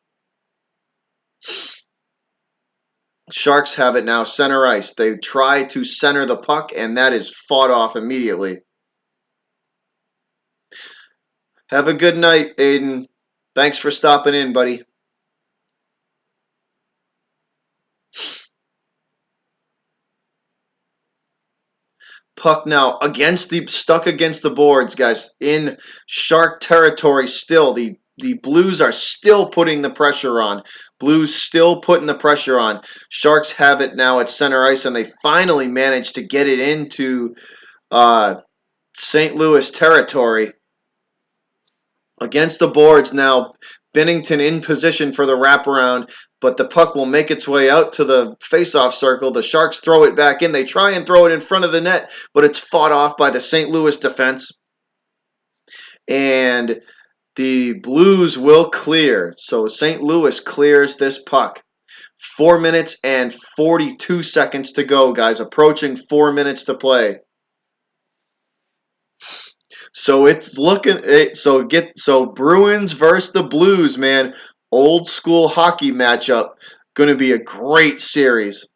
Sharks have it now, center ice. They try to center the puck, and that is fought off immediately. Have a good night, Aiden. Thanks for stopping in, buddy. Puck now stuck against the boards, guys. In Shark territory still. The Blues are still putting the pressure on. Blues still putting the pressure on. Sharks have it now at center ice, and they finally managed to get it into St. Louis territory. Against the boards now. Binnington in position for the wraparound, but the puck will make its way out to the face-off circle. The Sharks throw it back in. They try and throw it in front of the net, but it's fought off by the St. Louis defense. And the Blues will clear. So St. Louis clears this puck. 4 minutes and 42 seconds to go, guys. Approaching 4 minutes to play. So it's looking so Bruins versus the Blues, man. Old school hockey matchup. Going to be a great series.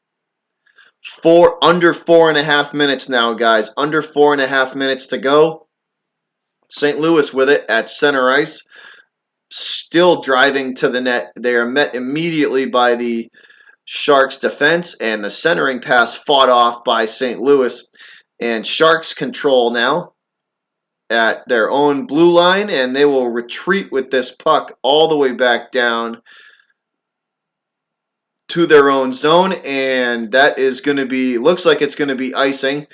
Under 4.5 minutes now, guys. Under 4.5 minutes to go. St. Louis with it at center ice. Still driving to the net. They are met immediately by the Sharks defense, and the centering pass fought off by St. Louis. And Sharks control now at their own blue line, and they will retreat with this puck all the way back down to their own zone, and that is going to be, looks like it's going to be icing,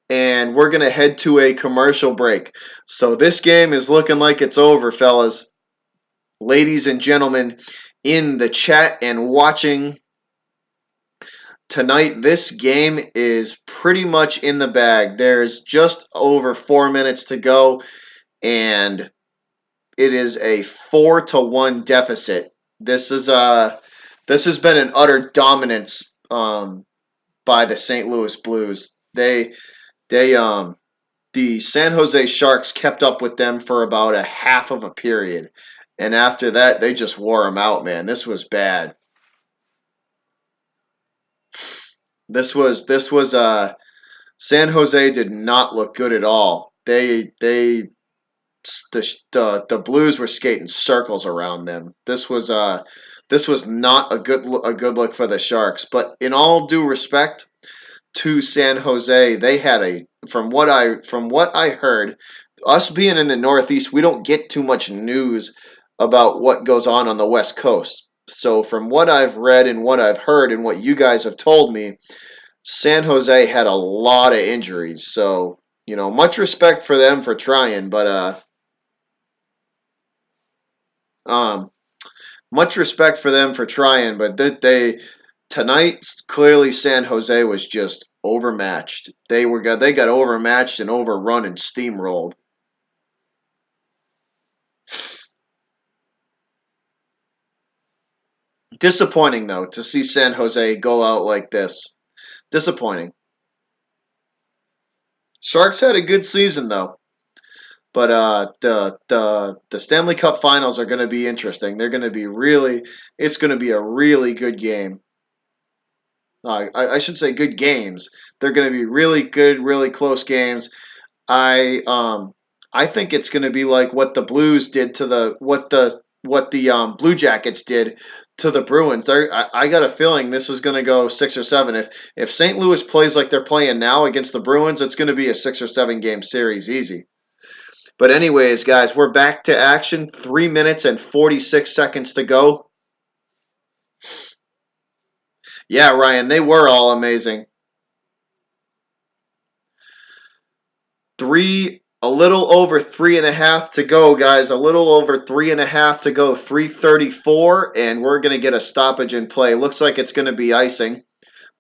and we're going to head to a commercial break. So this game is looking like it's over, fellas. Ladies and gentlemen in the chat and watching tonight, this game is pretty much in the bag. There's just over 4 minutes to go, and it is a 4-1 deficit. This has been an utter dominance by the St. Louis Blues. The San Jose Sharks kept up with them for about a half of a period, and after that they just wore them out. Man, this was bad. This was San Jose did not look good at all. The Blues were skating circles around them. This was not a good look for the Sharks. But in all due respect to San Jose, they had from what I heard, us being in the Northeast, we don't get too much news about what goes on the West Coast. So from what I've read and what I've heard and what you guys have told me, San Jose had a lot of injuries. So, much respect for them for trying, but um much respect for them for trying, but they tonight clearly San Jose was just overmatched. They got overmatched and overrun and steamrolled. Disappointing though to see San Jose go out like this. Disappointing. Sharks had a good season though. But the Stanley Cup Finals are going to be interesting. They're going to be really. It's going to be a really good game. I should say good games. They're going to be really good, really close games. I um I think it's going to be like what the Blues did to the Blue Jackets did to the Bruins. I got a feeling this is going to go 6 or 7. If St. Louis plays like they're playing now against the Bruins, it's going to be a 6 or 7 game series easy. But anyways, guys, we're back to action. 3 minutes and 46 seconds to go. Yeah, Ryan, they were all amazing. A little over 3.5 to go, guys. A little over 3.5 to go. 3:34, and we're gonna get a stoppage in play. Looks like it's gonna be icing,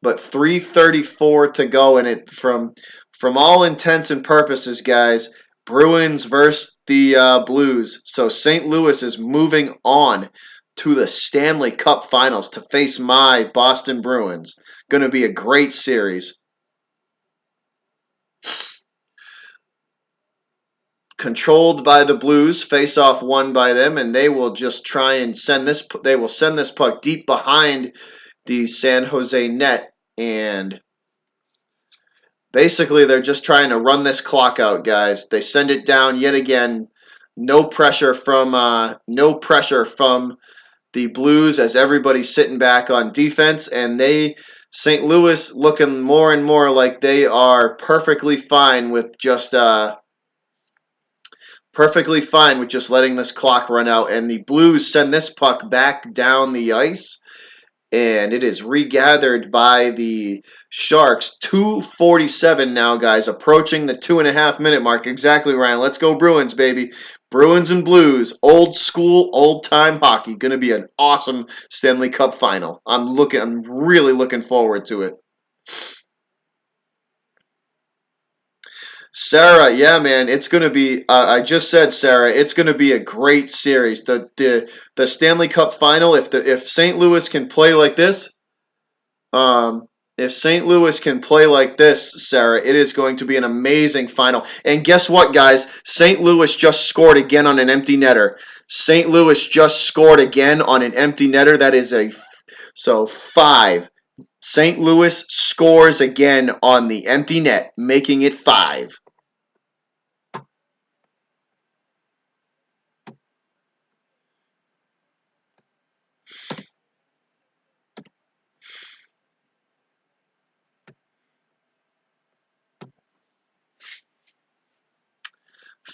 but 3:34 to go, and it from all intents and purposes, guys. Bruins versus the Blues. So St. Louis is moving on to the Stanley Cup Finals to face my Boston Bruins. Going to be a great series. Controlled by the Blues, face-off won by them, and they will just try and send this. They will send this puck deep behind the San Jose net, and basically they're just trying to run this clock out, guys. They send it down yet again. No pressure from the Blues as everybody's sitting back on defense, and St. Louis looking more and more like they are perfectly fine with just letting this clock run out, and the Blues send this puck back down the ice, and it is regathered by the Sharks. 2:47 now, guys, approaching the 2.5 minute mark. Exactly, Ryan. Let's go Bruins, baby. Bruins and Blues, old school, old time hockey. Going to be an awesome Stanley Cup final. I'm really looking forward to it. Sarah, yeah, man, it's gonna be. I just said, Sarah, it's gonna be a great series. The Stanley Cup final. If St. Louis can play like this, um, if St. Louis can play like this, Sarah, it is going to be an amazing final. And guess what, guys? St. Louis just scored again on an empty netter. St. Louis just scored again on an empty netter. That is so 5. St. Louis scores again on the empty net, making it 5.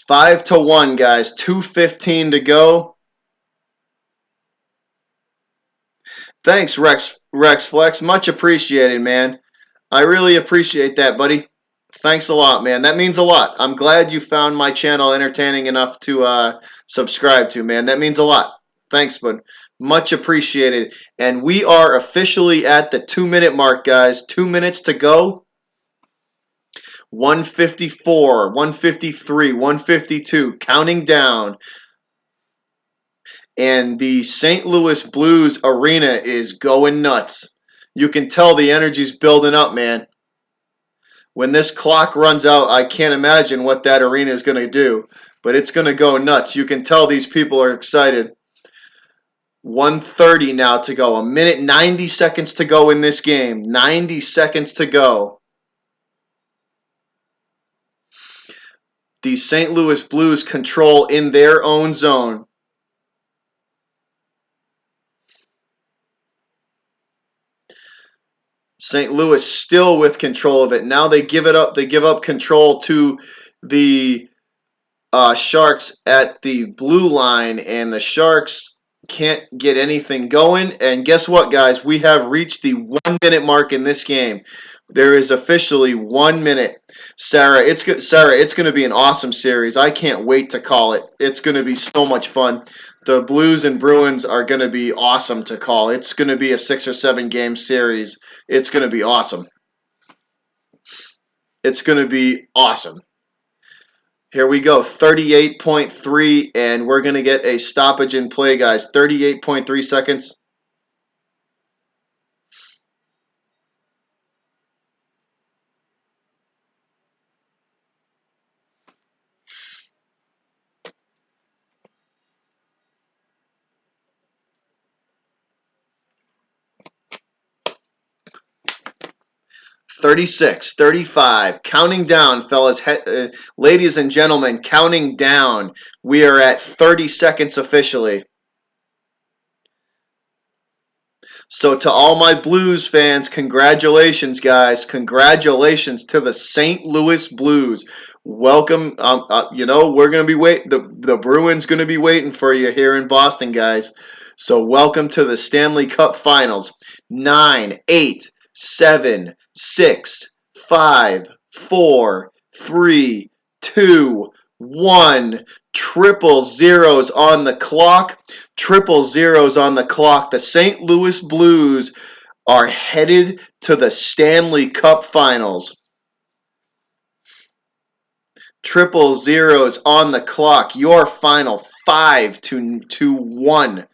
5-1, guys. 2:15 to go. Thanks, Rex Flex. Much appreciated, man. I really appreciate that, buddy. Thanks a lot, man. That means a lot. I'm glad you found my channel entertaining enough to subscribe to, man. That means a lot. Thanks, bud. Much appreciated. And we are officially at the 2-minute mark, guys. 2 minutes to go. 154, 153, 152, counting down. And the St. Louis Blues arena is going nuts. You can tell the energy's building up, man. When this clock runs out, I can't imagine what that arena is going to do, but it's going to go nuts. You can tell these people are excited. 1:30 now to go. 1 minute, 90 seconds to go in this game. 90 seconds to go. The St. Louis Blues control in their own zone. St. Louis still with control of it. Now they give it up. They give up control to the Sharks at the blue line, and the Sharks can't get anything going. And guess what, guys? We have reached the 1-minute mark in this game. There is officially 1 minute. Sarah, it's going to be an awesome series. I can't wait to call it. It's going to be so much fun. The Blues and Bruins are going to be awesome to call. It's going to be a 6 or 7 game series. It's going to be awesome. It's going to be awesome. Here we go, 38.3, and we're going to get a stoppage in play, guys. 38.3 seconds. $36, $35, counting down, fellas, ladies and gentlemen, counting down. We are at 30 seconds officially. So to all my Blues fans, congratulations, guys. Congratulations to the St. Louis Blues. Welcome. We're going to be waiting. The Bruins going to be waiting for you here in Boston, guys. So welcome to the Stanley Cup Finals. 9, 8, 7, 6, 5, 4, 3, 2, 1. Triple zeros on the clock. Triple zeros on the clock. The St. Louis Blues are headed to the Stanley Cup Finals. Triple zeros on the clock. Your final 5-1.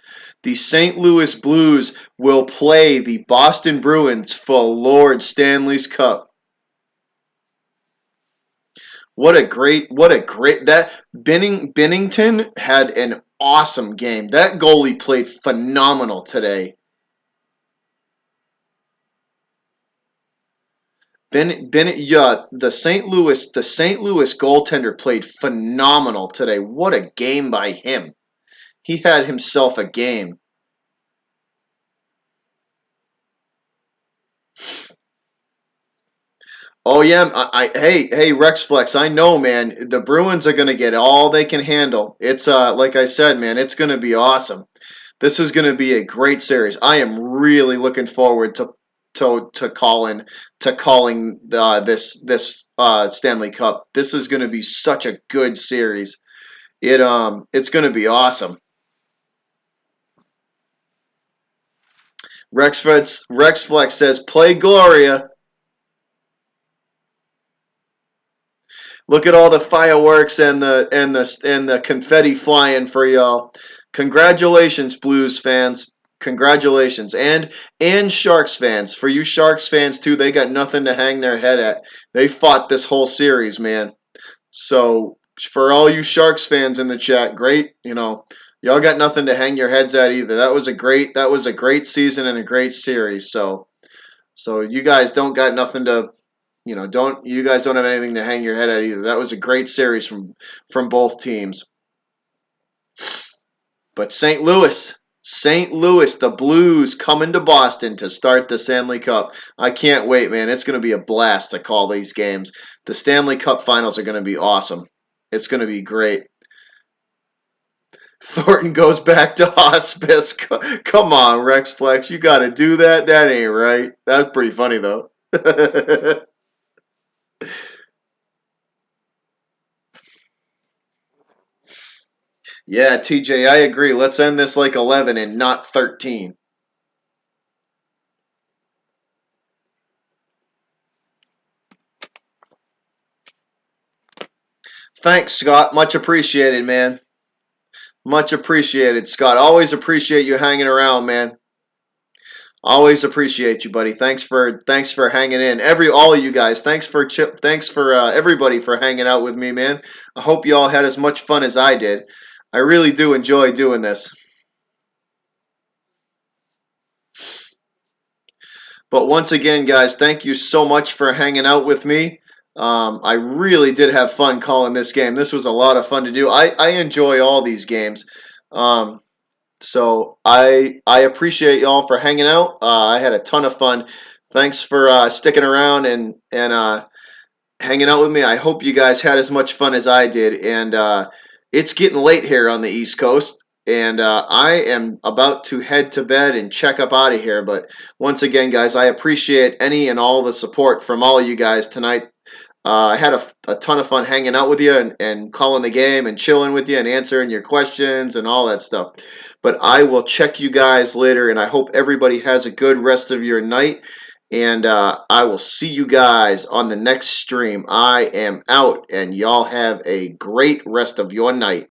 The St. Louis Blues will play the Boston Bruins for Lord Stanley's Cup. That Binnington had an awesome game. That goalie played phenomenal today. The St. Louis goaltender played phenomenal today. What a game by him. He had himself a game. Oh yeah, hey Rex Flex, I know, man. The Bruins are gonna get all they can handle. It's like I said, man, it's gonna be awesome. This is gonna be a great series. I am really looking forward to calling this Stanley Cup. This is gonna be such a good series. It's gonna be awesome. Rex Flex says, "Play Gloria." Look at all the fireworks and the confetti flying for y'all. Congratulations, Blues fans. Congratulations. And Sharks fans. For you Sharks fans too, they got nothing to hang their head at. They fought this whole series, man. So for all you Sharks fans in the chat, great, y'all got nothing to hang your heads at either. That was a great season and a great series. So you guys don't got nothing to you guys don't have anything to hang your head at either. That was a great series from both teams. But St. Louis, the Blues coming to Boston to start the Stanley Cup. I can't wait, man. It's going to be a blast to call these games. The Stanley Cup Finals are going to be awesome. It's going to be great. Thornton goes back to hospice. Come on, Rex Flex. You got to do that? That ain't right. That's pretty funny, though. Yeah, TJ, I agree. Let's end this like 11 and not 13. Thanks, Scott. Much appreciated, man. Much appreciated, Scott. Always appreciate you hanging around, man. Always appreciate you, buddy. Thanks for hanging in. All of you guys. Thanks for everybody for hanging out with me, man. I hope you all had as much fun as I did. I really do enjoy doing this. But once again, guys, thank you so much for hanging out with me. I really did have fun calling this game. This was a lot of fun to do. I enjoy all these games. Um, so I appreciate y'all for hanging out. I had a ton of fun. Thanks for sticking around and hanging out with me. I hope you guys had as much fun as I did. And it's getting late here on the East Coast, and I am about to head to bed and check up out of here. But once again, guys, I appreciate any and all the support from all of you guys tonight. I had a ton of fun hanging out with you and calling the game and chilling with you and answering your questions and all that stuff. But I will check you guys later, and I hope everybody has a good rest of your night. And I will see you guys on the next stream. I am out, and y'all have a great rest of your night.